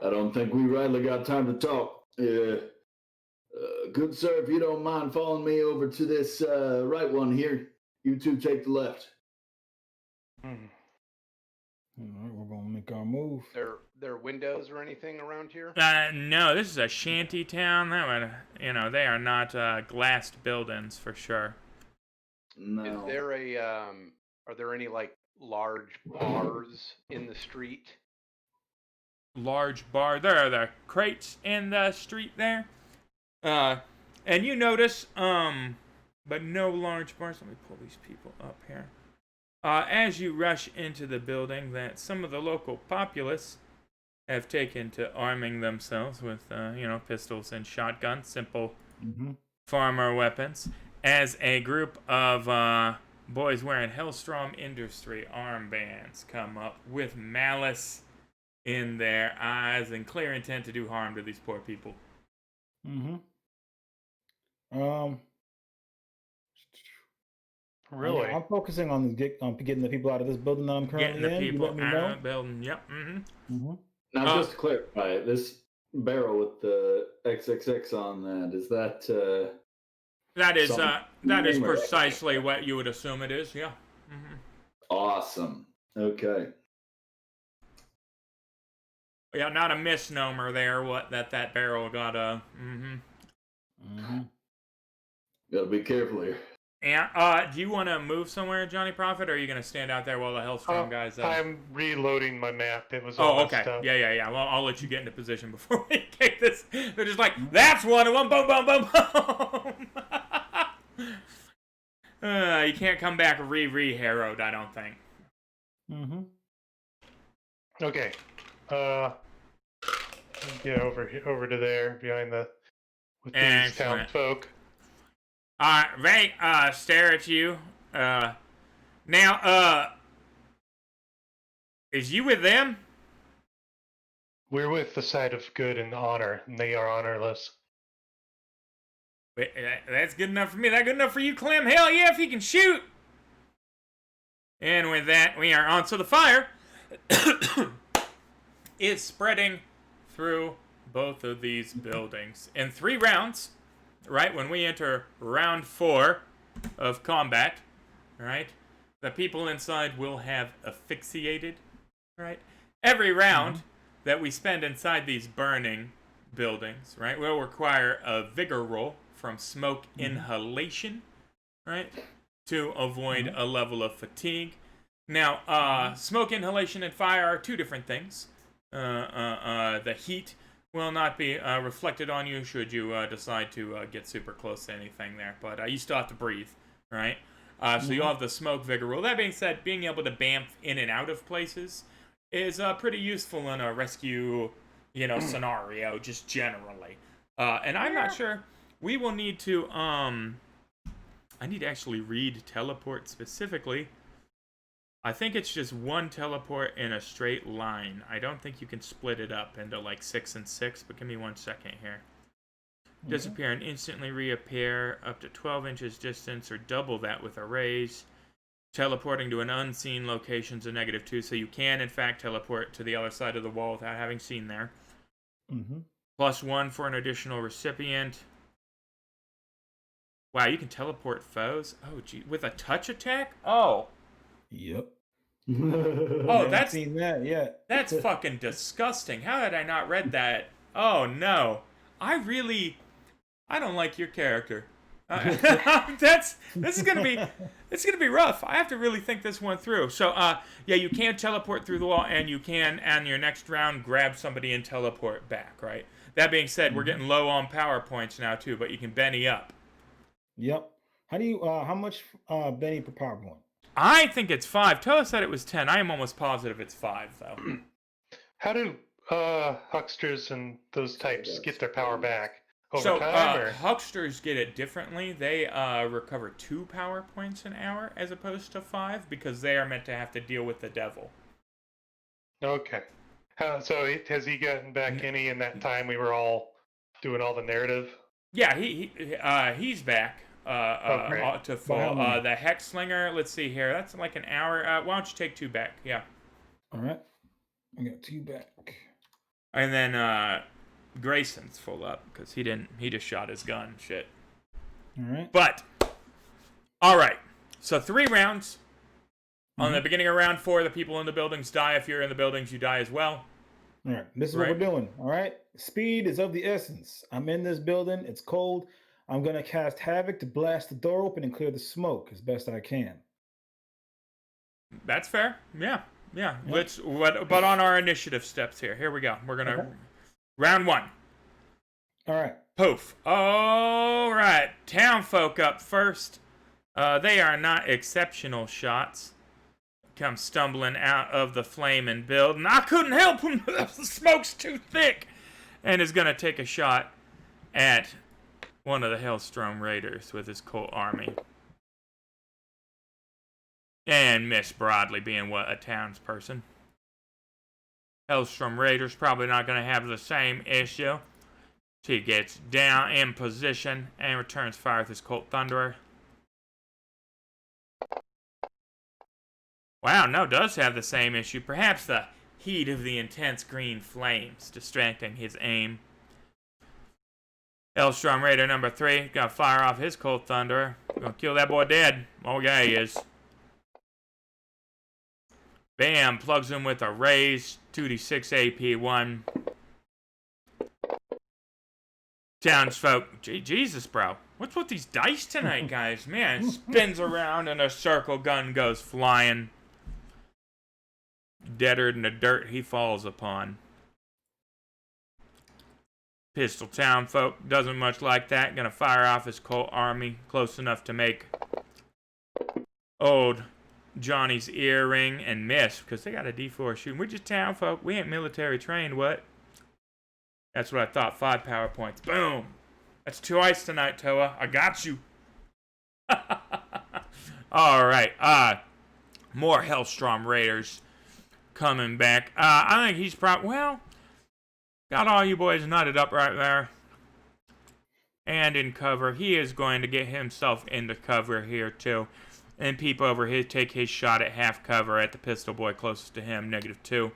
I don't think we rightly got time to talk. Good sir, if you don't mind following me over to this right one here, you two take the left. All right, we're gonna make our move. There windows or anything around here? No, this is a shanty town. That would, they are not glassed buildings for sure. No. Is there are there any like large bars in the street? Large bar. There are the crates in the street there. And you notice, but no large bars. Let me pull these people up here. As you rush into the building, that some of the local populace have taken to arming themselves with, pistols and shotguns, simple farmer weapons, as a group of boys wearing Hellstrom Industry armbands come up with malice in their eyes and clear intent to do harm to these poor people. Really? I'm focusing on getting the people out of this building that I'm currently Getting the in. people You let me out know? of the building. Yep. Now, just to clarify, this barrel with the XXX on that, is that That is Memory. precisely what you would assume it is. Yeah. Awesome. Okay. Yeah, not a misnomer there. What that barrel got Gotta be careful here. And do you want to move somewhere, Johnny Prophet, or are you gonna stand out there while the Hellstrom guys? I'm reloading my map. It was all okay. messed up. Yeah. Well, I'll let you get into position before we kick this. They're just like, that's one of them. Boom, boom, boom, boom. You can't come back re-harrowed, I don't think. Okay. Get over to there behind with these town folk. They stare at you. Now, is you with them? We're with the side of good and honor, and they are honorless. Wait, that's good enough for me. That good enough for you, Clem? Hell yeah, if he can shoot. And with that, we are on. So the fire is spreading through both of these buildings in 3 rounds. Right, when we enter round 4 of combat, right, the people inside will have asphyxiated, right? Every round that we spend inside these burning buildings, right, will require a vigor roll from smoke inhalation, right, to avoid a level of fatigue. Now, smoke inhalation and fire are 2 different things. The heat will not be reflected on you should you decide to get super close to anything there. But you still have to breathe, right? So you'll have the smoke vigor rule. That being said, being able to bamf in and out of places is pretty useful in a rescue, scenario, just generally. And I'm not sure. We will need to, I need to actually read teleport specifically. I think it's just 1 teleport in a straight line. I don't think you can split it up into like 6 and 6, but give me 1 second here. Disappear and instantly reappear up to 12 inches distance or double that with a raise. Teleporting to an unseen location is a -2, so you can in fact teleport to the other side of the wall without having seen there. +1 for an additional recipient. Wow, you can teleport foes? Oh, gee, with a touch attack? Oh. Yep. Oh, that's seen that yet. That's fucking disgusting. How had I not read that? Oh no, I don't like your character. This is gonna be rough. I have to really think this one through. So yeah, you can teleport through the wall, and you can, on your next round, grab somebody and teleport back. Right. That being said, we're getting low on power points now too, but you can Benny up. Yep. How much Benny per power point? I think it's 5. Toa said it was 10. I am almost positive it's 5, though. How do hucksters and those types get their power back? Over So, time, or? hucksters get it differently. They recover 2 power points an hour as opposed to 5 because they are meant to have to deal with the devil. Okay. So has he gotten back any in that time we were all doing all the narrative? Yeah, he's back. To full. The Hexslinger, let's see here. That's like an hour. Why don't you take 2 back? Yeah. All right. I got 2 back. And then Grayson's full up because he just shot his gun. Shit. All right. But all right. So 3 rounds. On the beginning of round 4, the people in the buildings die. If you're in the buildings, you die as well. All right. This is what we're doing. All right. Speed is of the essence. I'm in this building. It's cold. I'm going to cast Havoc to blast the door open and clear the smoke as best I can. That's fair. Yeah. But on our initiative steps here. Here we go. We're going to... Round 1. All right. Poof. All right. Town folk up first. They are not exceptional shots. Come stumbling out of the flame and build. And I couldn't help him. The smoke's too thick. And is going to take a shot at one of the Hellstrom Raiders with his Colt army. And miss broadly, being a townsperson. Hellstrom Raiders probably not going to have the same issue. He gets down in position and returns fire with his Colt Thunderer. Wow, no, does have the same issue. Perhaps the heat of the intense green flames distracting his aim. Hellstrom Raider number 3, gonna fire off his Colt Thunderer. Gonna kill that boy dead. Oh yeah, he is. Bam, plugs him with a raise. 2d6 AP1. Townsfolk. Jesus, bro. What's with these dice tonight, guys? Man, it spins around and a circle gun goes flying. Deader than the dirt he falls upon. Pistol Townfolk doesn't much like that. Gonna fire off his Colt Army. Close enough to make old Johnny's earring and miss. Because they got a D4 shooting. We're just Townfolk. We ain't military trained, what? That's what I thought. 5 power points. Boom. That's 2 ice tonight, Toa. I got you. Alright. More Hellstrom Raiders coming back. I think he's probably... Well, got all you boys nutted up right there. And in cover. He is going to get himself into cover here, too. And peep over here. Take his shot at half cover at the pistol boy closest to him. -2.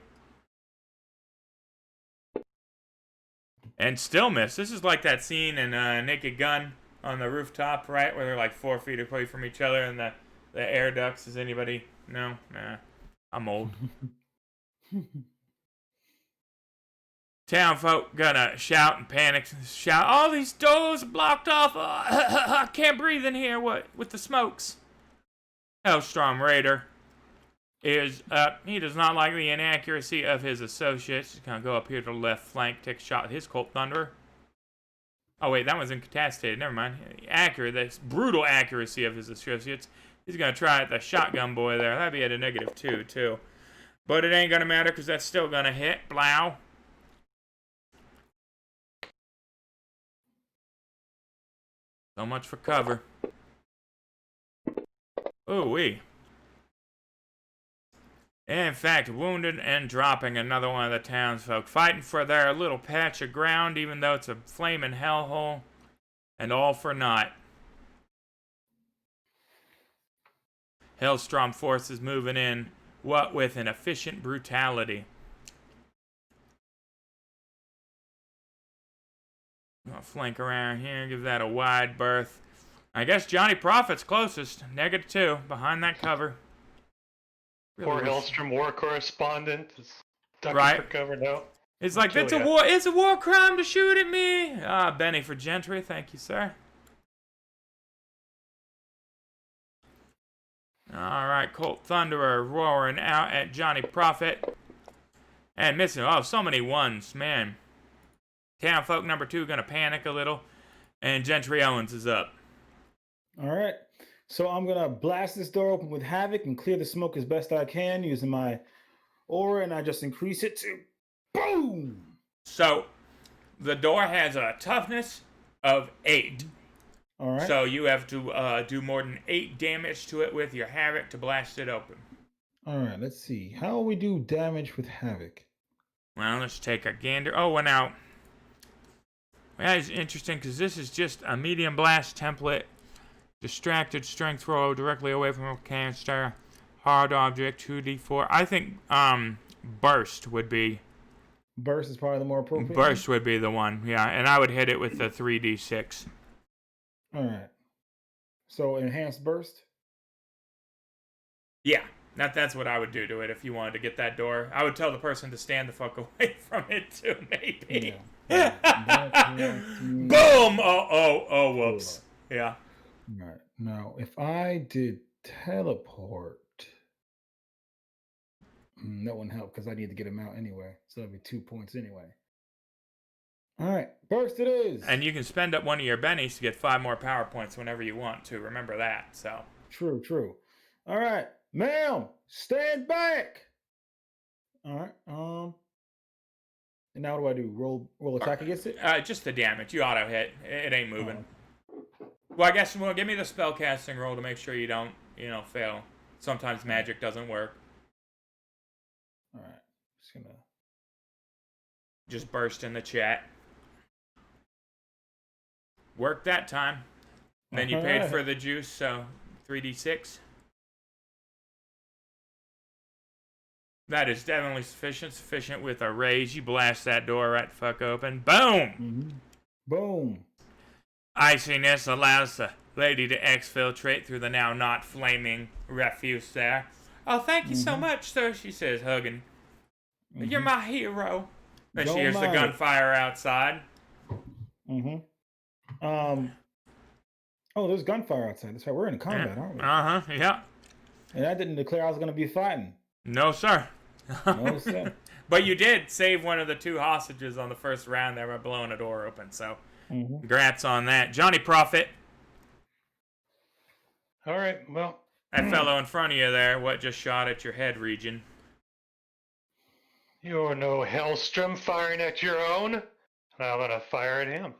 And still miss. This is like that scene in Naked Gun on the rooftop, right? Where they're like 4 feet away from each other and the air ducts. Is anybody? No? Nah. I'm old. Townfolk gonna shout and panic. Shout, all these doors are blocked off. I can't breathe in here. What? With the smokes. Hellstrom Raider is up. He does not like the inaccuracy of his associates. He's gonna go up here to the left flank, take a shot at his Colt Thunderer. Oh wait, that one's incapacitated. Never mind. The brutal accuracy of his associates. He's gonna try at the shotgun boy there. That'd be at a -2 too. But it ain't gonna matter because that's still gonna hit. Blow. So much for cover. Ooh wee. In fact, wounded and dropping another one of the townsfolk, fighting for their little patch of ground, even though it's a flaming hellhole, and all for naught. Hellstrom forces moving in, what with an efficient brutality. I'll flank around here, give that a wide berth. I guess Johnny Prophet's closest, -2, behind that cover. Poor Hellstrom war correspondent is ducking Right. for cover now. It's like, Kill it's ya. a war crime to shoot at me. Benny for Gentry, thank you, sir. Alright, Colt Thunderer roaring out at Johnny Prophet. And missing, oh, so many ones, man. Townfolk number 2 gonna panic a little. And Gentry Owens is up. All right. So I'm going to blast this door open with Havoc and clear the smoke as best I can using my aura, and I just increase it to boom. So, the door has a toughness of 8. All right. So you have to do more than 8 damage to it with your Havoc to blast it open. All right. Let's see. How will we do damage with Havoc? Well, let's take a gander. Oh, and now... That is interesting because this is just a medium blast template. Distracted strength roll directly away from a canister. Hard object, 2d4. I think burst would be... Burst is probably the more appropriate. Burst would be the one, yeah. And I would hit it with the 3d6. All right. So enhanced burst? Yeah, that's what I would do to it if you wanted to get that door. I would tell the person to stand the fuck away from it too, maybe. Yeah. Boom! Oh, whoops. Yeah. All right. Now, if I did teleport, that wouldn't help because I need to get him out anyway. So that'd be 2 points anyway. All right. Burst it is. And you can spend up one of your bennies to get 5 more power points whenever you want to. Remember that, so. True. All right. Ma'am, stand back. All right. And now what do I do? Roll attack against it? Just the damage. You auto hit. It ain't moving. Well, I guess, give me the spellcasting roll to make sure you don't, fail. Sometimes magic doesn't work. All right. Just gonna... Just burst in the chat. Worked that time. And then you paid Alright. for the juice, so 3d6. That is definitely sufficient with a raise. You blast that door right the fuck open. Boom! Boom. Iciness allows the lady to exfiltrate through the now not flaming refuse there. Oh, thank you so much, sir, she says, hugging. You're my hero. And she Don't hears the mind it. gunfire outside. Oh, there's gunfire outside. That's right. We're in combat, aren't we? Uh-huh, yeah. And I didn't declare I was going to be fighting. No, sir. No, sir. But you did save one of the 2 hostages on the first round there by blowing a door open, so congrats on that. Johnny Prophet, All right, well, that fellow in front of you there, what just shot at your head region? you're no Hellstrom firing at your own. I'm gonna fire at him.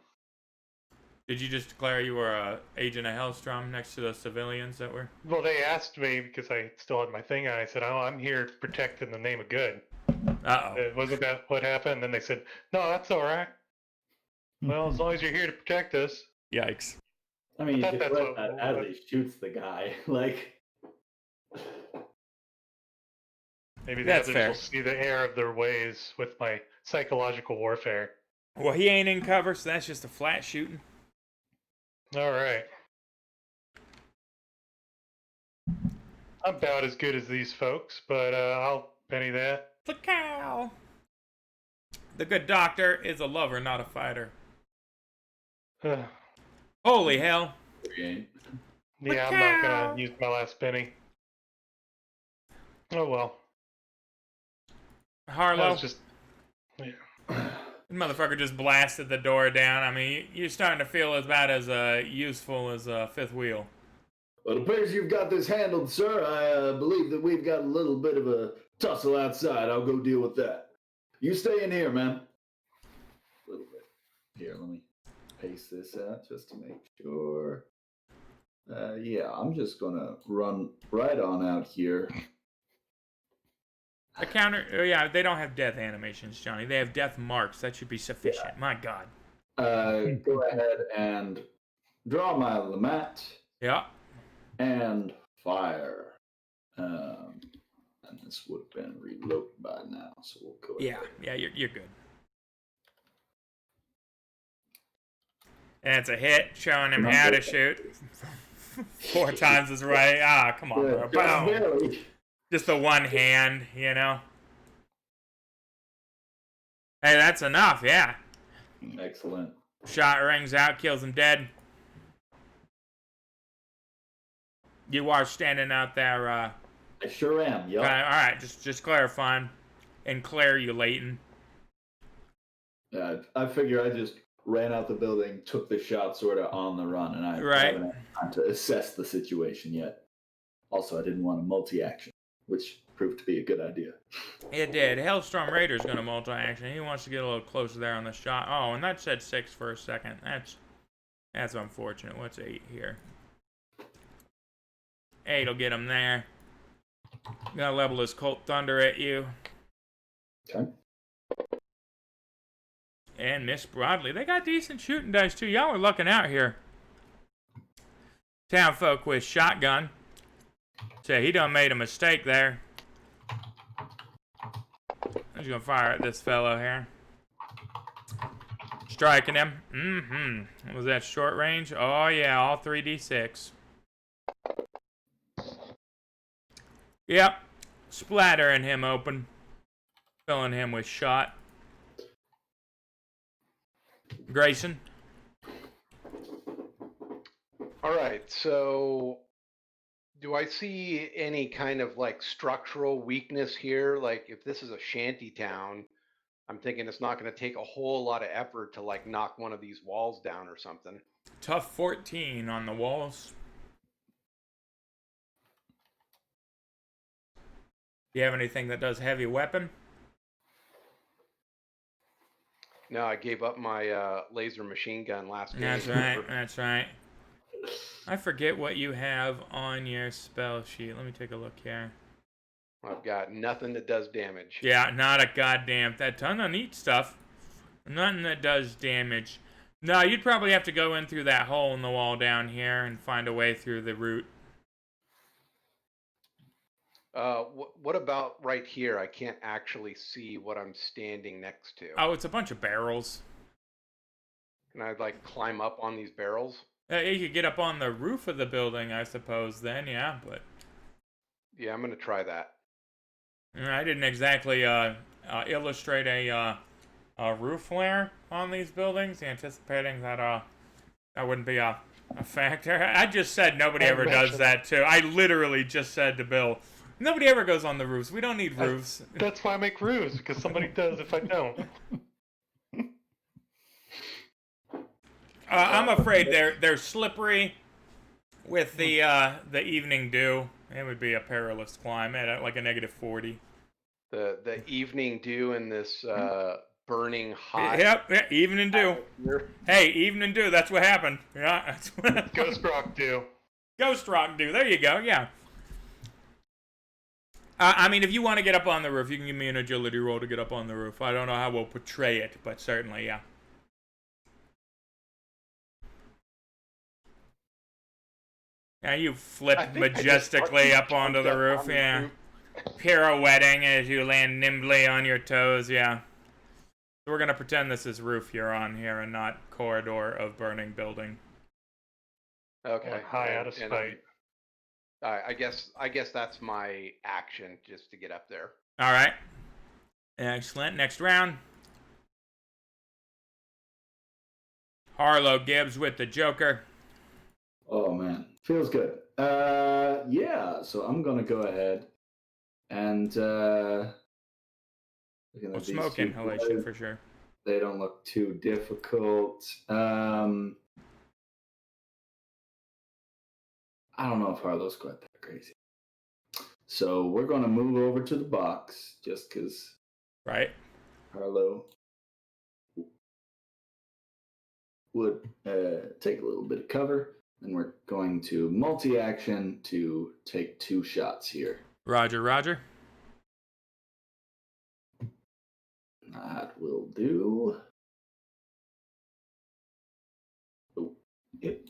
Did you just declare you were a agent of Hellstrom next to those civilians that were? Well, they asked me because I still had my thing on. I said, "Oh, I'm here to protect in the name of good." Uh-oh. Wasn't that what happened? And then they said, "No, that's all right. Well, as long as you're here to protect us." Yikes. I mean, you thought could that's let what- that as he shoots the guy. Like, Maybe the That's others fair. will see the error of their ways with my psychological warfare. Well, he ain't in cover, so that's just a flat shooting. All right. I'm about as good as these folks, but I'll penny that. The cow. The good doctor is a lover, not a fighter. Yeah, Holy hell. he ain't. I'm not gonna use my last penny. Oh well. That Harlow, was just. Yeah. the motherfucker just blasted the door down. I mean, you're starting to feel about as useful as a fifth wheel. Well, it appears you've got this handled, sir. I believe that we've got a little bit of a tussle outside. I'll go deal with that. You stay in here, man. A little bit. Here, let me paste this out just to make sure. Yeah, I'm just gonna run right on out here. The counter, yeah, they don't have death animations, Johnny. They have death marks. That should be sufficient. My God. Go ahead and draw my Lamat Yeah. and fire. And this would have been reloaded by now, so we'll go ahead. Yeah, you're good. And it's a hit, showing him how to shoot. 4 times his right. Ah, come on, bro. Just Boom. barely. Just the one hand, you know? Hey, that's enough, yeah. Excellent. Shot rings out, kills him dead. You are standing out there, I sure am. Yup. okay, alright, just clarifying. And clarulating. I figure I just ran out the building, took the shot sort of on the run, and I Right. haven't had time to assess the situation yet. Also, I didn't want a multi-action, which proved to be a good idea. It did. Hellstrom Raider's gonna multi-action. He wants to get a little closer there on the shot. Oh, and that said 6 for a second. That's unfortunate. What's 8 here? 8'll get him there. Gonna level his Colt Thunder at you. Okay. And miss broadly. They got decent shooting dice too. Y'all are looking out here. Townfolk with shotgun. So he done made a mistake there. I'm just gonna fire at this fellow here. Striking him. Mm-hmm. Was that short range? Oh yeah, all 3d6. Yep. Splattering him open. Filling him with shot. Grayson. All right, so do I see any kind of like structural weakness here? Like if this is a shanty town, I'm thinking it's not going to take a whole lot of effort to like knock one of these walls down or something. Tough 14 on the walls. Do you have anything that does heavy weapon? No, I gave up my laser machine gun last game. That's right, that's right. I forget what you have on your spell sheet. Let me take a look here. I've got nothing that does damage. Yeah, not a goddamn. That ton of neat stuff. Nothing that does damage. No, you'd probably have to go in through that hole in the wall down here and find a way through the root. What about right here? I can't actually see what I'm standing next to. Oh, it's a bunch of barrels. Can I like climb up on these barrels? You could get up on the roof of the building, I suppose. Then, yeah, but Yeah, I'm gonna try that. I didn't exactly illustrate a roof flare on these buildings, anticipating that that wouldn't be a factor. I just said nobody I ever does imagine- that too. I literally just said to Bill, nobody ever goes on the roofs. We don't need roofs. That's why I make roofs, because somebody does if I don't. I'm afraid they're slippery with the evening dew. It would be a perilous climb at like a -40. The evening dew in this burning hot. Yep, yeah, evening dew. atmosphere. Hey, evening dew. That's what happened. Yeah, that's what Ghost Rock do. Ghost Rock dew. There you go. Yeah. I mean, if you want to get up on the roof, you can give me an agility roll to get up on the roof. I don't know how we'll portray it, but certainly, yeah. Yeah, you flip I think I just majestically fucking up onto jumped the up roof, on the yeah. roof. Pirouetting as you land nimbly on your toes, yeah. So we're gonna pretend this is roof you're on here and not corridor of burning building. Okay. High out of and sight. I guess that's my action, just to get up there. All right. Excellent. Next round. Harlow Gibbs with the Joker. Oh man, feels good. Yeah. So I'm gonna go ahead and looking at Well, these smoke two inhalation boys, for sure. they don't look too difficult. I don't know if Harlow's quite that crazy. So we're gonna move over to the box just because Right. Harlow would take a little bit of cover, and we're going to multi-action to take 2 shots here. Roger, Roger. That will do. Oh, yep.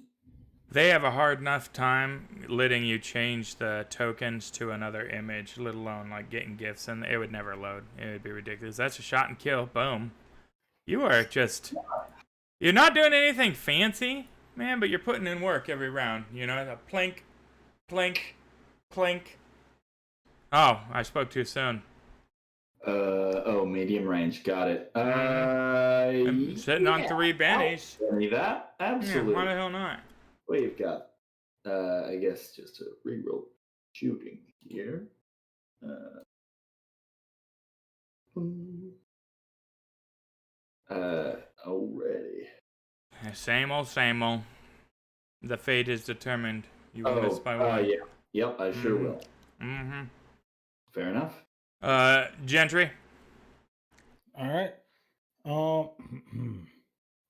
They have a hard enough time letting you change the tokens to another image, let alone like getting gifts, and it would never load. It would be ridiculous. That's a shot and kill. Boom. You are just. You're not doing anything fancy, man, but you're putting in work every round. You know, a plink, plink, plink. Oh, I spoke too soon. Oh, medium range. Got it. I'm sitting on 3 bennies. Any that? Yeah, Absolutely. why the hell not? We've got, I guess, just a reroll shooting here. Already. Same old, same old. The fate is determined. You will miss by one. Yeah. Yep, I sure Mhm. will. Mm-hmm. Fair enough. Gentry. All right.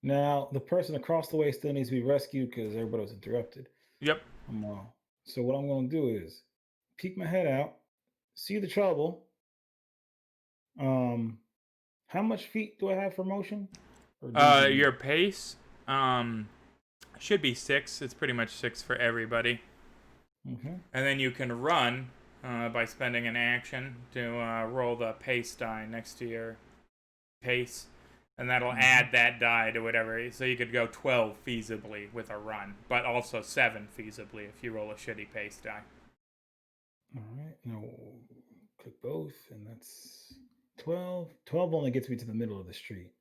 Now the person across the way still needs to be rescued because everybody was interrupted. Yep. So what I'm going to do is peek my head out, see the trouble. How much feet do I have for motion? Or do you- Your pace, should be 6. It's pretty much 6 for everybody. Mhm. And then you can run, by spending an action to, roll the pace die next to your pace. And that'll add that die to whatever. So you could go 12 feasibly with a run, but also 7 feasibly if you roll a shitty pace die. All right. Now click both, and that's 12. 12 only gets me to the middle of the street.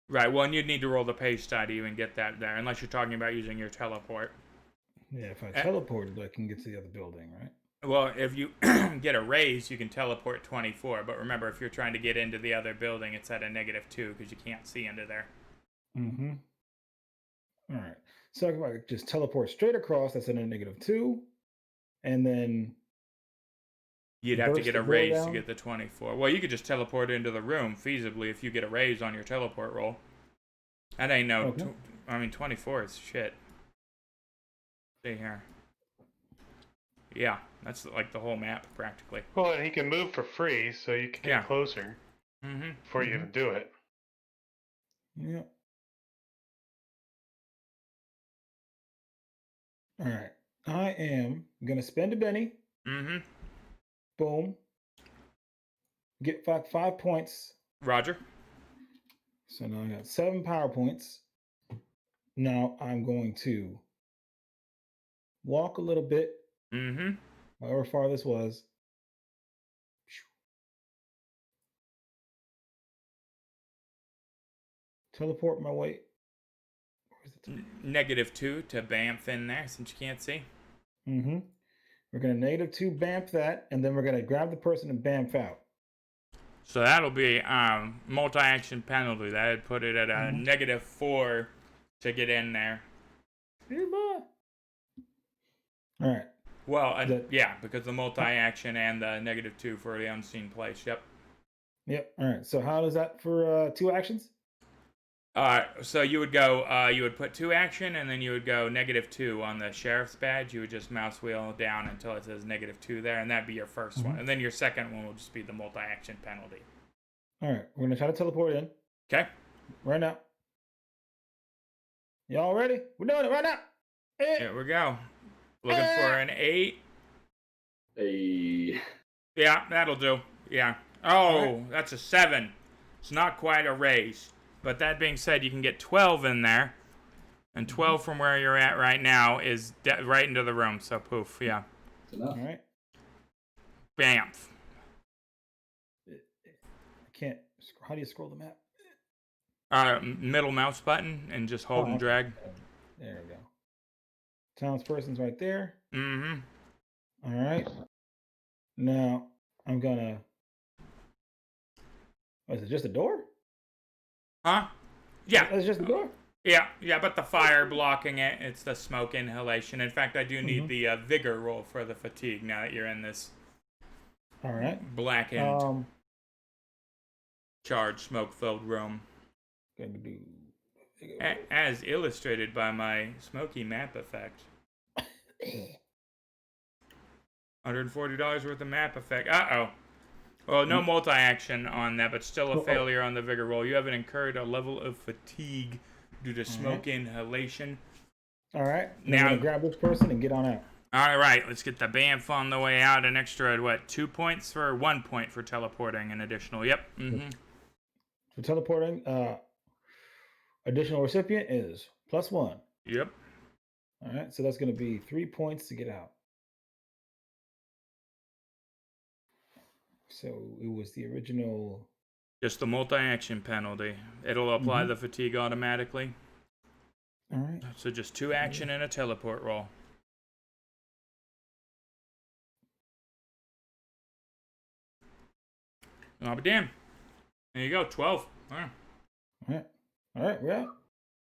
Right, well, and you'd need to roll the pace die to even get that there, unless you're talking about using your teleport. Yeah, if I teleported, I can get to the other building, right? Well, if you get a raise, you can teleport 24. But remember, if you're trying to get into the other building, it's at a -2 because you can't see into there. Mm-hmm. All right. So if I just teleport straight across, that's in a -2. And then You'd have to burst get the a door raise to down? get the 24. Well, you could just teleport into the room feasibly if you get a raise on your teleport roll. That ain't no. Okay. I mean, 24 is shit. See here. Yeah, that's like the whole map practically. Well, and he can move for free, so you can get Yeah. closer Mm-hmm. before you even do it. yeah. All right. I am gonna spend a Benny. Mm-hmm. Boom. Get 5 points. Roger. So now I got 7 power points. Now I'm going to walk a little bit, Mm-hmm. however far this was. Teleport my way. Where's the -2 to bamf in there since you can't see. Mm-hmm. We're gonna -2 bamf that, and then we're gonna grab the person and bamf out. So that'll be multi-action penalty. That'd put it at a Mhm. -4 to get in there. Hey, boy. All right. Well, That- yeah, because the multi-action and the -2 for the unseen place. Yep. Yep. All right. So how does that for 2 actions? So you would go, you would put 2 action, and then you would go -2 on the sheriff's badge. You would just mouse wheel down until it says -2 there, and that'd be your 1st one. And then your second one will just be the multi-action penalty. All right. We're gonna try to teleport in Okay. right now. Y'all ready? We're doing it right now. Hey. Here we go. Looking for an 8. A Yeah, that'll do. Yeah. Oh, that's a 7. It's not quite a raise. But that being said, you can get 12 in there. And 12 from where you're at right now is right into the room. So poof, yeah. It's enough. All right. Bamf. I can't. How do you scroll the map? Middle mouse button and just hold and drag. There we go. Townsperson's right there. Mm-hmm. All right. Now I'm gonna. Oh, is it just a door? Huh? Yeah. It's just a door. Yeah, but the fire blocking it, it's the smoke inhalation. In fact, I do need the vigor roll for the fatigue now that you're in this All right. blackened, charged, smoke-filled room. Gonna do. As illustrated by my smoky map effect. $140 worth of map effect. Uh-oh. Well, no multi-action on that, but still a failure on the vigor roll. You haven't incurred a level of fatigue due to smoke inhalation. All right. Now- Now grab this person and get on out. All right, let's get the bamf on the way out. An extra, 2 points for 1 point for teleporting, an additional. Yep. Mm-hmm. For teleporting, additional recipient is +1. Yep. All right. So that's gonna be 3 points to get out. So it was the original. Just the multi-action penalty. It'll apply the fatigue automatically. All right. So just 2 action and a teleport roll. I'll be damned. There you go, 12. All right. All right. All right. We're out.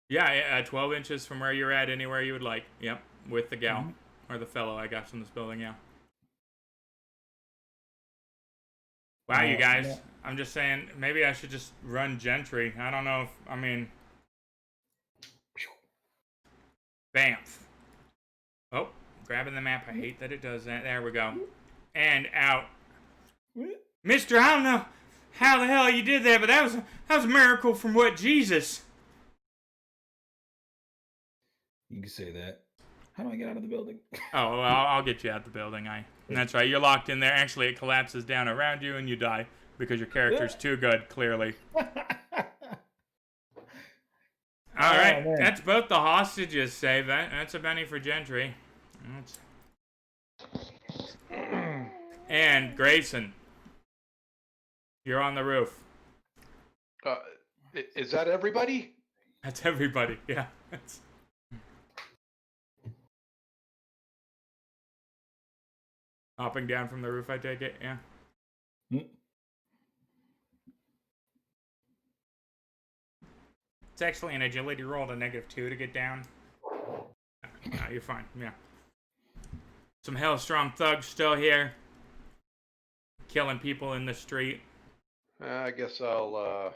Yeah, 12 inches from where you're at, anywhere you would like. Yep, with the gal. Or the fellow I got from this building, yeah. Wow, you guys. Yeah. I'm just saying, maybe I should just run Gentry. I don't know if, Bamf. Oh, grabbing the map. I hate that it does that. There we go. And out. Mister, I don't know how the hell you did that, but that was a miracle from what Jesus. You can say that. How do I get out of the building? Oh, well, I'll get you out the building. That's right. You're locked in there. Actually, it collapses down around you and you die because your character's too good, clearly. All right. man. That's both the hostages saved. That's a penny for Gentry. And Grayson, you're on the roof. Is that everybody? That's everybody. Yeah. Hopping down from the roof, I take it. Yeah. It's actually an agility roll to -2 to get down. No, you're fine. Yeah. Some Hellstrom thugs still here. Killing people in the street. I guess I'll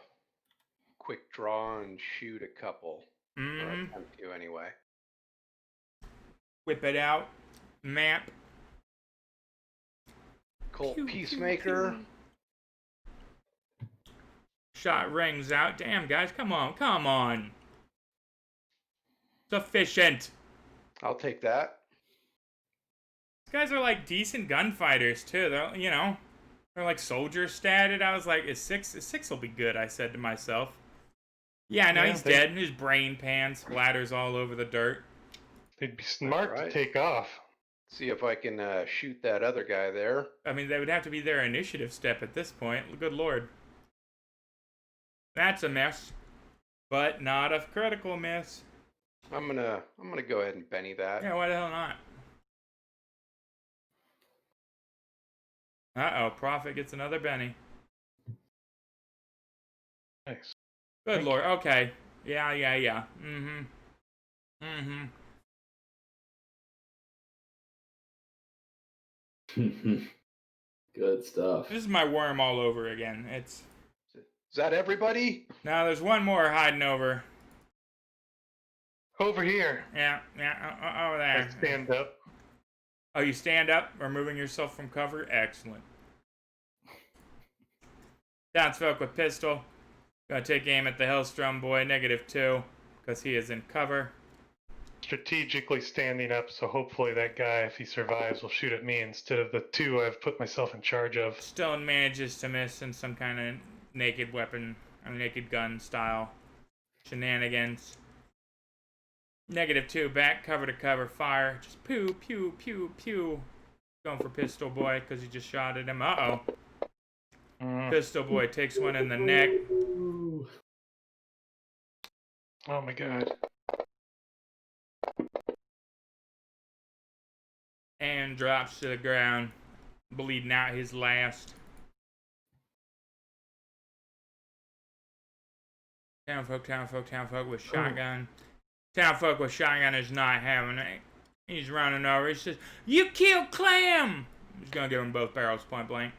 quick draw and shoot a couple. Or Mm-hmm. attempt to anyway. Whip it out. Map. Colt Pew, Peacemaker. Shot rings out. Damn, guys, come on, come on. Sufficient. I'll take that. These guys are like decent gunfighters too. They're like soldier statted. I was like, is six will be good, I said to myself. Yeah, no, Yeah, he's dead. His brain pan splatters all over the dirt. They'd be smart right. to take off. See if I can shoot that other guy there. I mean, that would have to be their initiative step at this point. Good lord. That's a miss. But not a critical miss. I'm gonna go ahead and Benny that. Yeah, why the hell not? Uh-oh, Prophet gets another Benny. Nice. Good Thank lord, okay. Yeah. Mm-hmm. Good stuff. This is my worm all over again. Is that everybody? Now there's one more hiding over. Over here. Yeah, over there. I stand up. Oh, you stand up, removing yourself from cover? Excellent. Townsfolk with pistol. Gonna take aim at the Hellstrom boy, -2, because he is in cover. Strategically standing up, so hopefully that guy, if he survives, will shoot at me instead of the two I've put myself in charge of. Stone manages to miss in some kind of naked weapon, or naked gun style shenanigans. -2, back, cover to cover, fire. Just pew, pew, pew, pew. Going for Pistol Boy, because he just shot at him. Uh-oh. Pistol Boy takes one in the neck. Oh my god. And drops to the ground, bleeding out his last. Townfolk with shotgun. Townfolk with shotgun is not having it. He's running over. He says, "You killed Clam!" He's gonna give him both barrels point blank.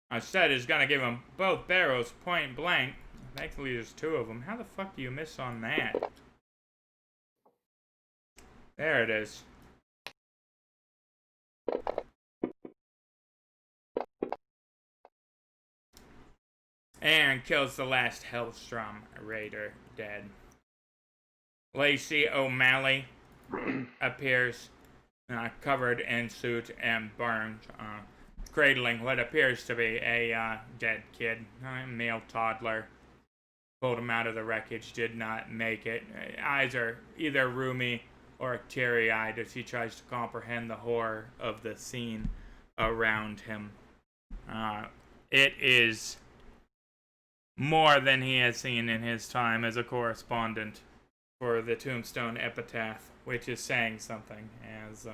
I said he's gonna give him both barrels point blank. Thankfully, there's two of them. How the fuck do you miss on that? There it is. And kills the last Hellstrom Raider dead. Lacey O'Malley appears covered in suit and burned, cradling what appears to be a dead kid, a male toddler. Pulled him out of the wreckage, did not make it. Eyes are either roomy or teary-eyed as he tries to comprehend the horror of the scene around him. It is more than he has seen in his time as a correspondent for the Tombstone Epitaph, which is saying something, as,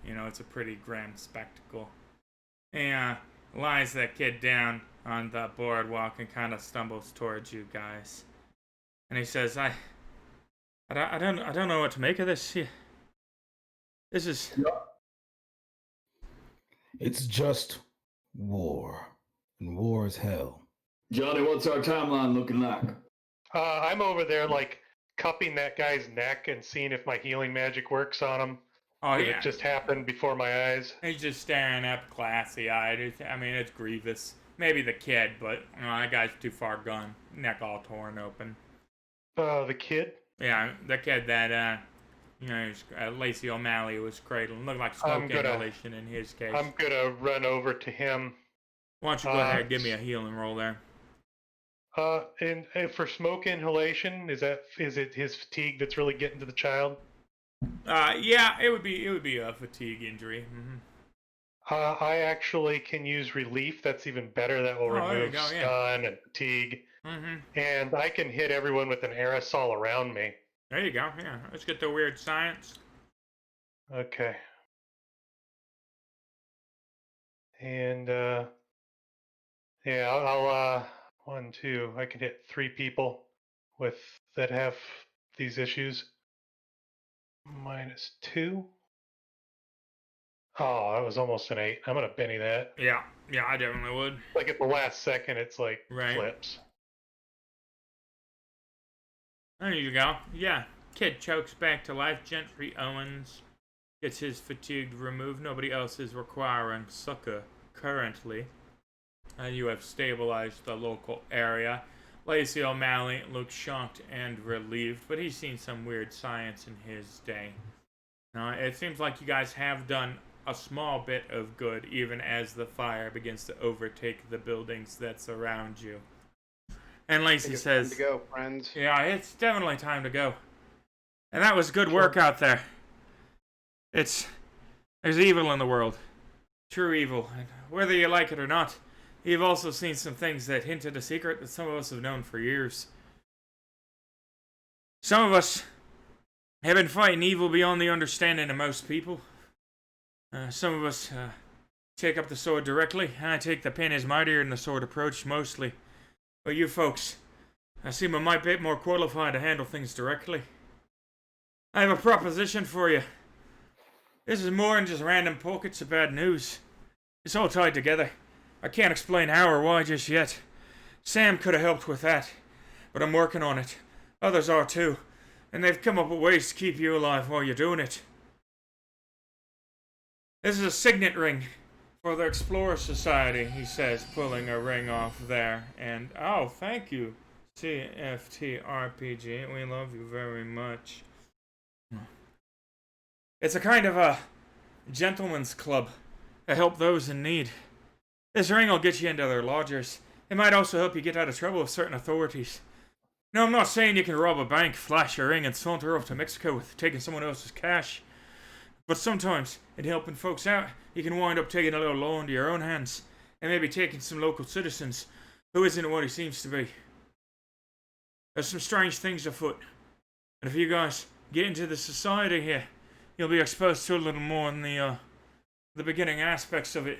it's a pretty grim spectacle. And lies that kid down on the boardwalk and kind of stumbles towards you guys. And he says, I don't know what to make of this. This is... It's just war. And war is hell. Johnny, what's our timeline looking like? I'm over there, like, cupping that guy's neck and seeing if my healing magic works on him. Oh, yeah. It just happened before my eyes. He's just staring up, glassy-eyed. It's Grievous. Maybe the kid, but that guy's too far gone. Neck all torn open. The kid? Yeah, the kid that, Lacey O'Malley was cradling. Looked like smoke inhalation in his case. I'm gonna run over to him. Why don't you go ahead and give me a healing roll there? And for smoke inhalation, is it his fatigue that's really getting to the child? Yeah, it would be a fatigue injury. Mm-hmm. I actually can use relief. That's even better. That will remove stun and fatigue. Mm-hmm. And I can hit everyone with an aerosol around me. There you go. Yeah, let's get the weird science. Okay. And I'll 1, 2. I can hit 3 people that have these issues. -2. Oh, that was almost an 8. I'm gonna Benny that. Yeah, I definitely would. Like at the last second, it's like right. Flips. There you go. Yeah, kid chokes back to life. Gentry Owens gets his fatigue removed. Nobody else is requiring succor currently. And you have stabilized the local area. Lacey O'Malley looks shocked and relieved, but he's seen some weird science in his day. Now, it seems like you guys have done a small bit of good, even as the fire begins to overtake the buildings that surround you. And Lacey It's says, time to go, friends. yeah, it's definitely time to go. And that was good work out there. There's evil in the world. True evil. And whether you like it or not, you've also seen some things that hint at a secret that some of us have known for years. Some of us have been fighting evil beyond the understanding of most people. Some of us take up the sword directly. I take the pen as mightier than the sword approach mostly. But you folks, I seem a mite bit more qualified to handle things directly. I have a proposition for you. This is more than just random pockets of bad news. It's all tied together. I can't explain how or why just yet. Sam could have helped with that, but I'm working on it. Others are too, and they've come up with ways to keep you alive while you're doing it. This is a signet ring for the Explorer Society, he says, pulling a ring off there. And, oh, thank you, TFTRPG. We love you very much. It's a kind of a gentleman's club to help those in need. This ring will get you into their lodgers. It might also help you get out of trouble with certain authorities. No, I'm not saying you can rob a bank, flash a ring, and saunter off to Mexico with taking someone else's cash. But sometimes, in helping folks out, you can wind up taking a little law into your own hands, and maybe taking some local citizens who isn't what he seems to be. There's some strange things afoot, and if you guys get into the society here, you'll be exposed to a little more in the beginning aspects of it.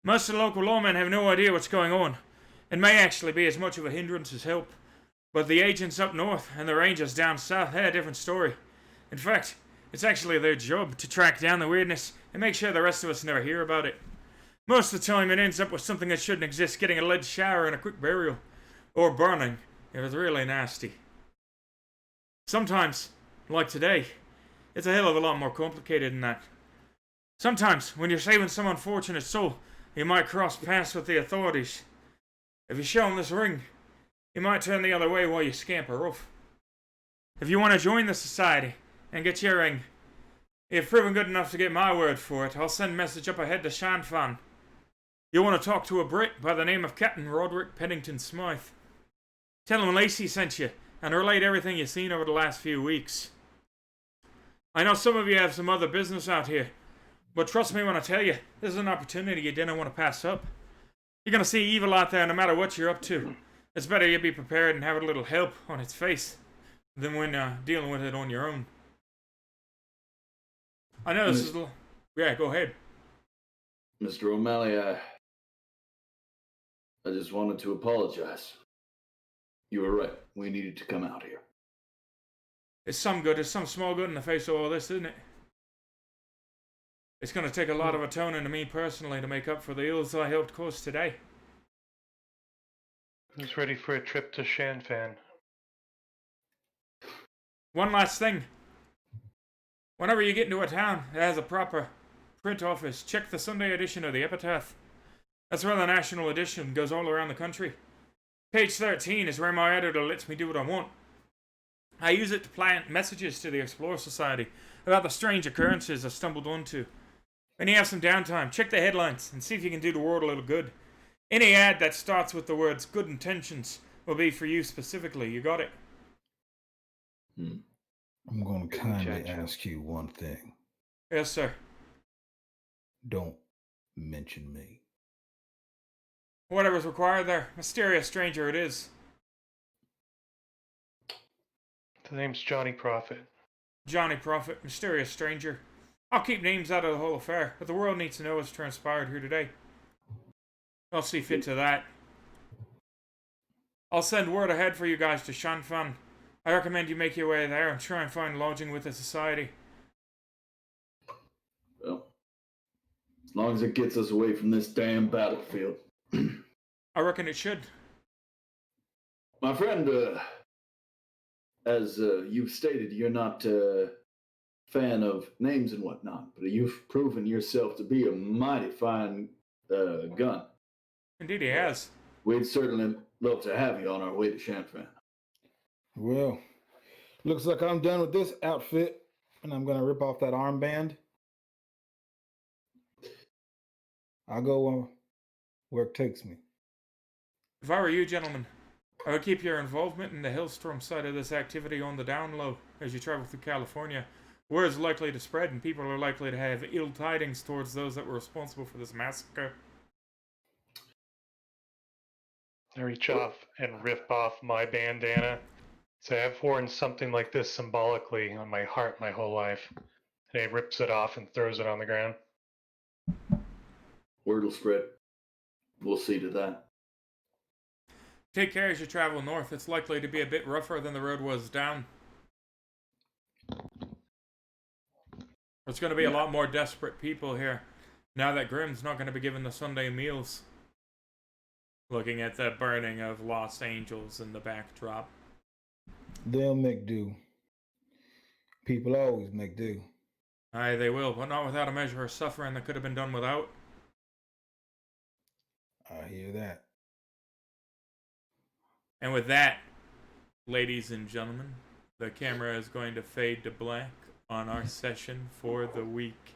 Most of the local lawmen have no idea what's going on, and may actually be as much of a hindrance as help. But the agents up north and the rangers down south have a different story. In fact, it's actually their job to track down the weirdness and make sure the rest of us never hear about it. Most of the time it ends up with something that shouldn't exist getting a lead shower and a quick burial. Or burning, if it's really nasty. Sometimes, like today, it's a hell of a lot more complicated than that. Sometimes, when you're saving some unfortunate soul, you might cross paths with the authorities. If you show them this ring, you might turn the other way while you scamper off. If you want to join the society and get your ring, you've proven good enough to get my word for it. I'll send a message up ahead to Shanfan. You'll want to talk to a Brit by the name of Captain Roderick Pennington Smythe. Tell him Lacey sent you, and relate everything you've seen over the last few weeks. I know some of you have some other business out here, but trust me when I tell you, this is an opportunity you didn't want to pass up. You're going to see evil out there no matter what you're up to. It's better you be prepared and have a little help on its face than when dealing with it on your own. I know this is... Yeah, go ahead. Mr. O'Malley, I just wanted to apologize. You were right. We needed to come out here. It's some good. It's some small good in the face of all this, isn't it? It's going to take a lot of atoning to me personally to make up for the ills I helped cause today. Who's ready for a trip to Shanfan? One last thing. Whenever you get into a town that has a proper print office, check the Sunday edition of the Epitaph. That's where the national edition goes all around the country. Page 13 is where my editor lets me do what I want. I use it to plant messages to the Explorer Society about the strange occurrences I stumbled onto. When you have some downtime, check the headlines and see if you can do the world a little good. Any ad that starts with the words good intentions will be for you specifically. You got it? I'm going to kindly ask you one thing. Yes, sir. Don't mention me. Whatever's required there. Mysterious stranger it is. The name's Johnny Prophet. Johnny Prophet, mysterious stranger. I'll keep names out of the whole affair, but the world needs to know what's transpired here today. I'll see fit to that. I'll send word ahead for you guys to Shanfan. I recommend you make your way there and try and find lodging with the society. Well, as long as it gets us away from this damn battlefield. I reckon it should. My friend, as you've stated, you're not a fan of names and whatnot, but you've proven yourself to be a mighty fine gun. Indeed he has. We'd certainly love to have you on our way to Shanfan. Well, looks like I'm done with this outfit, and I'm going to rip off that armband I'll go where it takes me. If I were you, gentlemen, I would keep your involvement in the Hillstorm side of this activity on the down low as you travel through California. Word is likely to spread, and people are likely to have ill tidings towards those that were responsible for this massacre. I reach off and rip off my bandana. So I've worn something like this symbolically on my heart my whole life. And he rips it off and throws it on the ground. Word will spread. We'll see to that. Take care as you travel north. It's likely to be a bit rougher than the road was down. There's going to be a lot more desperate people here now that Grimm's not going to be given the Sunday meals. Looking at the burning of Los Angeles in the backdrop. They'll make do. People always make do. Aye, they will, but not without a measure of suffering that could have been done without. I hear that. And with that, ladies and gentlemen, the camera is going to fade to black on our session for the week.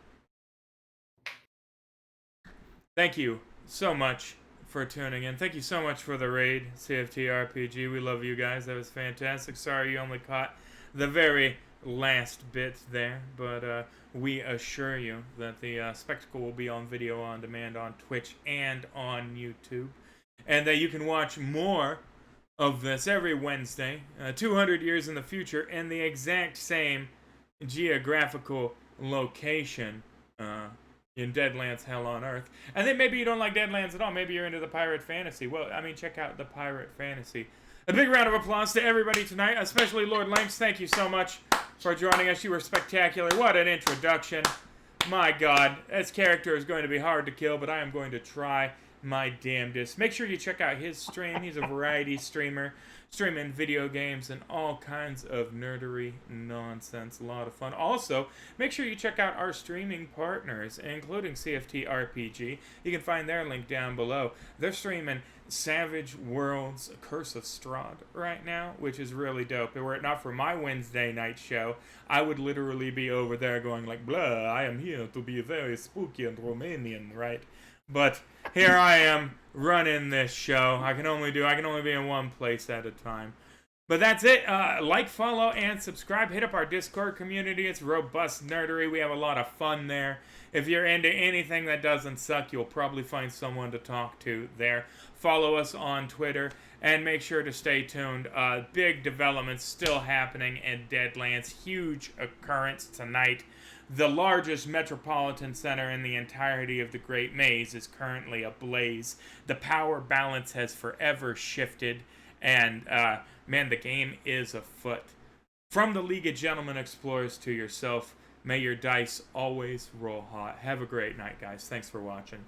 Thank you so much for tuning in. Thank you so much for the raid, CFT RPG. We love you guys. That was fantastic. Sorry you only caught the very last bit there, but we assure you that the spectacle will be on video on demand on Twitch and on YouTube, and that you can watch more of this every Wednesday, 200 years in the future, in the exact same geographical location in Deadlands Hell on Earth. And then maybe you don't like Deadlands at all. Maybe you're into the pirate fantasy. Well, I mean, check out the pirate fantasy. A big round of applause to everybody tonight, especially Lord Lynx. Thank you so much for joining us. You were spectacular. What an introduction. My God, this character is going to be hard to kill, but I am going to try my damnedest. Make sure you check out his stream. He's a variety streamer, streaming video games and all kinds of nerdery nonsense. A lot of fun. Also, make sure you check out our streaming partners, including CFT RPG. You can find their link down below. They're streaming Savage Worlds Curse of Strahd right now, which is really dope. Were it not for my Wednesday night show, I would literally be over there going like, blah, I am here to be very spooky and Romanian, right? But here I am running this show. I can only be in one place at a time. But that's it. Like, follow, and subscribe. Hit up our Discord community. It's robust nerdery. We have a lot of fun there. If you're into anything that doesn't suck, you'll probably find someone to talk to there. Follow us on Twitter, and make sure to stay tuned. Big developments still happening in Deadlands. Huge occurrence tonight. The largest metropolitan center in the entirety of the Great Maze is currently ablaze. The power balance has forever shifted, and man, the game is afoot. From the League of Gentlemen Explorers to yourself, may your dice always roll hot. Have a great night, guys. Thanks for watching.